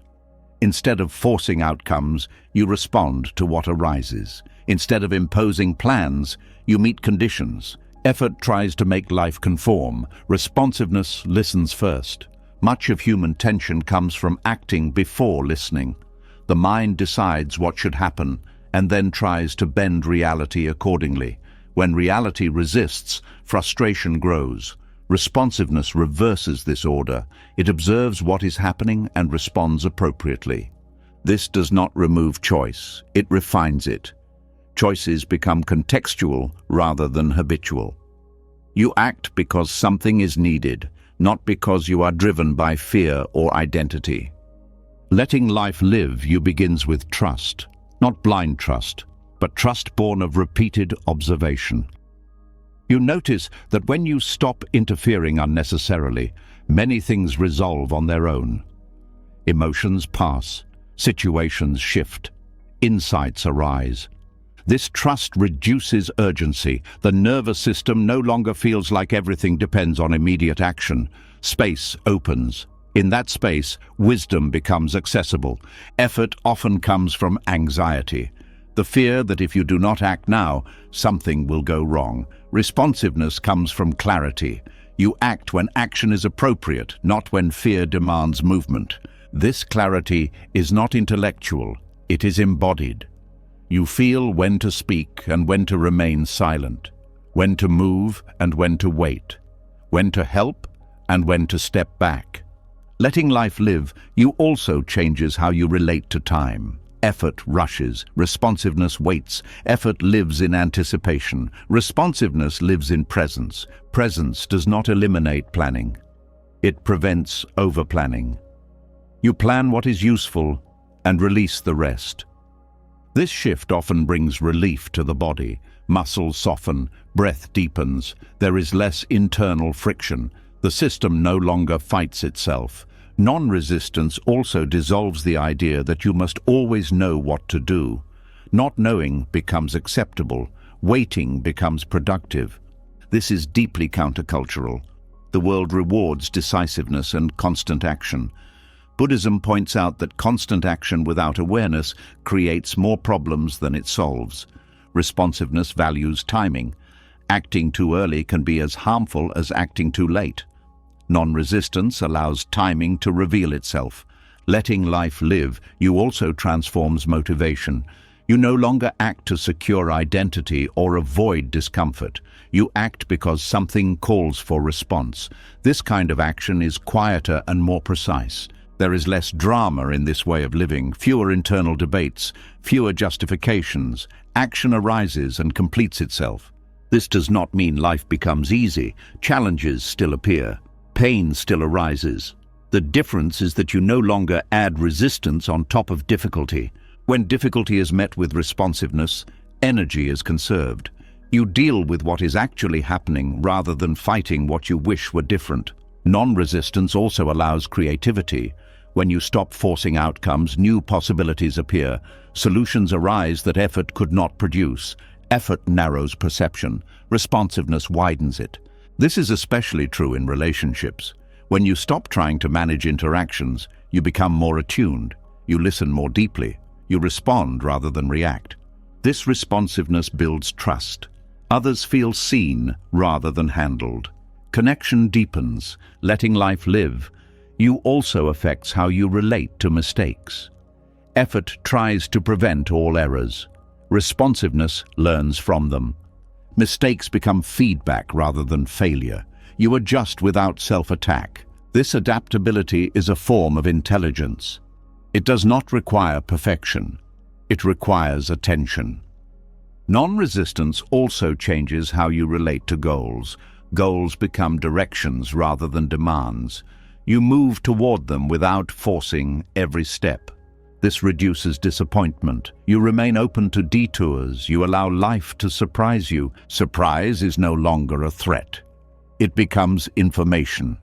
Instead of forcing outcomes, you respond to what arises. Instead of imposing plans, you meet conditions. Effort tries to make life conform. Responsiveness listens first. Much of human tension comes from acting before listening. The mind decides what should happen and then tries to bend reality accordingly. When reality resists, frustration grows. Responsiveness reverses this order. It observes what is happening and responds appropriately. This does not remove choice, it refines it. Choices become contextual rather than habitual. You act because something is needed, not because you are driven by fear or identity. Letting life live you begins with trust, not blind trust, but trust born of repeated observation. You notice that when you stop interfering unnecessarily, many things resolve on their own. Emotions pass, situations shift, insights arise. This trust reduces urgency. The nervous system no longer feels like everything depends on immediate action. Space opens. In that space, wisdom becomes accessible. Effort often comes from anxiety. The fear that if you do not act now, something will go wrong. Responsiveness comes from clarity. You act when action is appropriate, not when fear demands movement. This clarity is not intellectual, it is embodied. You feel when to speak and when to remain silent, when to move and when to wait, when to help and when to step back. Letting life live, you also changes how you relate to time. Effort rushes, responsiveness waits. Effort lives in anticipation. Responsiveness lives in presence. Presence does not eliminate planning. It prevents over-planning. You plan what is useful and release the rest. This shift often brings relief to the body. Muscles soften, breath deepens, there is less internal friction. The system no longer fights itself. Non-resistance also dissolves the idea that you must always know what to do. Not knowing becomes acceptable. Waiting becomes productive. This is deeply countercultural. The world rewards decisiveness and constant action. Buddhism points out that constant action without awareness creates more problems than it solves. Responsiveness values timing. Acting too early can be as harmful as acting too late. Non-resistance allows timing to reveal itself. Letting life live, you also transforms motivation. You no longer act to secure identity or avoid discomfort. You act because something calls for response. This kind of action is quieter and more precise. There is less drama in this way of living, fewer internal debates, fewer justifications. Action arises and completes itself. This does not mean life becomes easy. Challenges still appear. Pain still arises. The difference is that you no longer add resistance on top of difficulty. When difficulty is met with responsiveness, energy is conserved. You deal with what is actually happening rather than fighting what you wish were different. Non-resistance also allows creativity. When you stop forcing outcomes, new possibilities appear. Solutions arise that effort could not produce. Effort narrows perception. Responsiveness widens it. This is especially true in relationships. When you stop trying to manage interactions, you become more attuned. You listen more deeply. You respond rather than react. This responsiveness builds trust. Others feel seen rather than handled. Connection deepens, letting life live. You also affects how you relate to mistakes. Effort tries to prevent all errors. Responsiveness learns from them. Mistakes become feedback rather than failure. You adjust without self-attack. This adaptability is a form of intelligence. It does not require perfection. It requires attention. Non-resistance also changes how you relate to goals. Goals become directions rather than demands. You move toward them without forcing every step. This reduces disappointment. You remain open to detours. You allow life to surprise you. Surprise is no longer a threat. It becomes information.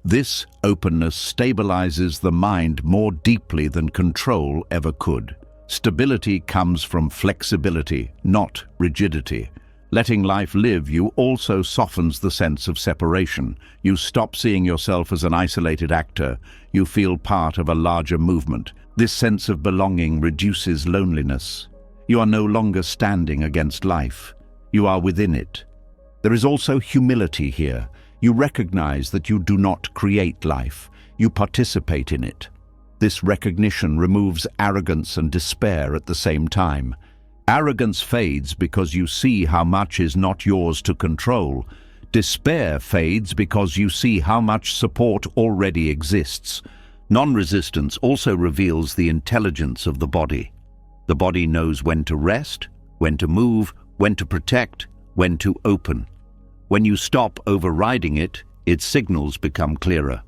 This openness stabilizes the mind more deeply than control ever could. Stability comes from flexibility, not rigidity. Letting life live you also softens the sense of separation. You stop seeing yourself as an isolated actor. You feel part of a larger movement. This sense of belonging reduces loneliness. You are no longer standing against life. You are within it. There is also humility here. You recognize that you do not create life. You participate in it. This recognition removes arrogance and despair at the same time. Arrogance fades because you see how much is not yours to control. Despair fades because you see how much support already exists. Non-resistance also reveals the intelligence of the body. The body knows when to rest, when to move, when to protect, when to open. When you stop overriding it, its signals become clearer.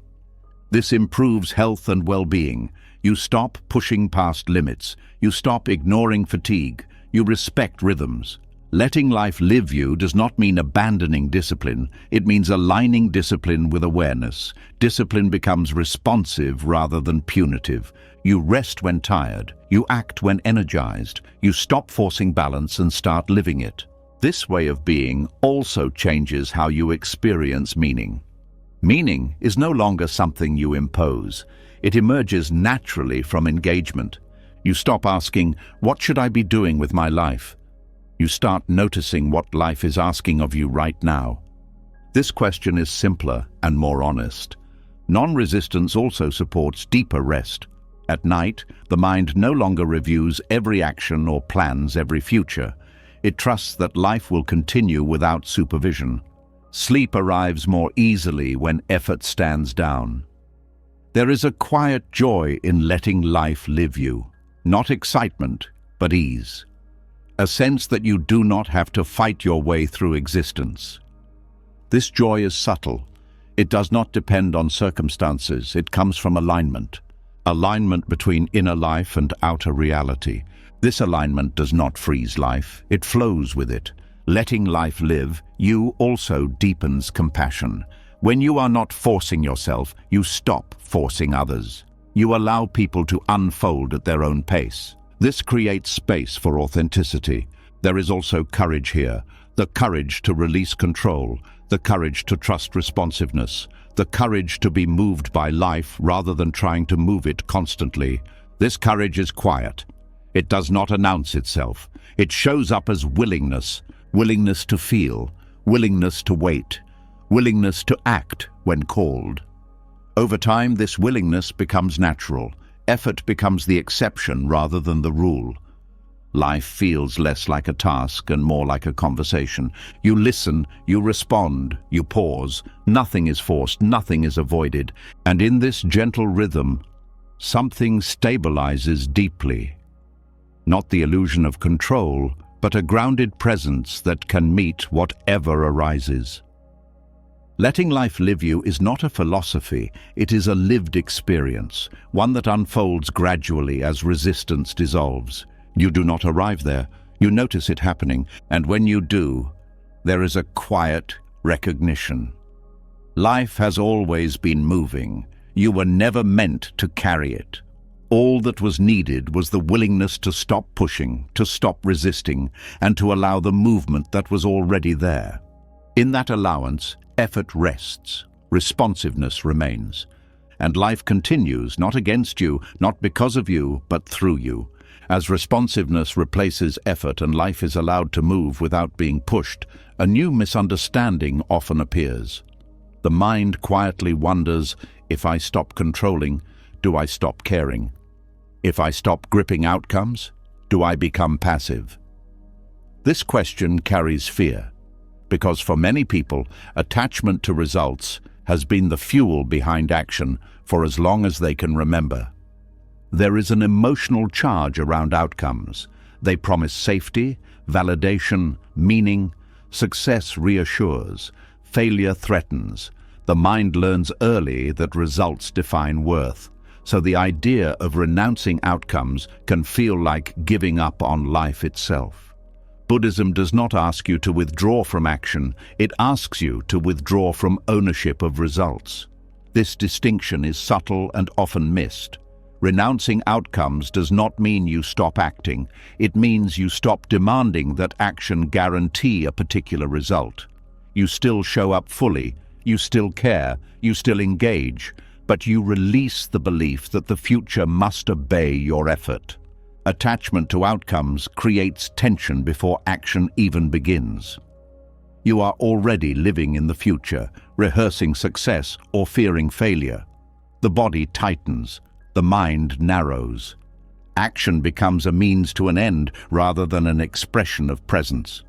This improves health and well-being. You stop pushing past limits. You stop ignoring fatigue. You respect rhythms. Letting life live you does not mean abandoning discipline. It means aligning discipline with awareness. Discipline becomes responsive rather than punitive. You rest when tired. You act when energized. You stop forcing balance and start living it. This way of being also changes how you experience meaning. Meaning is no longer something you impose. It emerges naturally from engagement. You stop asking, "What should I be doing with my life?" You start noticing what life is asking of you right now. This question is simpler and more honest. Non-resistance also supports deeper rest. At night, the mind no longer reviews every action or plans every future. It trusts that life will continue without supervision. Sleep arrives more easily when effort stands down. There is a quiet joy in letting life live you. Not excitement, but ease. A sense that you do not have to fight your way through existence. This joy is subtle. It does not depend on circumstances. It comes from alignment. Alignment between inner life and outer reality. This alignment does not freeze life. It flows with it. Letting life live, you also deepens compassion. When you are not forcing yourself, you stop forcing others. You allow people to unfold at their own pace. This creates space for authenticity. There is also courage here. The courage to release control. The courage to trust responsiveness. The courage to be moved by life rather than trying to move it constantly. This courage is quiet. It does not announce itself. It shows up as willingness. Willingness to feel. Willingness to wait. Willingness to act when called. Over time, this willingness becomes natural. Effort becomes the exception rather than the rule. Life feels less like a task and more like a conversation. You listen, you respond, you pause. Nothing is forced, nothing is avoided. And in this gentle rhythm, something stabilizes deeply. Not the illusion of control, but a grounded presence that can meet whatever arises. Letting life live you is not a philosophy, it is a lived experience, one that unfolds gradually as resistance dissolves. You do not arrive there, you notice it happening, and when you do, there is a quiet recognition. Life has always been moving. You were never meant to carry it. All that was needed was the willingness to stop pushing, to stop resisting, and to allow the movement that was already there. In that allowance, effort rests, responsiveness remains, and life continues, not against you, not because of you, but through you. As responsiveness replaces effort and life is allowed to move without being pushed, a new misunderstanding often appears. The mind quietly wonders, if I stop controlling, do I stop caring? If I stop gripping outcomes, do I become passive? This question carries fear, because for many people, attachment to results has been the fuel behind action for as long as they can remember. There is an emotional charge around outcomes. They promise safety, validation, meaning. Success reassures, failure threatens. The mind learns early that results define worth. So the idea of renouncing outcomes can feel like giving up on life itself. Buddhism does not ask you to withdraw from action, it asks you to withdraw from ownership of results. This distinction is subtle and often missed. Renouncing outcomes does not mean you stop acting, it means you stop demanding that action guarantee a particular result. You still show up fully, you still care, you still engage, but you release the belief that the future must obey your effort. Attachment to outcomes creates tension before action even begins. You are already living in the future, rehearsing success or fearing failure. The body tightens, the mind narrows. Action becomes a means to an end rather than an expression of presence.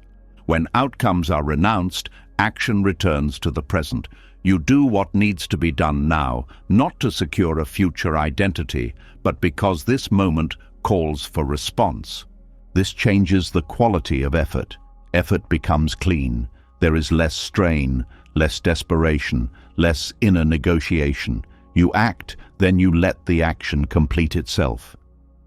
When outcomes are renounced, action returns to the present. You do what needs to be done now, not to secure a future identity, but because this moment calls for response. This changes the quality of effort. Effort becomes clean. There is less strain, less desperation, less inner negotiation. You act, then you let the action complete itself.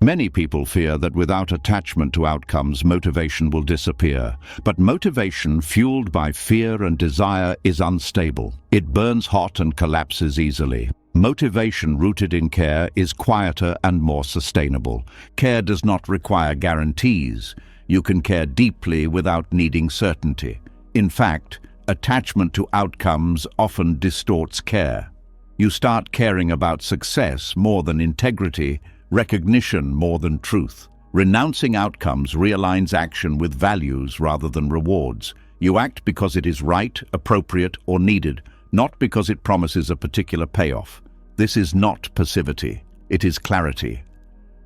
Many people fear that without attachment to outcomes, motivation will disappear. But motivation fueled by fear and desire is unstable. It burns hot and collapses easily. Motivation rooted in care is quieter and more sustainable. Care does not require guarantees. You can care deeply without needing certainty. In fact, attachment to outcomes often distorts care. You start caring about success more than integrity, recognition more than truth. Renouncing outcomes realigns action with values rather than rewards. You act because it is right, appropriate, or needed, not because it promises a particular payoff. This is not passivity, it is clarity.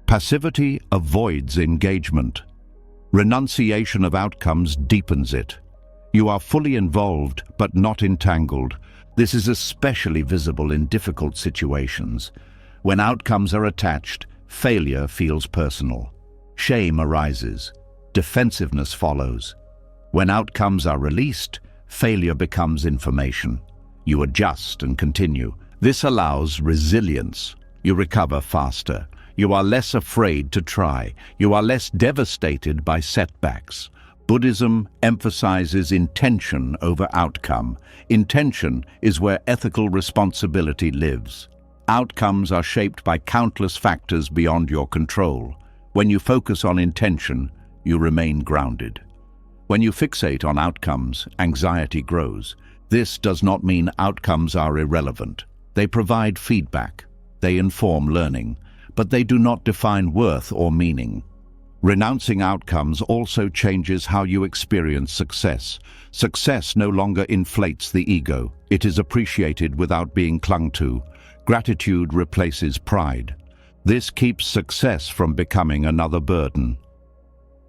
Passivity avoids engagement. Renunciation of outcomes deepens it. You are fully involved, but not entangled. This is especially visible in difficult situations. When outcomes are attached, failure feels personal. Shame arises. Defensiveness follows. When outcomes are released, failure becomes information. You adjust and continue. This allows resilience. You recover faster. You are less afraid to try. You are less devastated by setbacks. Buddhism emphasizes intention over outcome. Intention is where ethical responsibility lives. Outcomes are shaped by countless factors beyond your control. When you focus on intention, you remain grounded. When you fixate on outcomes, anxiety grows. This does not mean outcomes are irrelevant. They provide feedback. They inform learning, but they do not define worth or meaning. Renouncing outcomes also changes how you experience success. Success no longer inflates the ego. It is appreciated without being clung to. Gratitude replaces pride. This keeps success from becoming another burden.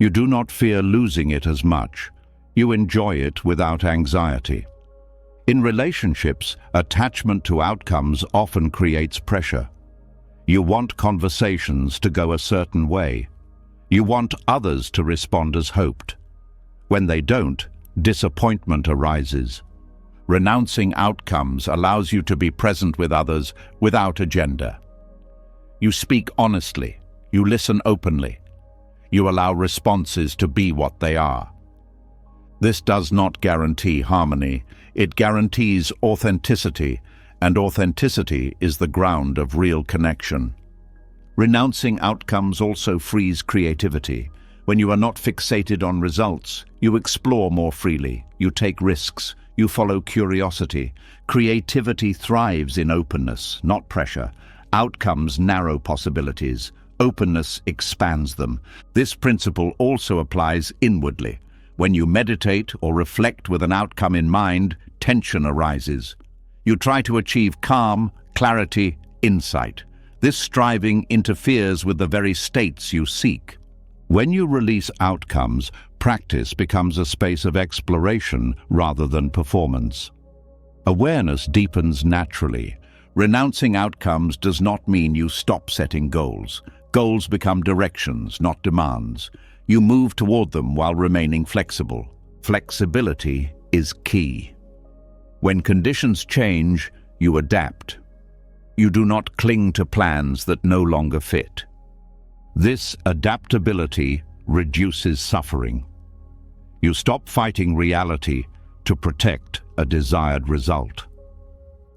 You do not fear losing it as much. You enjoy it without anxiety. In relationships, attachment to outcomes often creates pressure. You want conversations to go a certain way. You want others to respond as hoped. When they don't, disappointment arises. Renouncing outcomes allows you to be present with others without agenda. You speak honestly. You listen openly. You allow responses to be what they are. This does not guarantee harmony. It guarantees authenticity, and authenticity is the ground of real connection. Renouncing outcomes also frees creativity. When you are not fixated on results, you explore more freely, you take risks, you follow curiosity. Creativity thrives in openness, not pressure. Outcomes narrow possibilities. Openness expands them. This principle also applies inwardly. When you meditate or reflect with an outcome in mind, tension arises. You try to achieve calm, clarity, insight. This striving interferes with the very states you seek. When you release outcomes, practice becomes a space of exploration rather than performance. Awareness deepens naturally. Renouncing outcomes does not mean you stop setting goals. Goals become directions, not demands. You move toward them while remaining flexible. Flexibility is key. When conditions change, you adapt. You do not cling to plans that no longer fit. This adaptability reduces suffering. You stop fighting reality to protect a desired result.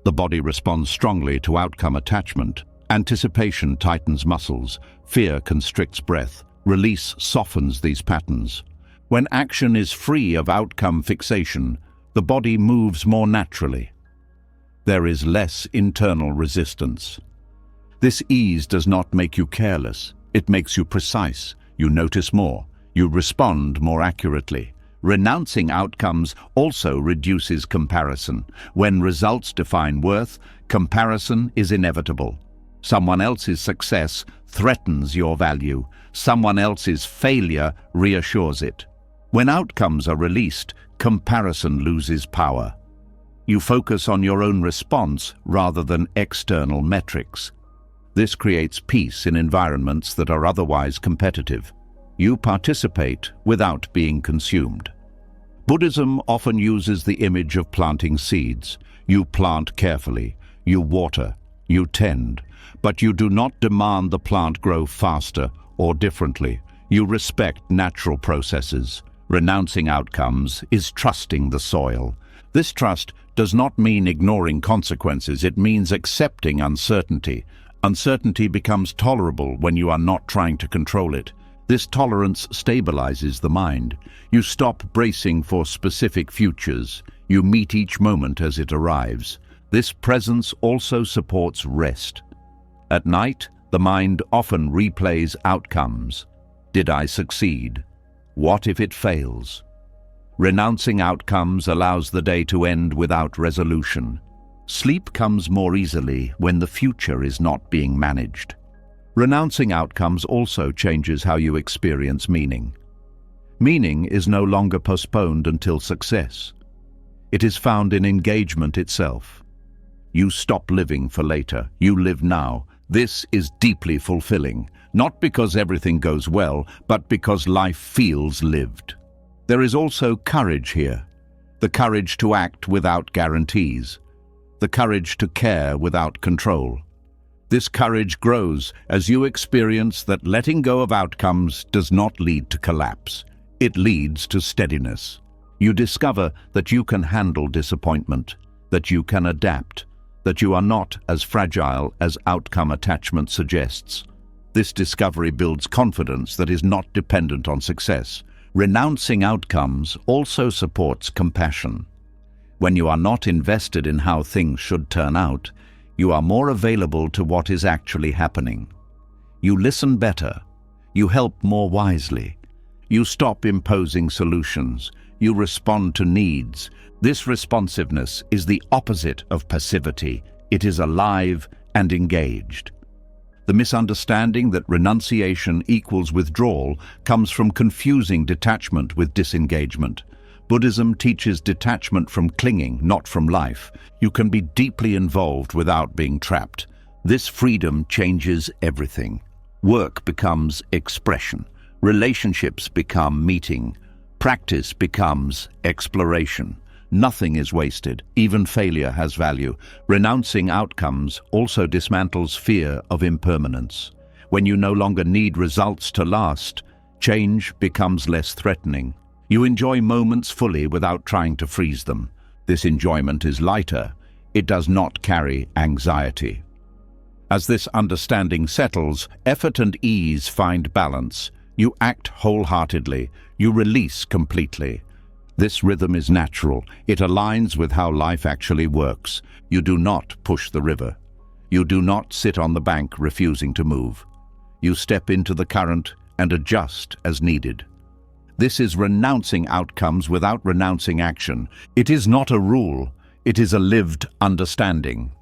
The body responds strongly to outcome attachment. Anticipation tightens muscles. Fear constricts breath. Release softens these patterns. When action is free of outcome fixation, the body moves more naturally. There is less internal resistance. This ease does not make you careless. It makes you precise. You notice more. You respond more accurately. Renouncing outcomes also reduces comparison. When results define worth, comparison is inevitable. Someone else's success threatens your value. Someone else's failure reassures it. When outcomes are released, comparison loses power. You focus on your own response rather than external metrics. This creates peace in environments that are otherwise competitive. You participate without being consumed. Buddhism often uses the image of planting seeds. You plant carefully, you water, you tend, but you do not demand the plant grow faster or differently. You respect natural processes. Renouncing outcomes is trusting the soil. This trust does not mean ignoring consequences. It means accepting uncertainty. Uncertainty becomes tolerable when you are not trying to control it. This tolerance stabilizes the mind. You stop bracing for specific futures. You meet each moment as it arrives. This presence also supports rest. At night, the mind often replays outcomes. Did I succeed? What if it fails? Renouncing outcomes allows the day to end without resolution. Sleep comes more easily when the future is not being managed. Renouncing outcomes also changes how you experience meaning. Meaning is no longer postponed until success. It is found in engagement itself. You stop living for later. You live now. This is deeply fulfilling, not because everything goes well, but because life feels lived. There is also courage here. The courage to act without guarantees. The courage to care without control. This courage grows as you experience that letting go of outcomes does not lead to collapse. It leads to steadiness. You discover that you can handle disappointment, that you can adapt, that you are not as fragile as outcome attachment suggests. This discovery builds confidence that is not dependent on success. Renouncing outcomes also supports compassion. When you are not invested in how things should turn out, you are more available to what is actually happening. You listen better. You help more wisely. You stop imposing solutions. You respond to needs. This responsiveness is the opposite of passivity. It is alive and engaged. The misunderstanding that renunciation equals withdrawal comes from confusing detachment with disengagement. Buddhism teaches detachment from clinging, not from life. You can be deeply involved without being trapped. This freedom changes everything. Work becomes expression. Relationships become meeting. Practice becomes exploration. Nothing is wasted. Even failure has value. Renouncing outcomes also dismantles fear of impermanence. When you no longer need results to last, change becomes less threatening. You enjoy moments fully without trying to freeze them. This enjoyment is lighter. It does not carry anxiety. As this understanding settles, effort and ease find balance. You act wholeheartedly. You release completely. This rhythm is natural. It aligns with how life actually works. You do not push the river. You do not sit on the bank refusing to move. You step into the current and adjust as needed. This is renouncing outcomes without renouncing action. It is not a rule. It is a lived understanding.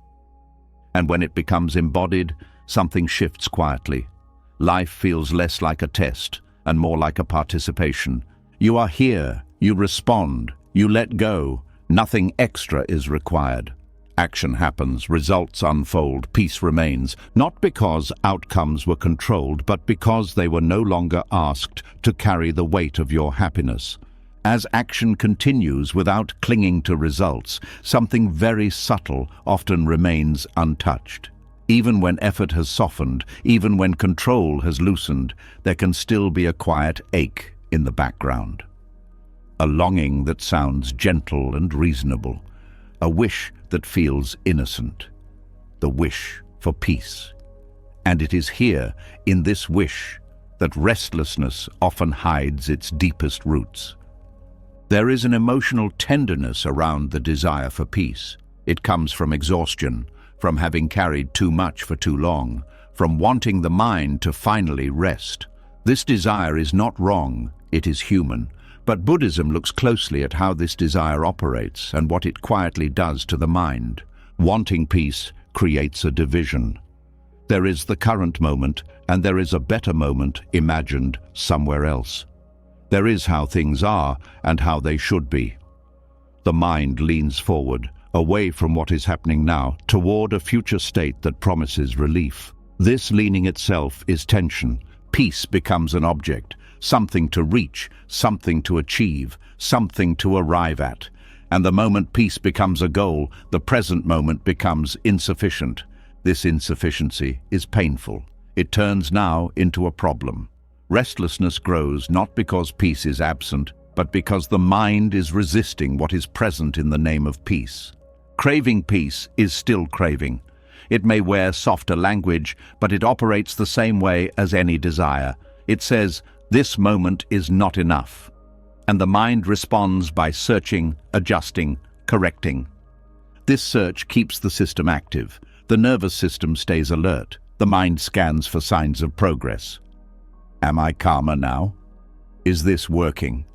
And when it becomes embodied, something shifts quietly. Life feels less like a test and more like a participation. You are here. You respond, you let go, nothing extra is required. Action happens, results unfold, peace remains, not because outcomes were controlled, but because they were no longer asked to carry the weight of your happiness. As action continues without clinging to results, something very subtle often remains untouched. Even when effort has softened, even when control has loosened, there can still be a quiet ache in the background. A longing that sounds gentle and reasonable, a wish that feels innocent, the wish for peace. And it is here, in this wish, that restlessness often hides its deepest roots. There is an emotional tenderness around the desire for peace. It comes from exhaustion, from having carried too much for too long, from wanting the mind to finally rest. This desire is not wrong, it is human. But Buddhism looks closely at how this desire operates and what it quietly does to the mind. Wanting peace creates a division. There is the current moment, and there is a better moment imagined somewhere else. There is how things are and how they should be. The mind leans forward, away from what is happening now, toward a future state that promises relief. This leaning itself is tension. Peace becomes an object. Something to reach, something to achieve, something to arrive at. And the moment peace becomes a goal, the present moment becomes insufficient. This insufficiency is painful. It turns now into a problem. Restlessness grows not because peace is absent, but because the mind is resisting what is present in the name of peace. Craving peace is still craving. It may wear softer language, but it operates the same way as any desire. It says, "This moment is not enough." And the mind responds by searching, adjusting, correcting. This search keeps the system active. The nervous system stays alert. The mind scans for signs of progress. Am I calmer now? Is this working?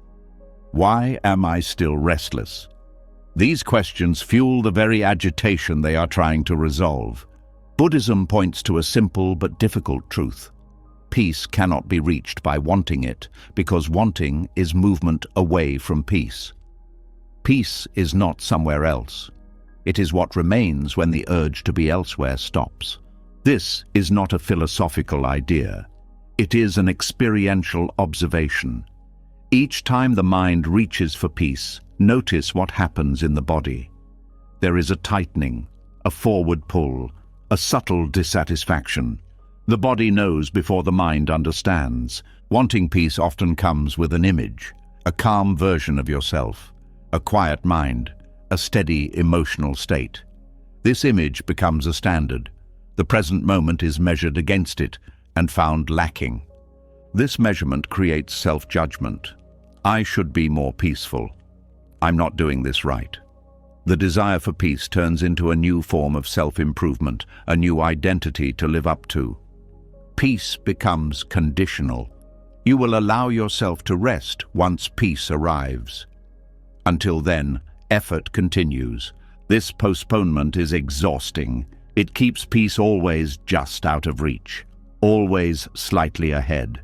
Why am I still restless? These questions fuel the very agitation they are trying to resolve. Buddhism points to a simple but difficult truth. Peace cannot be reached by wanting it, because wanting is movement away from peace. Peace is not somewhere else. It is what remains when the urge to be elsewhere stops. This is not a philosophical idea. It is an experiential observation. Each time the mind reaches for peace, notice what happens in the body. There is a tightening, a forward pull, a subtle dissatisfaction. The body knows before the mind understands. Wanting peace often comes with an image, a calm version of yourself, a quiet mind, a steady emotional state. This image becomes a standard. The present moment is measured against it and found lacking. This measurement creates self-judgment. I should be more peaceful. I'm not doing this right. The desire for peace turns into a new form of self-improvement, a new identity to live up to. Peace becomes conditional. You will allow yourself to rest once peace arrives. Until then, effort continues. This postponement is exhausting. It keeps peace always just out of reach, always slightly ahead.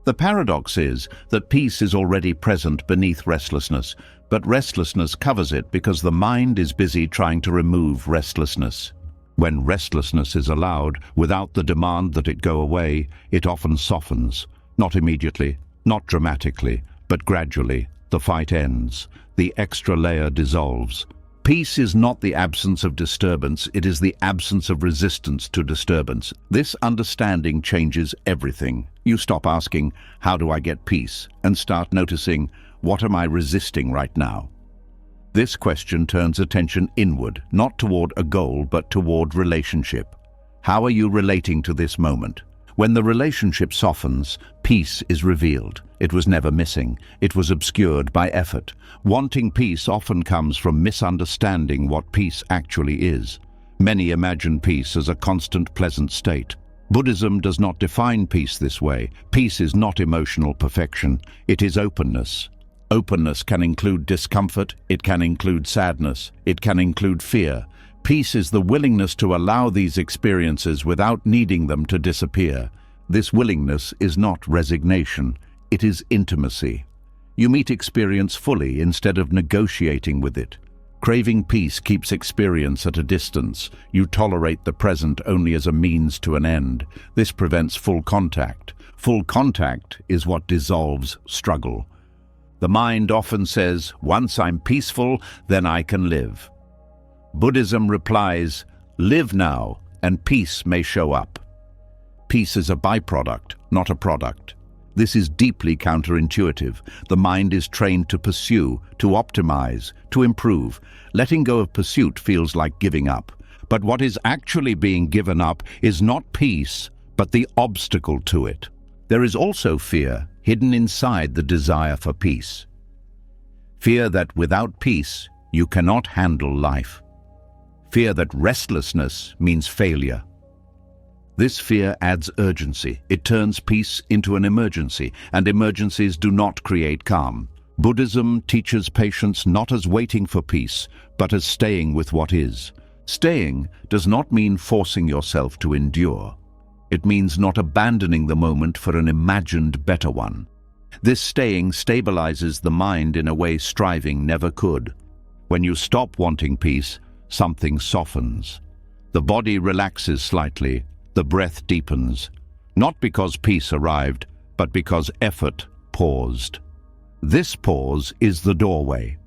The paradox is that peace is already present beneath restlessness, but restlessness covers it because the mind is busy trying to remove restlessness. When restlessness is allowed, without the demand that it go away, it often softens. Not immediately, not dramatically, but gradually. The fight ends. The extra layer dissolves. Peace is not the absence of disturbance, it is the absence of resistance to disturbance. This understanding changes everything. You stop asking, how do I get peace? And start noticing, what am I resisting right now? This question turns attention inward, not toward a goal, but toward relationship. How are you relating to this moment? When the relationship softens, peace is revealed. It was never missing. It was obscured by effort. Wanting peace often comes from misunderstanding what peace actually is. Many imagine peace as a constant pleasant state. Buddhism does not define peace this way. Peace is not emotional perfection. It is openness. Openness can include discomfort. It can include sadness. It can include fear. Peace is the willingness to allow these experiences without needing them to disappear. This willingness is not resignation. It is intimacy. You meet experience fully instead of negotiating with it. Craving peace keeps experience at a distance. You tolerate the present only as a means to an end. This prevents full contact. Full contact is what dissolves struggle. The mind often says, once I'm peaceful, then I can live. Buddhism replies, live now, and peace may show up. Peace is a byproduct, not a product. This is deeply counterintuitive. The mind is trained to pursue, to optimize, to improve. Letting go of pursuit feels like giving up. But what is actually being given up is not peace, but the obstacle to it. There is also fear hidden inside the desire for peace. Fear that without peace, you cannot handle life. Fear that restlessness means failure. This fear adds urgency. It turns peace into an emergency, and emergencies do not create calm. Buddhism teaches patience not as waiting for peace, but as staying with what is. Staying does not mean forcing yourself to endure. It means not abandoning the moment for an imagined better one. This staying stabilizes the mind in a way striving never could. When you stop wanting peace, something softens. The body relaxes slightly, the breath deepens, not because peace arrived, but because effort paused. This pause is the doorway.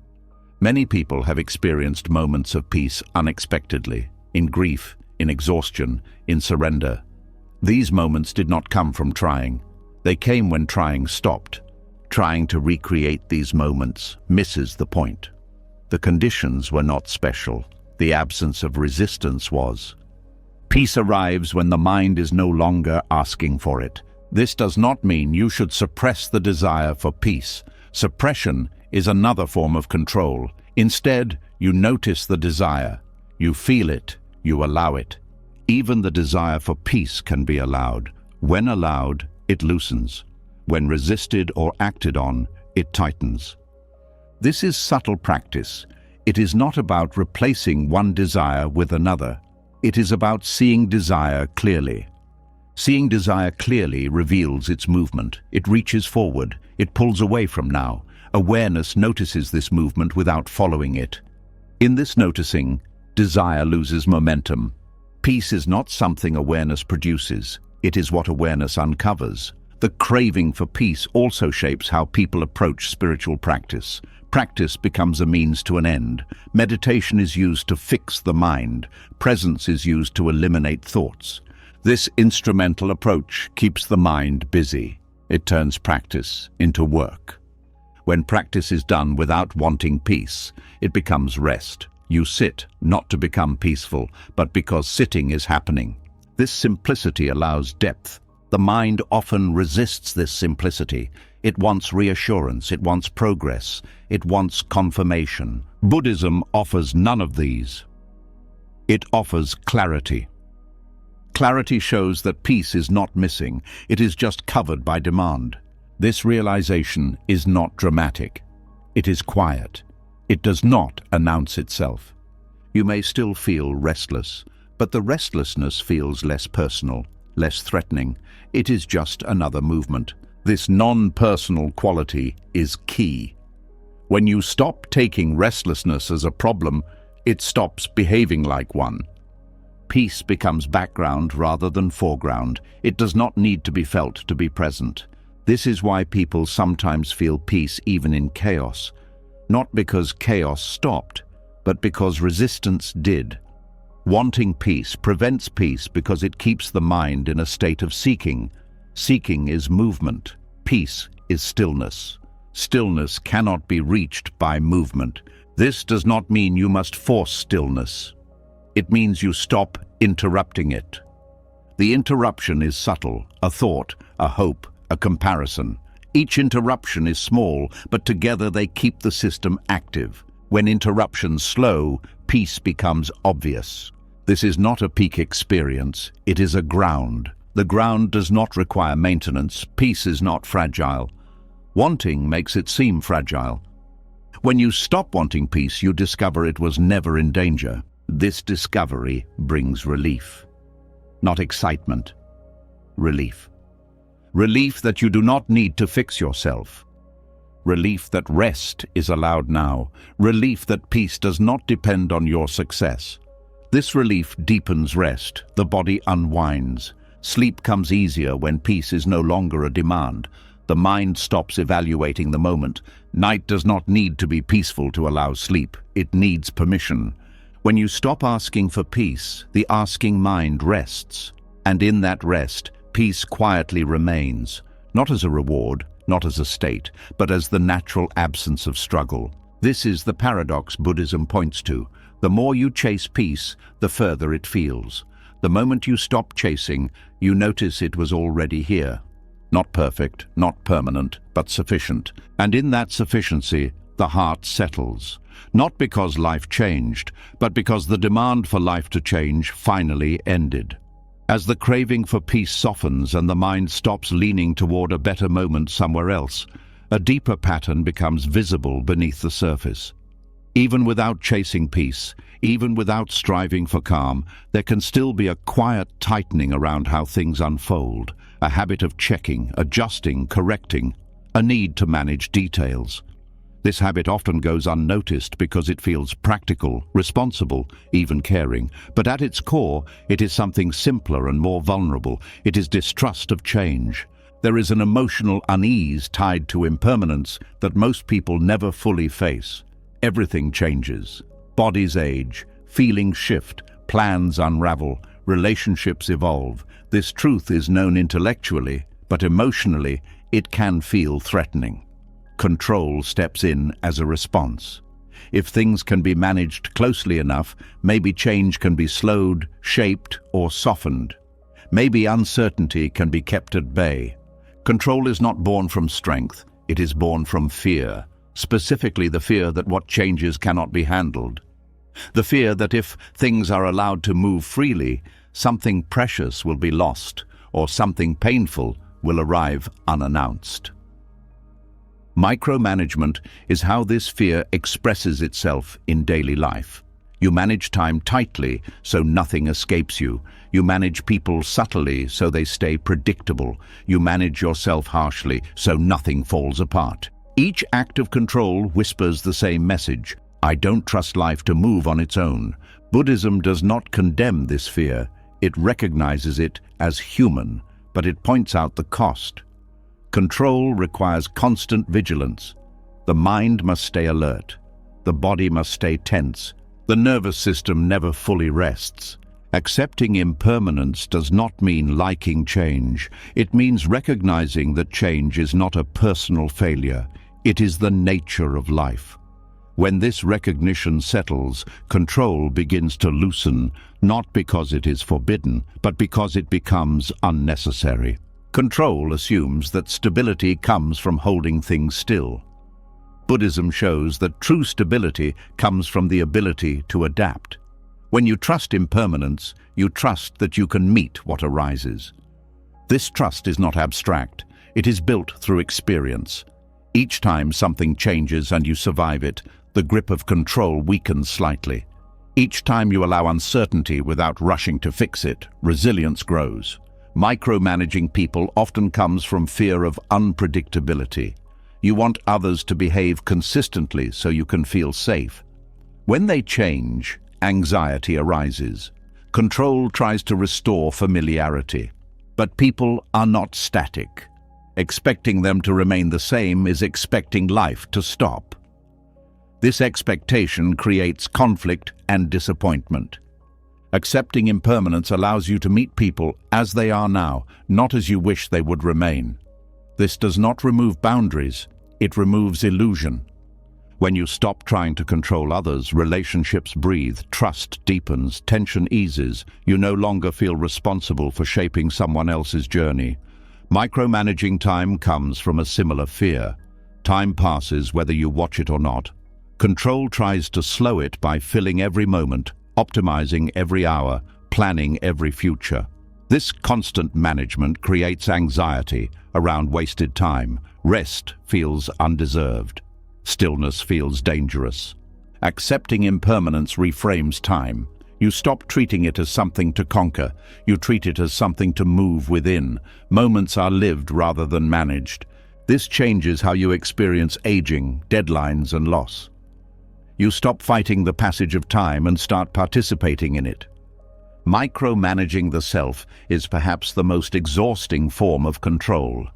Many people have experienced moments of peace unexpectedly, in grief, in exhaustion, in surrender. These moments did not come from trying. They came when trying stopped. Trying to recreate these moments misses the point. The conditions were not special. The absence of resistance was. Peace arrives when the mind is no longer asking for it. This does not mean you should suppress the desire for peace. Suppression is another form of control. Instead, you notice the desire. You feel it. You allow it. Even the desire for peace can be allowed. When allowed, it loosens. When resisted or acted on, it tightens. This is subtle practice. It is not about replacing one desire with another. It is about seeing desire clearly. Seeing desire clearly reveals its movement. It reaches forward. It pulls away from now. Awareness notices this movement without following it. In this noticing, desire loses momentum. Peace is not something awareness produces. It is what awareness uncovers. The craving for peace also shapes how people approach spiritual practice. Practice becomes a means to an end. Meditation is used to fix the mind. Presence is used to eliminate thoughts. This instrumental approach keeps the mind busy. It turns practice into work. When practice is done without wanting peace, it becomes rest. You sit, not to become peaceful, but because sitting is happening. This simplicity allows depth. The mind often resists this simplicity. It wants reassurance, it wants progress, it wants confirmation. Buddhism offers none of these. It offers clarity. Clarity shows that peace is not missing, it is just covered by demand. This realization is not dramatic. It is quiet. It does not announce itself. You may still feel restless, but the restlessness feels less personal, less threatening. It is just another movement. This non-personal quality is key. When you stop taking restlessness as a problem, it stops behaving like one. Peace becomes background rather than foreground. It does not need to be felt to be present. This is why people sometimes feel peace even in chaos. Not because chaos stopped, but because resistance did. Wanting peace prevents peace because it keeps the mind in a state of seeking. Seeking is movement. Peace is stillness. Stillness cannot be reached by movement. This does not mean you must force stillness. It means you stop interrupting it. The interruption is subtle, a thought, a hope, a comparison. Each interruption is small, but together they keep the system active. When interruptions slow, peace becomes obvious. This is not a peak experience, it is a ground. The ground does not require maintenance. Peace is not fragile. Wanting makes it seem fragile. When you stop wanting peace, you discover it was never in danger. This discovery brings relief. Not excitement. Relief. Relief that you do not need to fix yourself. Relief that rest is allowed now. Relief that peace does not depend on your success. This relief deepens rest. The body unwinds. Sleep comes easier when peace is no longer a demand. The mind stops evaluating the moment. Night does not need to be peaceful to allow sleep. It needs permission. When you stop asking for peace, the asking mind rests. And in that rest, peace quietly remains, not as a reward, not as a state, but as the natural absence of struggle. This is the paradox Buddhism points to. The more you chase peace, the further it feels. The moment you stop chasing, you notice it was already here. Not perfect, not permanent, but sufficient. And in that sufficiency, the heart settles. Not because life changed, but because the demand for life to change finally ended. As the craving for peace softens and the mind stops leaning toward a better moment somewhere else, a deeper pattern becomes visible beneath the surface. Even without chasing peace, even without striving for calm, there can still be a quiet tightening around how things unfold, a habit of checking, adjusting, correcting, a need to manage details. This habit often goes unnoticed because it feels practical, responsible, even caring. But at its core, it is something simpler and more vulnerable. It is distrust of change. There is an emotional unease tied to impermanence that most people never fully face. Everything changes. Bodies age, feelings shift, plans unravel, relationships evolve. This truth is known intellectually, but emotionally, it can feel threatening. Control steps in as a response. If things can be managed closely enough, maybe change can be slowed, shaped, or softened. Maybe uncertainty can be kept at bay. Control is not born from strength, it is born from fear. Specifically the fear that what changes cannot be handled. The fear that if things are allowed to move freely, something precious will be lost, or something painful will arrive unannounced. Micromanagement is how this fear expresses itself in daily life. You manage time tightly so nothing escapes you. You manage people subtly so they stay predictable. You manage yourself harshly so nothing falls apart. Each act of control whispers the same message. I don't trust life to move on its own. Buddhism does not condemn this fear. It recognizes it as human, but it points out the cost. Control requires constant vigilance. The mind must stay alert. The body must stay tense. The nervous system never fully rests. Accepting impermanence does not mean liking change. It means recognizing that change is not a personal failure. It is the nature of life. When this recognition settles, control begins to loosen, not because it is forbidden, but because it becomes unnecessary. Control assumes that stability comes from holding things still. Buddhism shows that true stability comes from the ability to adapt. When you trust impermanence, you trust that you can meet what arises. This trust is not abstract. It is built through experience. Each time something changes and you survive it, the grip of control weakens slightly. Each time you allow uncertainty without rushing to fix it, resilience grows. Micromanaging people often comes from fear of unpredictability. You want others to behave consistently so you can feel safe. When they change, anxiety arises. Control tries to restore familiarity. But people are not static. Expecting them to remain the same is expecting life to stop. This expectation creates conflict and disappointment. Accepting impermanence allows you to meet people as they are now, not as you wish they would remain. This does not remove boundaries, it removes illusion. When you stop trying to control others, relationships breathe, trust deepens, tension eases. You no longer feel responsible for shaping someone else's journey. Micromanaging time comes from a similar fear. Time passes whether you watch it or not. Control tries to slow it by filling every moment, optimizing every hour, planning every future. This constant management creates anxiety around wasted time. Rest feels undeserved. Stillness feels dangerous. Accepting impermanence reframes time. You stop treating it as something to conquer. You treat it as something to move within. Moments are lived rather than managed. This changes how you experience aging, deadlines, and loss. You stop fighting the passage of time and start participating in it. Micromanaging the self is perhaps the most exhausting form of control.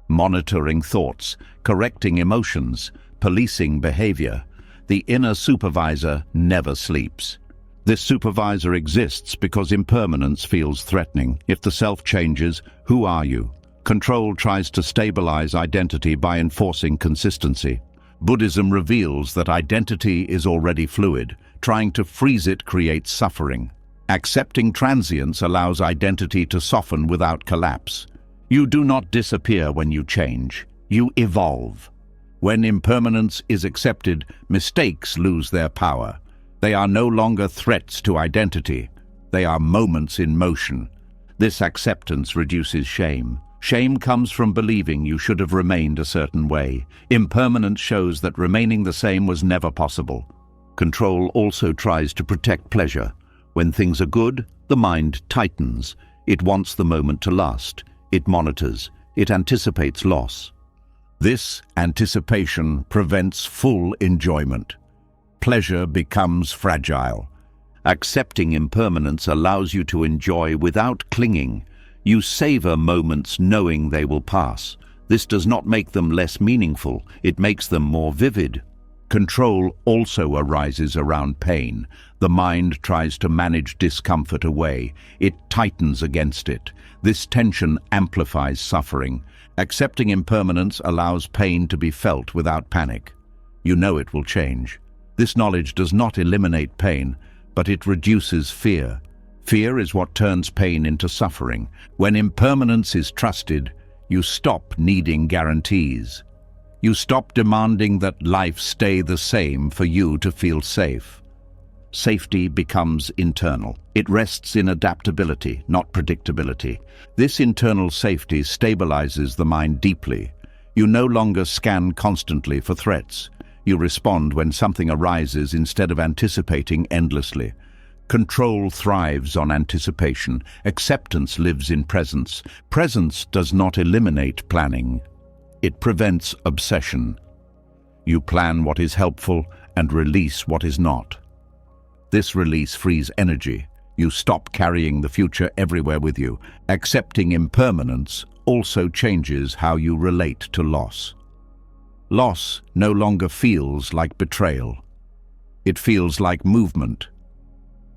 Monitoring thoughts, correcting emotions, policing behavior. The inner supervisor never sleeps. This supervisor exists because impermanence feels threatening. If the self changes, who are you? Control tries to stabilize identity by enforcing consistency. Buddhism reveals that identity is already fluid. Trying to freeze it creates suffering. Accepting transience allows identity to soften without collapse. You do not disappear when you change. You evolve. When impermanence is accepted, mistakes lose their power. They are no longer threats to identity. They are moments in motion. This acceptance reduces shame. Shame comes from believing you should have remained a certain way. Impermanence shows that remaining the same was never possible. Control also tries to protect pleasure. When things are good, the mind tightens. It wants the moment to last. It monitors. It anticipates loss. This anticipation prevents full enjoyment. Pleasure becomes fragile. Accepting impermanence allows you to enjoy without clinging. You savor moments knowing they will pass. This does not make them less meaningful, it makes them more vivid. Control also arises around pain. The mind tries to manage discomfort away. It tightens against it. This tension amplifies suffering. Accepting impermanence allows pain to be felt without panic. You know it will change. This knowledge does not eliminate pain, but it reduces fear. Fear is what turns pain into suffering. When impermanence is trusted, you stop needing guarantees. You stop demanding that life stay the same for you to feel safe. Safety becomes internal. It rests in adaptability, not predictability. This internal safety stabilizes the mind deeply. You no longer scan constantly for threats. You respond when something arises instead of anticipating endlessly. Control thrives on anticipation. Acceptance lives in presence. Presence does not eliminate planning. It prevents obsession. You plan what is helpful and release what is not. This release frees energy. You stop carrying the future everywhere with you. Accepting impermanence also changes how you relate to loss. Loss no longer feels like betrayal. It feels like movement.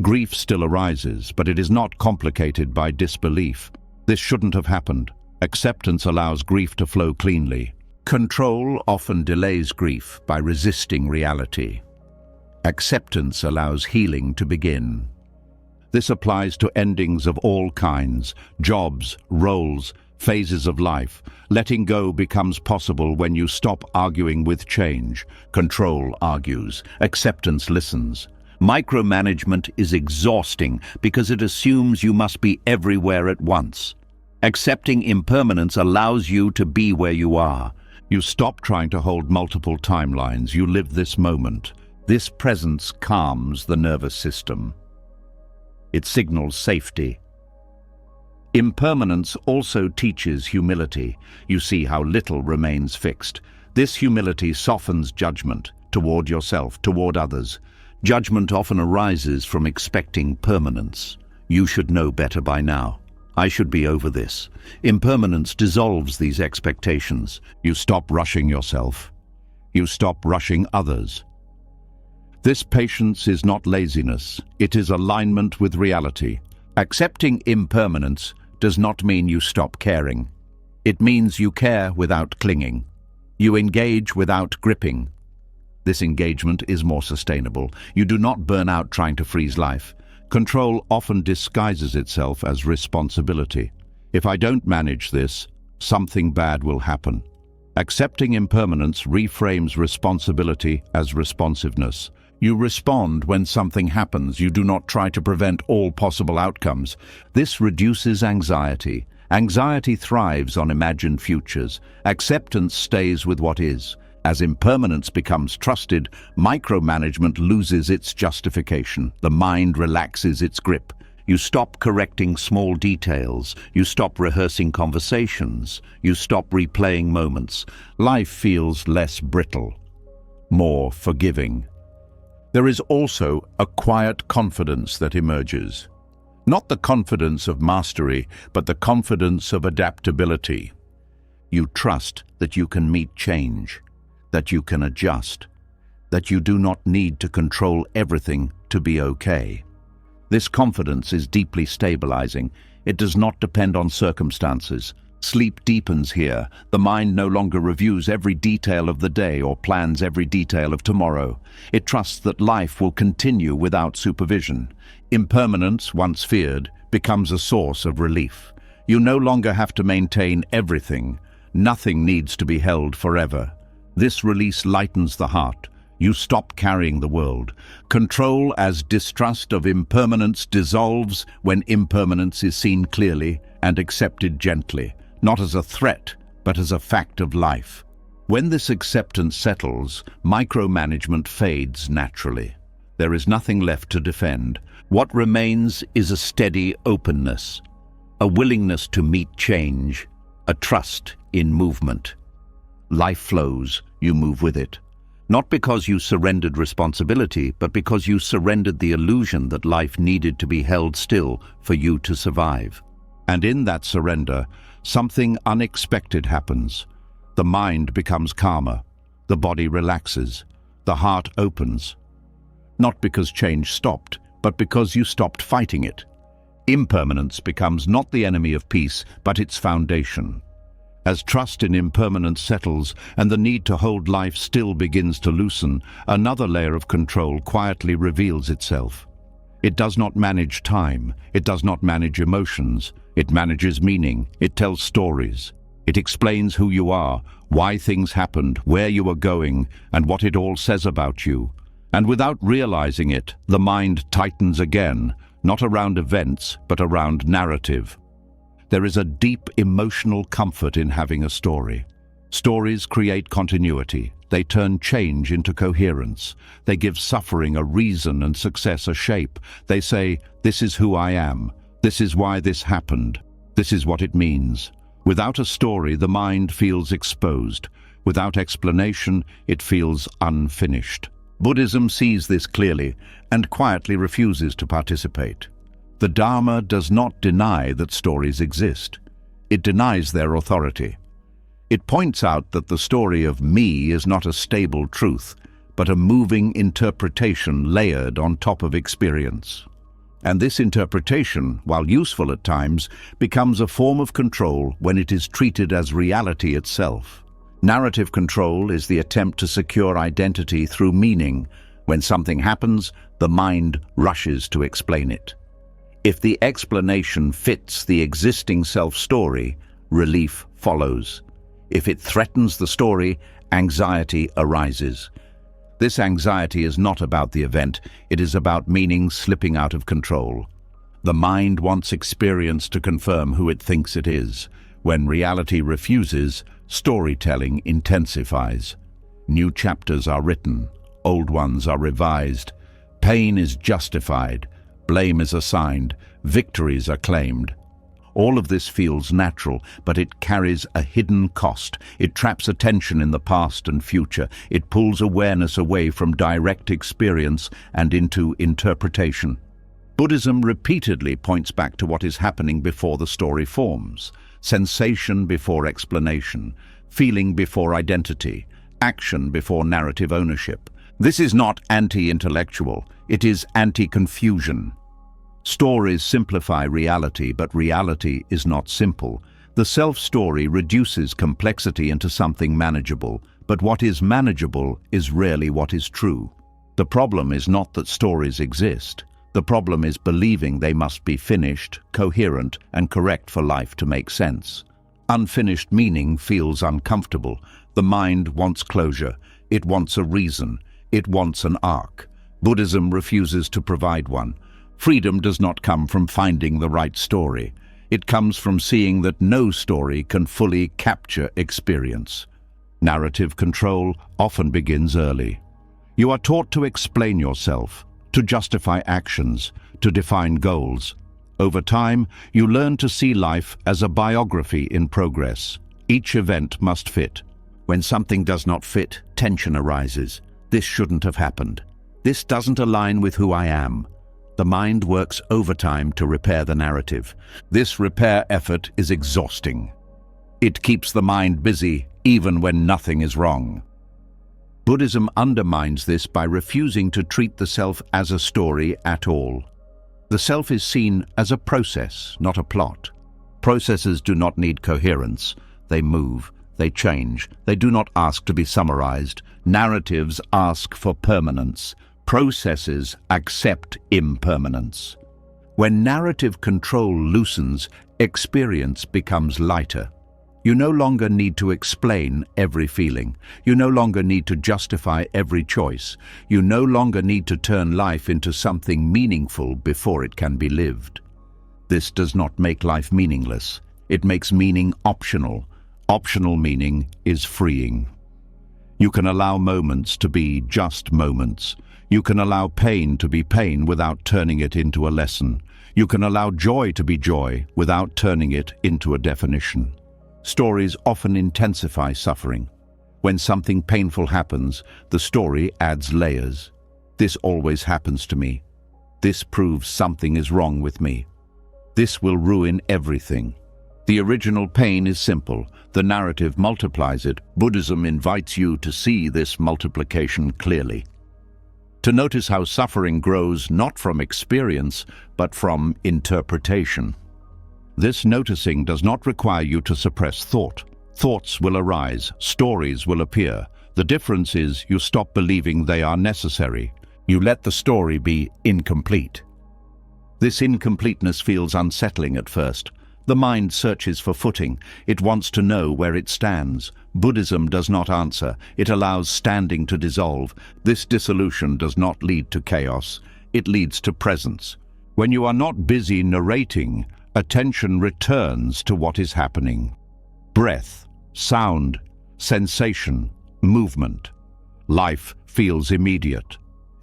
Grief still arises, but it is not complicated by disbelief. This shouldn't have happened. Acceptance allows grief to flow cleanly. Control often delays grief by resisting reality. Acceptance allows healing to begin. This applies to endings of all kinds, jobs, roles, phases of life. Letting go becomes possible when you stop arguing with change. Control argues. Acceptance listens. Micromanagement is exhausting because it assumes you must be everywhere at once. Accepting impermanence allows you to be where you are. You stop trying to hold multiple timelines. You live this moment. This presence calms the nervous system. It signals safety. Impermanence also teaches humility. You see how little remains fixed. This humility softens judgment toward yourself, toward others. Judgment often arises from expecting permanence. You should know better by now. I should be over this. Impermanence dissolves these expectations. You stop rushing yourself. You stop rushing others. This patience is not laziness. It is alignment with reality. Accepting impermanence does not mean you stop caring. It means you care without clinging. You engage without gripping. This engagement is more sustainable. You do not burn out trying to freeze life. Control often disguises itself as responsibility. If I don't manage this, something bad will happen. Accepting impermanence reframes responsibility as responsiveness. You respond when something happens. You do not try to prevent all possible outcomes. This reduces anxiety. Anxiety thrives on imagined futures. Acceptance stays with what is. As impermanence becomes trusted, micromanagement loses its justification. The mind relaxes its grip. You stop correcting small details. You stop rehearsing conversations. You stop replaying moments. Life feels less brittle, more forgiving. There is also a quiet confidence that emerges. Not the confidence of mastery, but the confidence of adaptability. You trust that you can meet change, that you can adjust, that you do not need to control everything to be okay. This confidence is deeply stabilizing. It does not depend on circumstances. Sleep deepens here. The mind no longer reviews every detail of the day or plans every detail of tomorrow. It trusts that life will continue without supervision. Impermanence, once feared, becomes a source of relief. You no longer have to maintain everything. Nothing needs to be held forever. This release lightens the heart. You stop carrying the world. Control as distrust of impermanence dissolves when impermanence is seen clearly and accepted gently, not as a threat, but as a fact of life. When this acceptance settles, micromanagement fades naturally. There is nothing left to defend. What remains is a steady openness, a willingness to meet change, a trust in movement. Life flows, you move with it. Not because you surrendered responsibility, but because you surrendered the illusion that life needed to be held still for you to survive. And in that surrender, something unexpected happens. The mind becomes calmer, the body relaxes, the heart opens. Not because change stopped, but because you stopped fighting it. Impermanence becomes not the enemy of peace, but its foundation. As trust in impermanence settles and the need to hold life still begins to loosen, another layer of control quietly reveals itself. It does not manage time, it does not manage emotions, it manages meaning, it tells stories. It explains who you are, why things happened, where you are going, and what it all says about you. And without realizing it, the mind tightens again, not around events, but around narrative. There is a deep emotional comfort in having a story. Stories create continuity. They turn change into coherence. They give suffering a reason and success a shape. They say, this is who I am. This is why this happened. This is what it means. Without a story, the mind feels exposed. Without explanation, it feels unfinished. Buddhism sees this clearly and quietly refuses to participate. The Dharma does not deny that stories exist. It denies their authority. It points out that the story of me is not a stable truth, but a moving interpretation layered on top of experience. And this interpretation, while useful at times, becomes a form of control when it is treated as reality itself. Narrative control is the attempt to secure identity through meaning. When something happens, the mind rushes to explain it. If the explanation fits the existing self-story, relief follows. If it threatens the story, anxiety arises. This anxiety is not about the event, it is about meaning slipping out of control. The mind wants experience to confirm who it thinks it is. When reality refuses, storytelling intensifies. New chapters are written, old ones are revised. Pain is justified, blame is assigned, victories are claimed. All of this feels natural, but it carries a hidden cost. It traps attention in the past and future. It pulls awareness away from direct experience and into interpretation. Buddhism repeatedly points back to what is happening before the story forms. Sensation before explanation, feeling before identity, action before narrative ownership. This is not anti-intellectual, it is anti-confusion. Stories simplify reality, but reality is not simple. The self-story reduces complexity into something manageable, but what is manageable is rarely what is true. The problem is not that stories exist. The problem is believing they must be finished, coherent, and correct for life to make sense. Unfinished meaning feels uncomfortable. The mind wants closure. It wants a reason. It wants an arc. Buddhism refuses to provide one. Freedom does not come from finding the right story. It comes from seeing that no story can fully capture experience. Narrative control often begins early. You are taught to explain yourself, to justify actions, to define goals. Over time, you learn to see life as a biography in progress. Each event must fit. When something does not fit, tension arises. This shouldn't have happened. This doesn't align with who I am. The mind works overtime to repair the narrative. This repair effort is exhausting. It keeps the mind busy even when nothing is wrong. Buddhism undermines this by refusing to treat the self as a story at all. The self is seen as a process, not a plot. Processes do not need coherence. They move, they change, they do not ask to be summarized. Narratives ask for permanence. Processes accept impermanence. When narrative control loosens, experience becomes lighter. You no longer need to explain every feeling. You no longer need to justify every choice. You no longer need to turn life into something meaningful before it can be lived. This does not make life meaningless. It makes meaning optional. Optional meaning is freeing. You can allow moments to be just moments. You can allow pain to be pain without turning it into a lesson. You can allow joy to be joy without turning it into a definition. Stories often intensify suffering. When something painful happens, the story adds layers. This always happens to me. This proves something is wrong with me. This will ruin everything. The original pain is simple. The narrative multiplies it. Buddhism invites you to see this multiplication clearly. To notice how suffering grows not from experience, but from interpretation. This noticing does not require you to suppress thought. Thoughts will arise, stories will appear. The difference is you stop believing they are necessary. You let the story be incomplete. This incompleteness feels unsettling at first. The mind searches for footing. It wants to know where it stands. Buddhism does not answer. It allows standing to dissolve. This dissolution does not lead to chaos. It leads to presence. When you are not busy narrating, attention returns to what is happening. Breath, sound, sensation, movement. Life feels immediate.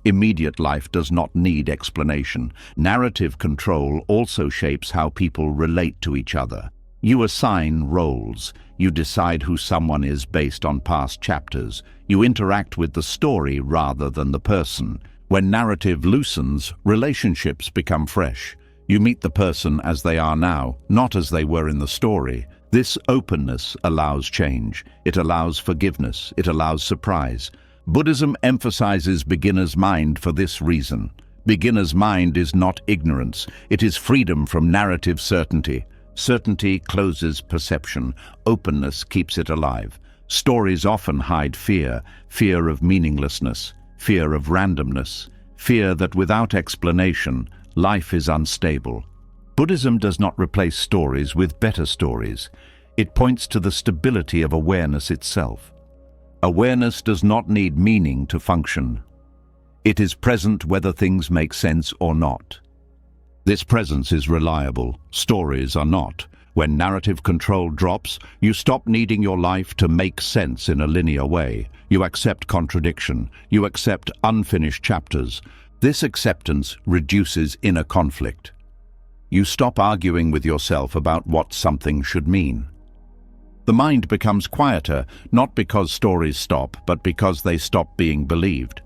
Immediate life does not need explanation. Narrative control also shapes how people relate to each other. You assign roles. You decide who someone is based on past chapters. You interact with the story rather than the person. When narrative loosens, relationships become fresh. You meet the person as they are now, not as they were in the story. This openness allows change. It allows forgiveness. It allows surprise. Buddhism emphasizes beginner's mind for this reason. Beginner's mind is not ignorance. It is freedom from narrative certainty. Certainty closes perception. Openness keeps it alive. Stories often hide fear, fear of meaninglessness, fear of randomness, fear that without explanation, life is unstable. Buddhism does not replace stories with better stories. It points to the stability of awareness itself. Awareness does not need meaning to function. It is present whether things make sense or not. This presence is reliable. Stories are not. When narrative control drops, you stop needing your life to make sense in a linear way. You accept contradiction. You accept unfinished chapters. This acceptance reduces inner conflict. You stop arguing with yourself about what something should mean. The mind becomes quieter, not because stories stop, but because they stop being believed.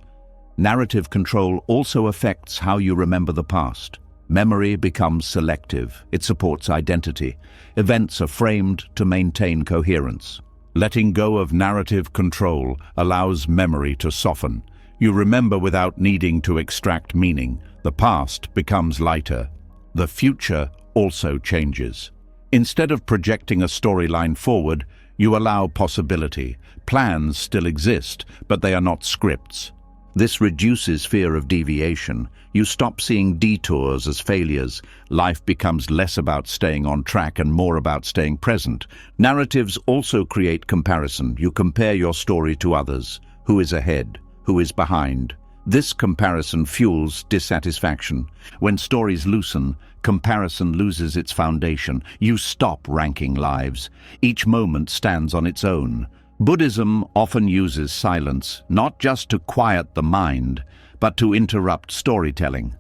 Narrative control also affects how you remember the past. Memory becomes selective. It supports identity. Events are framed to maintain coherence. Letting go of narrative control allows memory to soften. You remember without needing to extract meaning. The past becomes lighter. The future also changes. Instead of projecting a storyline forward, you allow possibility. Plans still exist, but they are not scripts. This reduces fear of deviation. You stop seeing detours as failures. Life becomes less about staying on track and more about staying present. Narratives also create comparison. You compare your story to others. Who is ahead? Who is behind? This comparison fuels dissatisfaction. When stories loosen, comparison loses its foundation. You stop ranking lives. Each moment stands on its own. Buddhism often uses silence, not just to quiet the mind, but to interrupt storytelling.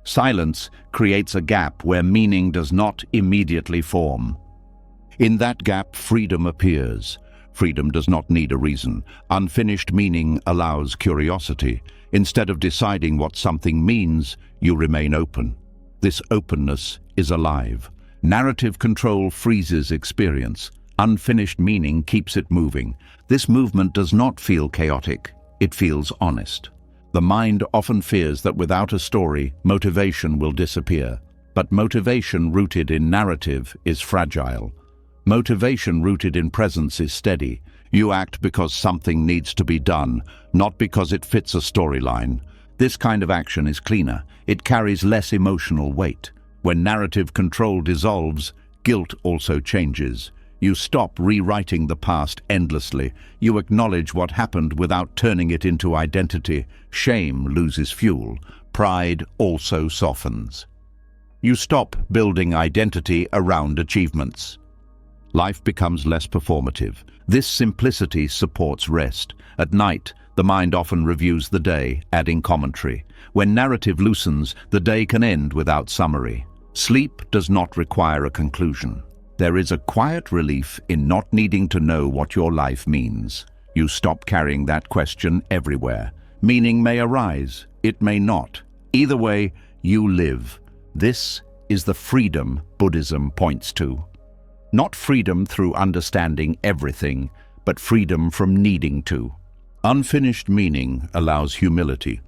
Silence creates a gap where meaning does not immediately form. In that gap, freedom appears. Freedom does not need a reason. Unfinished meaning allows curiosity. Instead of deciding what something means, you remain open. This openness is alive. Narrative control freezes experience. Unfinished meaning keeps it moving. This movement does not feel chaotic. It feels honest. The mind often fears that without a story, motivation will disappear. But motivation rooted in narrative is fragile. Motivation rooted in presence is steady. You act because something needs to be done, not because it fits a storyline. This kind of action is cleaner. It carries less emotional weight. When narrative control dissolves, guilt also changes. You stop rewriting the past endlessly. You acknowledge what happened without turning it into identity. Shame loses fuel. Pride also softens. You stop building identity around achievements. Life becomes less performative. This simplicity supports rest. At night, the mind often reviews the day, adding commentary. When narrative loosens, the day can end without summary. Sleep does not require a conclusion. There is a quiet relief in not needing to know what your life means. You stop carrying that question everywhere. Meaning may arise, it may not. Either way, you live. This is the freedom Buddhism points to. Not freedom through understanding everything, but freedom from needing to. Unfinished meaning allows humility.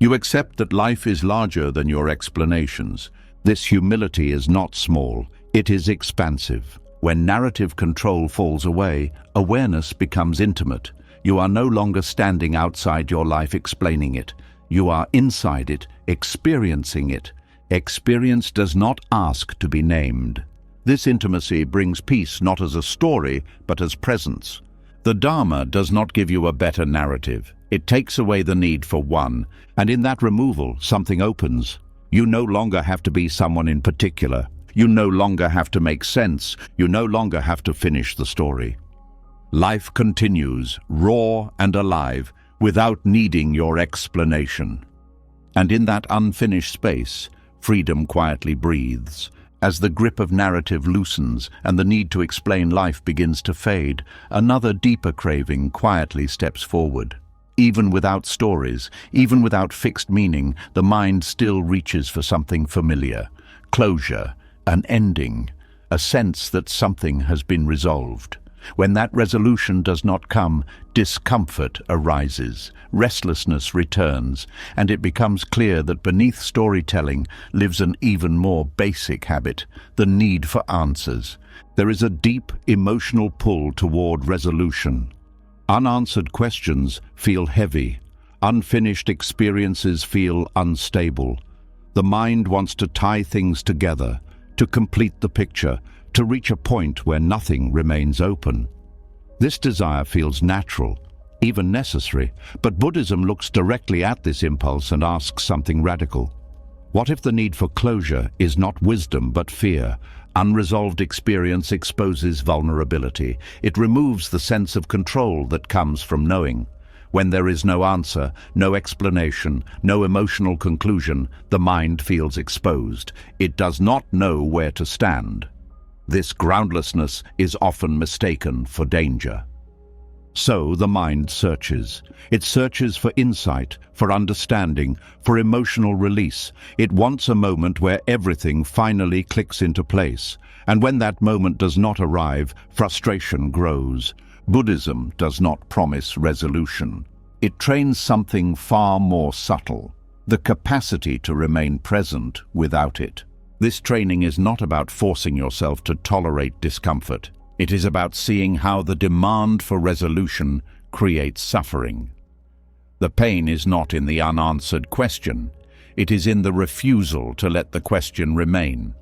You accept that life is larger than your explanations. This humility is not small, it is expansive. When narrative control falls away, awareness becomes intimate. You are no longer standing outside your life explaining it. You are inside it, experiencing it. Experience does not ask to be named. This intimacy brings peace not as a story, but as presence. The Dharma does not give you a better narrative. It takes away the need for one, and in that removal, something opens. You no longer have to be someone in particular. You no longer have to make sense. You no longer have to finish the story. Life continues, raw and alive, without needing your explanation. And in that unfinished space, freedom quietly breathes. As the grip of narrative loosens and the need to explain life begins to fade, another deeper craving quietly steps forward. Even without stories, even without fixed meaning, the mind still reaches for something familiar. closure, an ending, a sense that something has been resolved. When that resolution does not come, discomfort arises, restlessness returns, and it becomes clear that beneath storytelling lives an even more basic habit, the need for answers. There is a deep emotional pull toward resolution. Unanswered questions feel heavy. Unfinished experiences feel unstable. The mind wants to tie things together, to complete the picture, to reach a point where nothing remains open. This desire feels natural, even necessary, but Buddhism looks directly at this impulse and asks something radical. What if the need for closure is not wisdom but fear? Unresolved experience exposes vulnerability. It removes the sense of control that comes from knowing. When there is no answer, no explanation, no emotional conclusion, the mind feels exposed. It does not know where to stand. This groundlessness is often mistaken for danger. So the mind searches. It searches for insight, for understanding, for emotional release. It wants a moment where everything finally clicks into place. And when that moment does not arrive, frustration grows. Buddhism does not promise resolution. It trains something far more subtle, the capacity to remain present without it. This training is not about forcing yourself to tolerate discomfort. It is about seeing how the demand for resolution creates suffering. The pain is not in the unanswered question. It is in the refusal to let the question remain.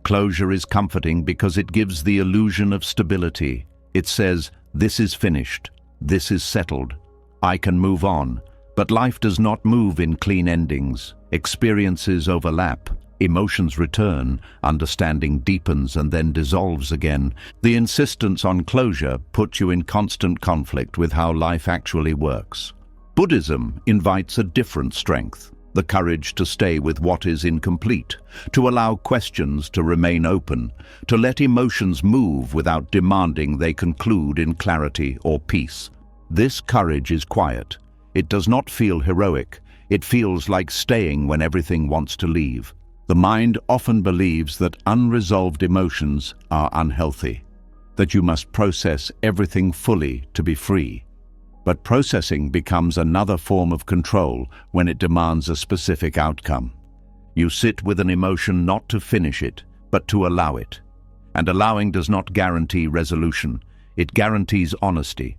Closure is comforting because it gives the illusion of stability. It says, this is finished, this is settled, I can move on. But life does not move in clean endings. Experiences overlap. Emotions return, understanding deepens and then dissolves again. The insistence on closure puts you in constant conflict with how life actually works. Buddhism invites a different strength, the courage to stay with what is incomplete, to allow questions to remain open, to let emotions move without demanding they conclude in clarity or peace. This courage is quiet. It does not feel heroic. It feels like staying when everything wants to leave. The mind often believes that unresolved emotions are unhealthy, that you must process everything fully to be free. But processing becomes another form of control when it demands a specific outcome. You sit with an emotion not to finish it, but to allow it. And allowing does not guarantee resolution. It guarantees honesty.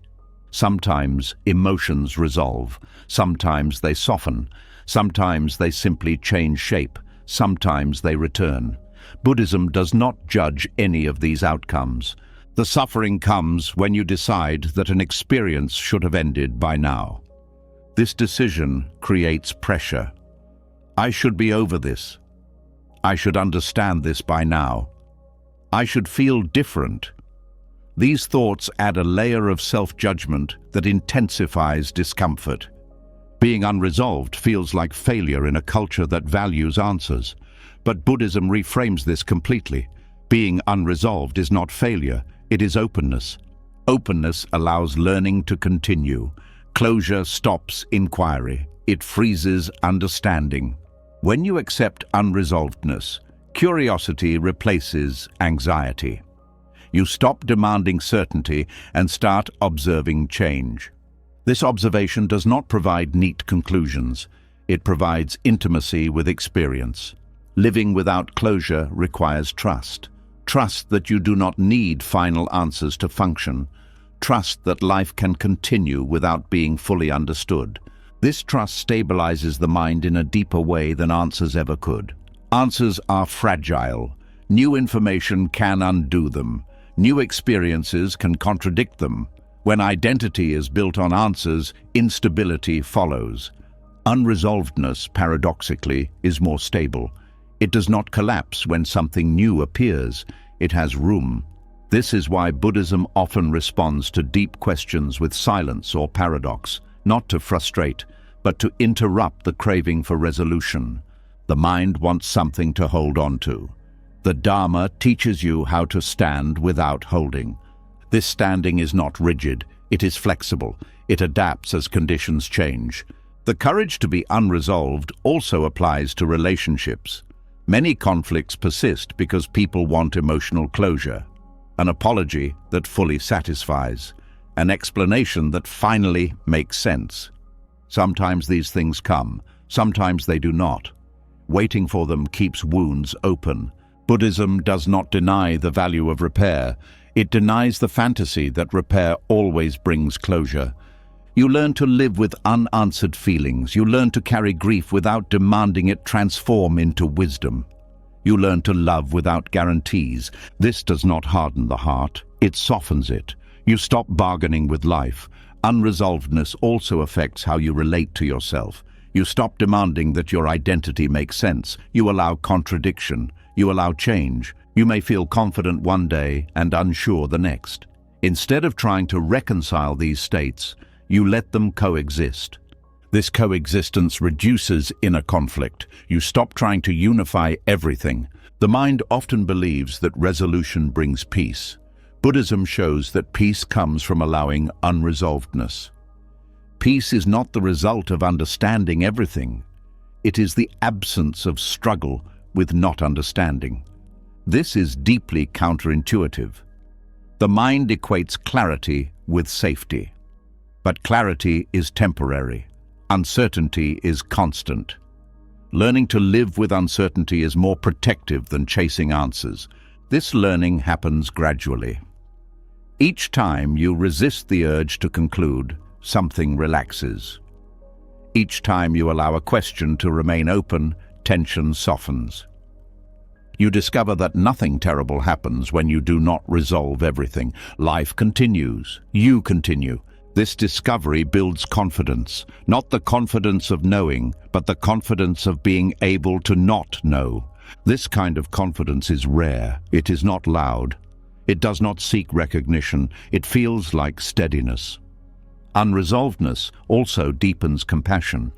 Sometimes emotions resolve. Sometimes they soften. Sometimes they simply change shape. Sometimes they return. Buddhism does not judge any of these outcomes. The suffering comes when you decide that an experience should have ended by now. This decision creates pressure. I should be over this. I should understand this by now. I should feel different. These thoughts add a layer of self-judgment that intensifies discomfort. Being unresolved feels like failure in a culture that values answers. But Buddhism reframes this completely. Being unresolved is not failure, it is openness. Openness allows learning to continue. Closure stops inquiry. It freezes understanding. When you accept unresolvedness, curiosity replaces anxiety. You stop demanding certainty and start observing change. This observation does not provide neat conclusions. It provides intimacy with experience. Living without closure requires trust. Trust that you do not need final answers to function. Trust that life can continue without being fully understood. This trust stabilizes the mind in a deeper way than answers ever could. Answers are fragile. New information can undo them. New experiences can contradict them. When identity is built on answers, instability follows. Unresolvedness, paradoxically, is more stable. It does not collapse when something new appears. It has room. This is why Buddhism often responds to deep questions with silence or paradox, not to frustrate, but to interrupt the craving for resolution. The mind wants something to hold on to. The Dharma teaches you how to stand without holding. This standing is not rigid, it is flexible, it adapts as conditions change. The courage to be unresolved also applies to relationships. Many conflicts persist because people want emotional closure, an apology that fully satisfies, an explanation that finally makes sense. Sometimes these things come, sometimes they do not. Waiting for them keeps wounds open. Buddhism does not deny the value of repair. It denies the fantasy that repair always brings closure. You learn to live with unanswered feelings. You learn to carry grief without demanding it transform into wisdom. You learn to love without guarantees. This does not harden the heart, it softens it. You stop bargaining with life. Unresolvedness also affects how you relate to yourself. You stop demanding that your identity makes sense. You allow contradiction. You allow change. You may feel confident one day and unsure the next. Instead of trying to reconcile these states, you let them coexist. This coexistence reduces inner conflict. You stop trying to unify everything. The mind often believes that resolution brings peace. Buddhism shows that peace comes from allowing unresolvedness. Peace is not the result of understanding everything. It is the absence of struggle with not understanding. This is deeply counterintuitive. The mind equates clarity with safety. But clarity is temporary. Uncertainty is constant. Learning to live with uncertainty is more protective than chasing answers. This learning happens gradually. Each time you resist the urge to conclude, something relaxes. Each time you allow a question to remain open, tension softens. You discover that nothing terrible happens when you do not resolve everything. Life continues. You continue. This discovery builds confidence, not the confidence of knowing, but the confidence of being able to not know. This kind of confidence is rare. It is not loud. It does not seek recognition. It feels like steadiness. Unresolvedness also deepens compassion.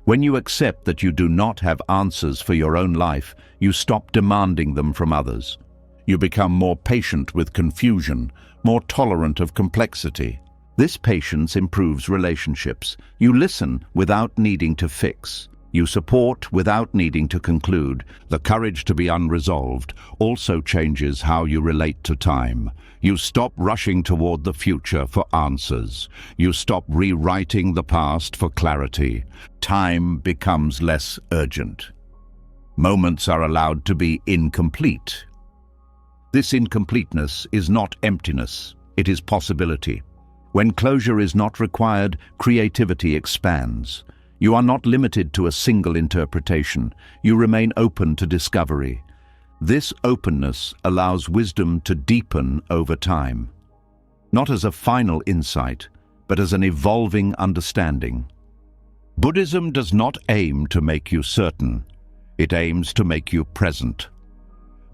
When you accept that you do not have answers for your own life, you stop demanding them from others. You become more patient with confusion, more tolerant of complexity. This patience improves relationships. You listen without needing to fix. You support without needing to conclude. The courage to be unresolved also changes how you relate to time. You stop rushing toward the future for answers. You stop rewriting the past for clarity. Time becomes less urgent. Moments are allowed to be incomplete. This incompleteness is not emptiness, it is possibility. When closure is not required, creativity expands. You are not limited to a single interpretation. You remain open to discovery. This openness allows wisdom to deepen over time, not as a final insight, but as an evolving understanding. Buddhism does not aim to make you certain. It aims to make you present.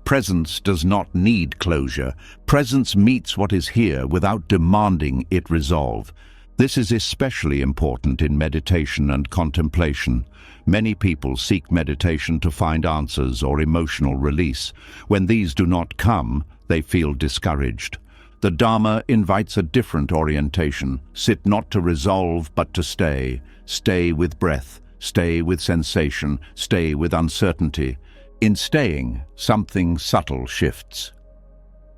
Presence does not need closure. Presence meets what is here without demanding it resolve. This is especially important in meditation and contemplation. Many people seek meditation to find answers or emotional release. When these do not come, they feel discouraged. The Dharma invites a different orientation. Sit not to resolve, but to stay. Stay with breath. Stay with sensation. Stay with uncertainty. In staying, something subtle shifts.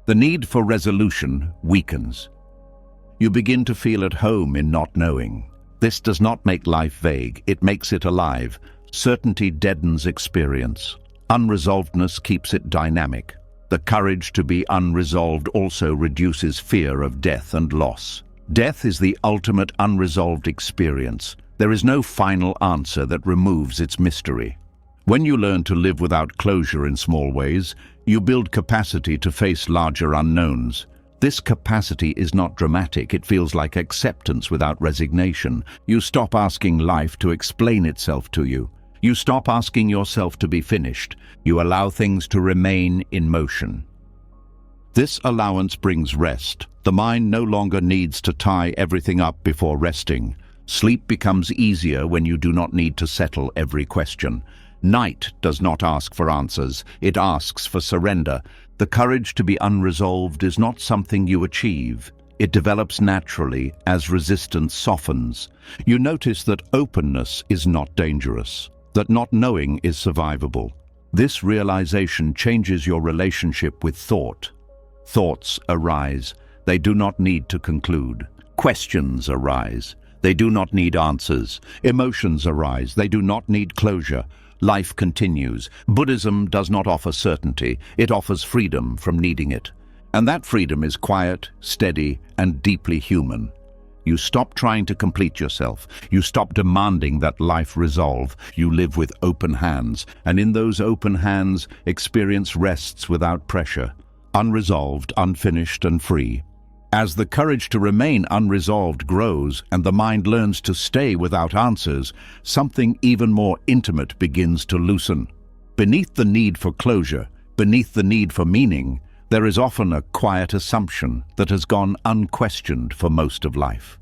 The need for resolution weakens. You begin to feel at home in not knowing. This does not make life vague, it makes it alive. Certainty deadens experience. Unresolvedness keeps it dynamic. The courage to be unresolved also reduces fear of death and loss. Death is the ultimate unresolved experience. There is no final answer that removes its mystery. When you learn to live without closure in small ways, you build capacity to face larger unknowns. This capacity is not dramatic, it feels like acceptance without resignation. You stop asking life to explain itself to you. You stop asking yourself to be finished. You allow things to remain in motion. This allowance brings rest. The mind no longer needs to tie everything up before resting. Sleep becomes easier when you do not need to settle every question. Night does not ask for answers, it asks for surrender. The courage to be unresolved is not something you achieve. It develops naturally as resistance softens. You notice that openness is not dangerous, that not knowing is survivable. This realization changes your relationship with thought. Thoughts arise. They do not need to conclude. Questions arise. They do not need answers. Emotions arise. They do not need closure. Life continues. Buddhism does not offer certainty. It offers freedom from needing it. And that freedom is quiet, steady, and deeply human. You stop trying to complete yourself. You stop demanding that life resolve. You live with open hands, and in those open hands, experience rests without pressure, unresolved, unfinished, and free. As the courage to remain unresolved grows and the mind learns to stay without answers, something even more intimate begins to loosen. Beneath the need for closure, beneath the need for meaning, there is often a quiet assumption that has gone unquestioned for most of life.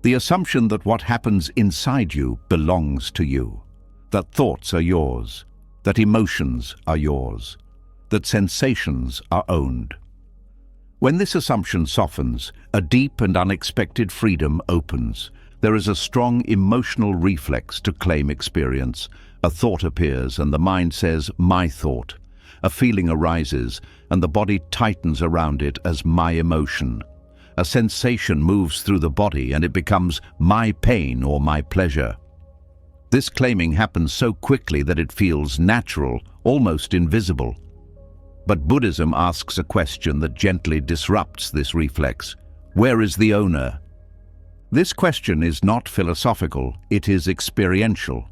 The assumption that what happens inside you belongs to you, that thoughts are yours, that emotions are yours, that sensations are owned. When this assumption softens, a deep and unexpected freedom opens. There is a strong emotional reflex to claim experience. A thought appears and the mind says, "My thought." A feeling arises and the body tightens around it as "my emotion." A sensation moves through the body and it becomes "my pain" or "my pleasure." This claiming happens so quickly that it feels natural, almost invisible. But Buddhism asks a question that gently disrupts this reflex. Where is the owner? This question is not philosophical, it is experiential.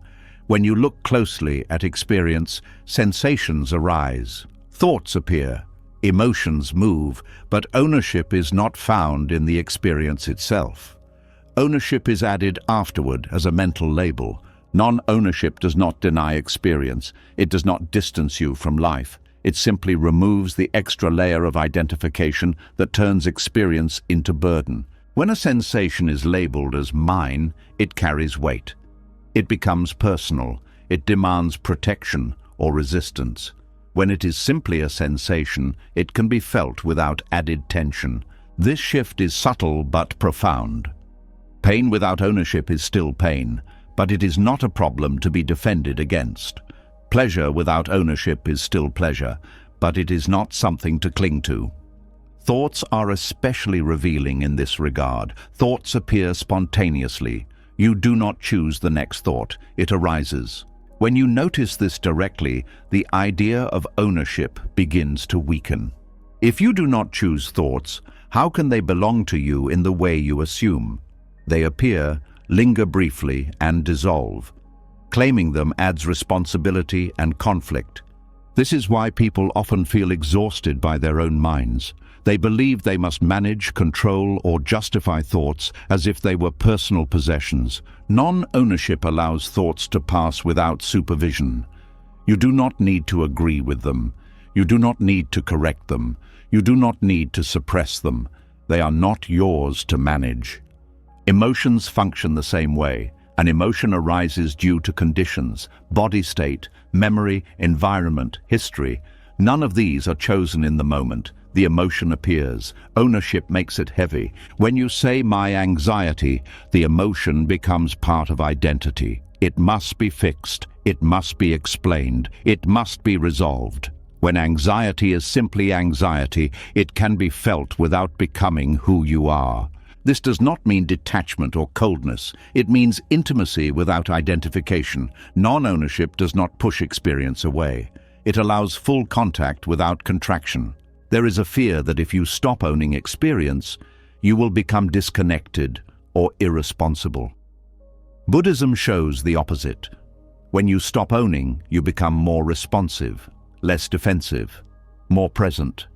When you look closely at experience, sensations arise, thoughts appear, emotions move, but ownership is not found in the experience itself. Ownership is added afterward as a mental label. Non-ownership does not deny experience. It does not distance you from life. It simply removes the extra layer of identification that turns experience into burden. When a sensation is labeled as mine, it carries weight. It becomes personal. It demands protection or resistance. When it is simply a sensation, it can be felt without added tension. This shift is subtle but profound. Pain without ownership is still pain, but it is not a problem to be defended against. Pleasure without ownership is still pleasure, but it is not something to cling to. Thoughts are especially revealing in this regard. Thoughts appear spontaneously. You do not choose the next thought, it arises. When you notice this directly, the idea of ownership begins to weaken. If you do not choose thoughts, how can they belong to you in the way you assume? They appear, linger briefly, and dissolve. Claiming them adds responsibility and conflict. This is why people often feel exhausted by their own minds. They believe they must manage, control, or justify thoughts as if they were personal possessions. Non-ownership allows thoughts to pass without supervision. You do not need to agree with them. You do not need to correct them. You do not need to suppress them. They are not yours to manage. Emotions function the same way. An emotion arises due to conditions, body state, memory, environment, history. None of these are chosen in the moment. The emotion appears. Ownership makes it heavy. When you say "my anxiety," the emotion becomes part of identity. It must be fixed. It must be explained. It must be resolved. When anxiety is simply anxiety, it can be felt without becoming who you are. This does not mean detachment or coldness. It means intimacy without identification. Non-ownership does not push experience away. It allows full contact without contraction. There is a fear that if you stop owning experience, you will become disconnected or irresponsible. Buddhism shows the opposite. When you stop owning, you become more responsive, less defensive, more present.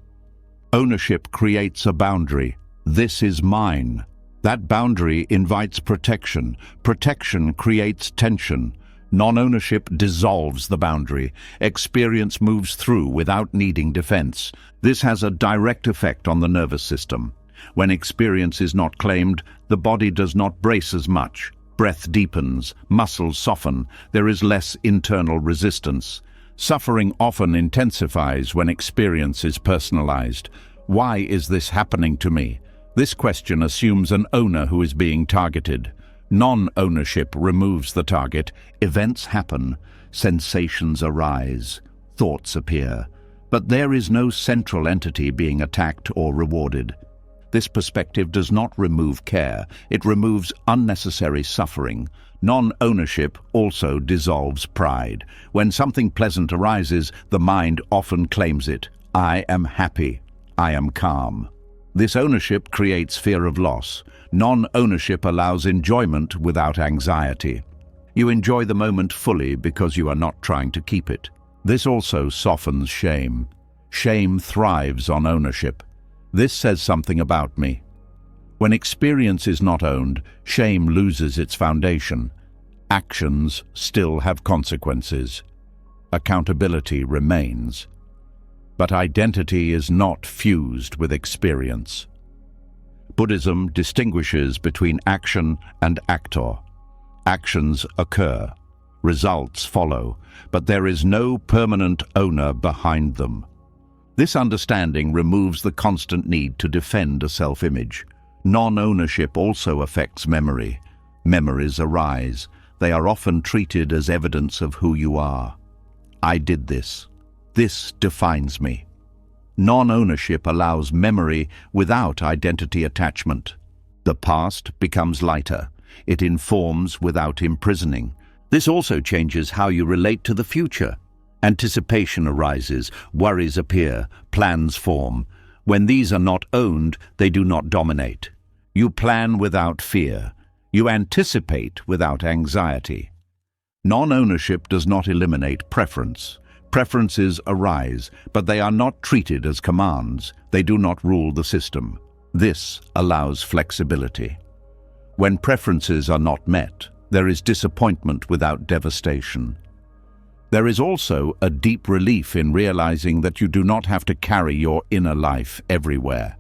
Ownership creates a boundary. This is mine. That boundary invites protection. Protection creates tension. Non-ownership dissolves the boundary. Experience moves through without needing defense. This has a direct effect on the nervous system. When experience is not claimed, the body does not brace as much. Breath deepens, muscles soften, there is less internal resistance. Suffering often intensifies when experience is personalized. Why is this happening to me? This question assumes an owner who is being targeted. Non-ownership removes the target. Events happen. Sensations arise. thoughts appear, but there is no central entity being attacked or rewarded. This perspective does not remove care, it removes unnecessary suffering. Non-ownership also dissolves pride. When something pleasant arises, the mind often claims it. I am happy. I am calm. This ownership creates fear of loss. Non-ownership allows enjoyment without anxiety. You enjoy the moment fully because you are not trying to keep it. This also softens shame. Shame thrives on ownership. This says something about me. When experience is not owned, shame loses its foundation. Actions still have consequences. Accountability remains. But identity is not fused with experience. Buddhism distinguishes between action and actor. Actions occur, results follow, but there is no permanent owner behind them. This understanding removes the constant need to defend a self-image. Non-ownership also affects memory. Memories arise. They are often treated as evidence of who you are. I did this. This defines me. Non-ownership allows memory without identity attachment. The past becomes lighter. It informs without imprisoning. This also changes how you relate to the future. Anticipation arises, worries appear, plans form. When these are not owned, they do not dominate. You plan without fear. You anticipate without anxiety. Non-ownership does not eliminate preference. Preferences arise, but they are not treated as commands. They do not rule the system. This allows flexibility. When preferences are not met, there is disappointment without devastation. There is also a deep relief in realizing that you do not have to carry your inner life everywhere.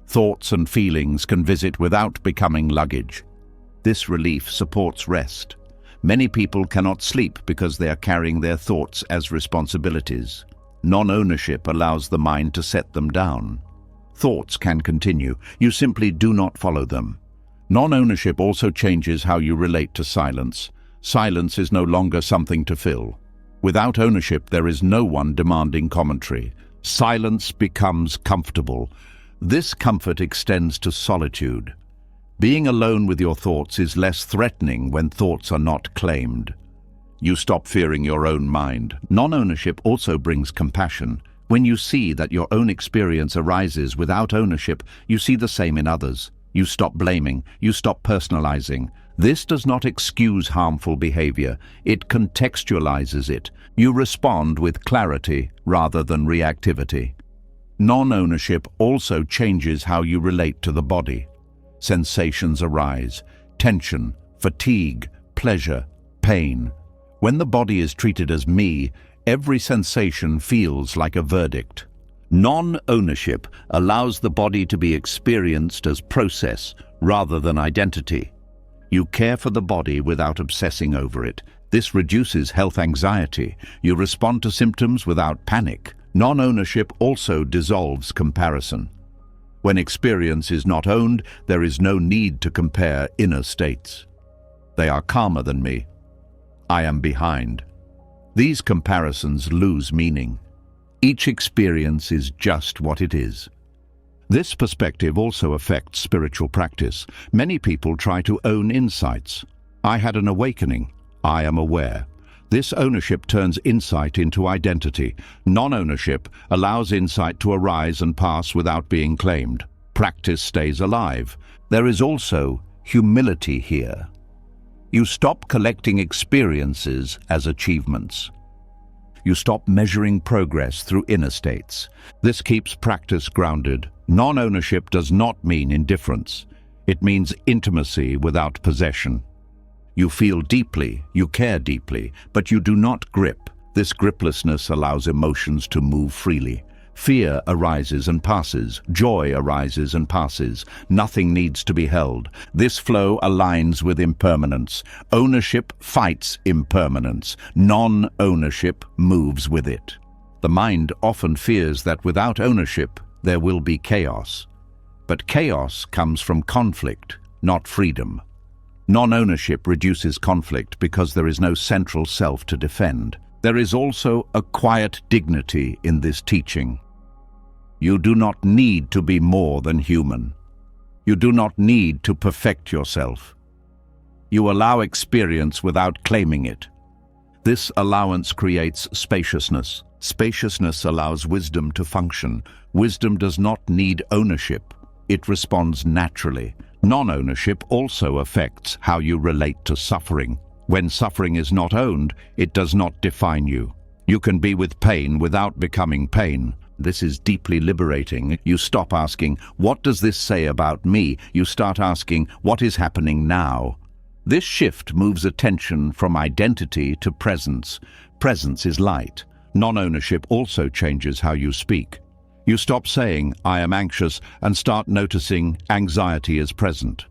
Thoughts and feelings can visit without becoming luggage. This relief supports rest. Many people cannot sleep because they are carrying their thoughts as responsibilities. Non-ownership allows the mind to set them down. Thoughts can continue. You simply do not follow them. Non-ownership also changes how you relate to silence. Silence is no longer something to fill. Without ownership, there is no one demanding commentary. Silence becomes comfortable. This comfort extends to solitude. Being alone with your thoughts is less threatening when thoughts are not claimed. You stop fearing your own mind. Non-ownership also brings compassion. When you see that your own experience arises without ownership, you see the same in others. You stop blaming. You stop personalizing. This does not excuse harmful behavior. It contextualizes it. You respond with clarity rather than reactivity. Non-ownership also changes how you relate to the body. Sensations arise, tension, fatigue, pleasure, pain. When the body is treated as me, every sensation feels like a verdict. Non-ownership allows the body to be experienced as process rather than identity. You care for the body without obsessing over it. This reduces health anxiety. You respond to symptoms without panic. Non-ownership also dissolves comparison. When experience is not owned, there is no need to compare inner states. They are calmer than me. I am behind. These comparisons lose meaning. Each experience is just what it is. This perspective also affects spiritual practice. Many people try to own insights. I had an awakening. I am aware. This ownership turns insight into identity. Non-ownership allows insight to arise and pass without being claimed. Practice stays alive. There is also humility here. You stop collecting experiences as achievements. You stop measuring progress through inner states. This keeps practice grounded. Non-ownership does not mean indifference. It means intimacy without possession. You feel deeply, you care deeply, but you do not grip. This griplessness allows emotions to move freely. Fear arises and passes. Joy arises and passes. Nothing needs to be held. This flow aligns with impermanence. Ownership fights impermanence. Non-ownership moves with it. The mind often fears that without ownership, there will be chaos. But chaos comes from conflict, not freedom. Non-ownership reduces conflict because there is no central self to defend. There is also a quiet dignity in this teaching. You do not need to be more than human. You do not need to perfect yourself. You allow experience without claiming it. This allowance creates spaciousness. Spaciousness allows wisdom to function. Wisdom does not need ownership. It responds naturally. Non-ownership also affects how you relate to suffering. When suffering is not owned, it does not define you. You can be with pain without becoming pain. This is deeply liberating. You stop asking, "What does this say about me?" You start asking, "What is happening now?" This shift moves attention from identity to presence. Presence is light. Non-ownership also changes how you speak. You stop saying, "I am anxious," and start noticing anxiety is present.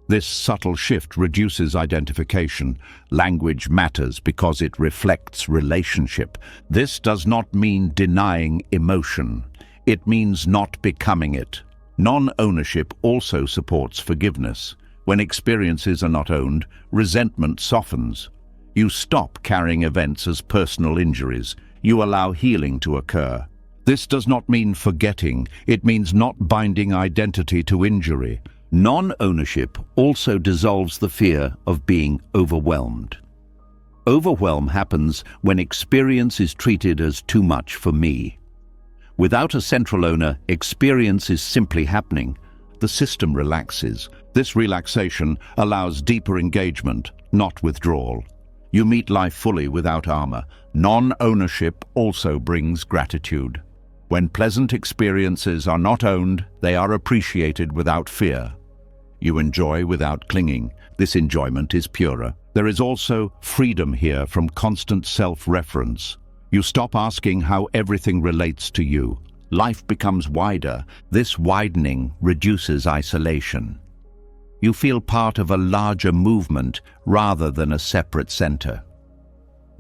This subtle shift reduces identification. Language matters because it reflects relationship. This does not mean denying emotion. It means not becoming it. Non-ownership also supports forgiveness. When experiences are not owned, resentment softens. You stop carrying events as personal injuries. You allow healing to occur. This does not mean forgetting. It means not binding identity to injury. Non-ownership also dissolves the fear of being overwhelmed. Overwhelm happens when experience is treated as too much for me. Without a central owner, experience is simply happening. The system relaxes. This relaxation allows deeper engagement, not withdrawal. You meet life fully without armor. Non-ownership also brings gratitude. When pleasant experiences are not owned, they are appreciated without fear. You enjoy without clinging. This enjoyment is purer. There is also freedom here from constant self-reference. You stop asking how everything relates to you. Life becomes wider. This widening reduces isolation. You feel part of a larger movement rather than a separate center.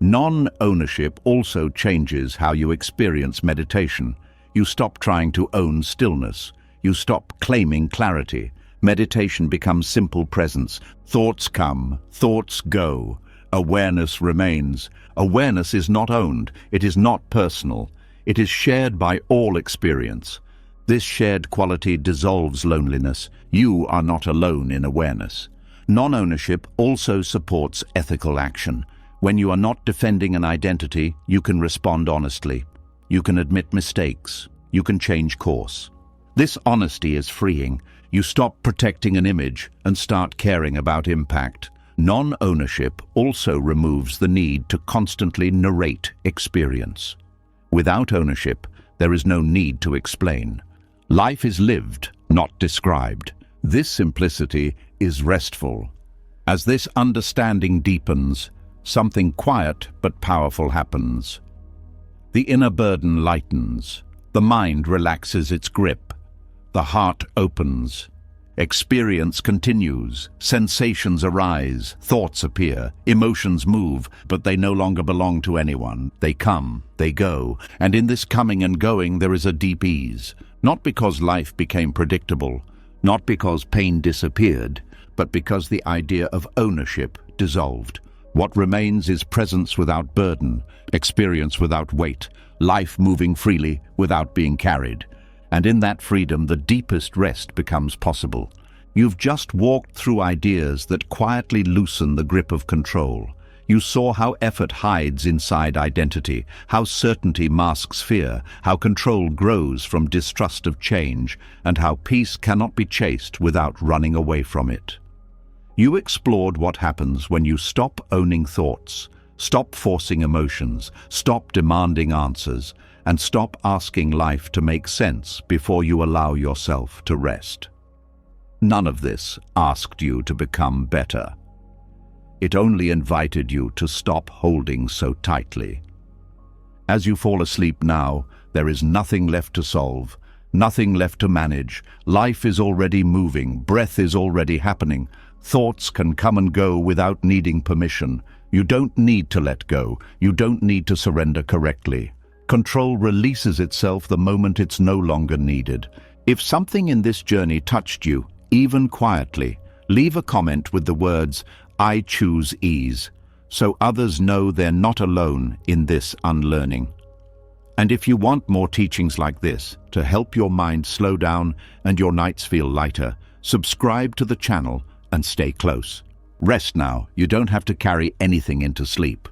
Non-ownership also changes how you experience meditation. You stop trying to own stillness. You stop claiming clarity. Meditation becomes simple presence. Thoughts come, thoughts go. Awareness remains. Awareness is not owned. It is not personal. It is shared by all experience. This shared quality dissolves loneliness. You are not alone in awareness. Non-ownership also supports ethical action. When you are not defending an identity, you can respond honestly. You can admit mistakes. You can change course. This honesty is freeing. You stop protecting an image and start caring about impact. Non-ownership also removes the need to constantly narrate experience. Without ownership, there is no need to explain. Life is lived, not described. This simplicity is restful. As this understanding deepens, something quiet but powerful happens. The inner burden lightens. The mind relaxes its grip. The heart opens. Experience continues. Sensations arise. Thoughts appear. Emotions move, but they no longer belong to anyone. They come, they go, and in this coming and going there is a deep ease. Not because life became predictable, not because pain disappeared, but because the idea of ownership dissolved. What remains is presence without burden, experience without weight, life moving freely without being carried. And in that freedom, the deepest rest becomes possible. You've just walked through ideas that quietly loosen the grip of control. You saw how effort hides inside identity, how certainty masks fear, how control grows from distrust of change, and how peace cannot be chased without running away from it. You explored what happens when you stop owning thoughts, stop forcing emotions, stop demanding answers, and stop asking life to make sense before you allow yourself to rest. None of this asked you to become better. It only invited you to stop holding so tightly. As you fall asleep now, there is nothing left to solve, nothing left to manage. Life is already moving, breath is already happening. Thoughts can come and go without needing permission. You don't need to let go. You don't need to surrender correctly. Control releases itself the moment it's no longer needed. If something in this journey touched you, even quietly, leave a comment with the words, "I choose ease." so others know they're not alone in this unlearning. And if you want more teachings like this to help your mind slow down and your nights feel lighter, subscribe to the channel and stay close. Rest now, you don't have to carry anything into sleep.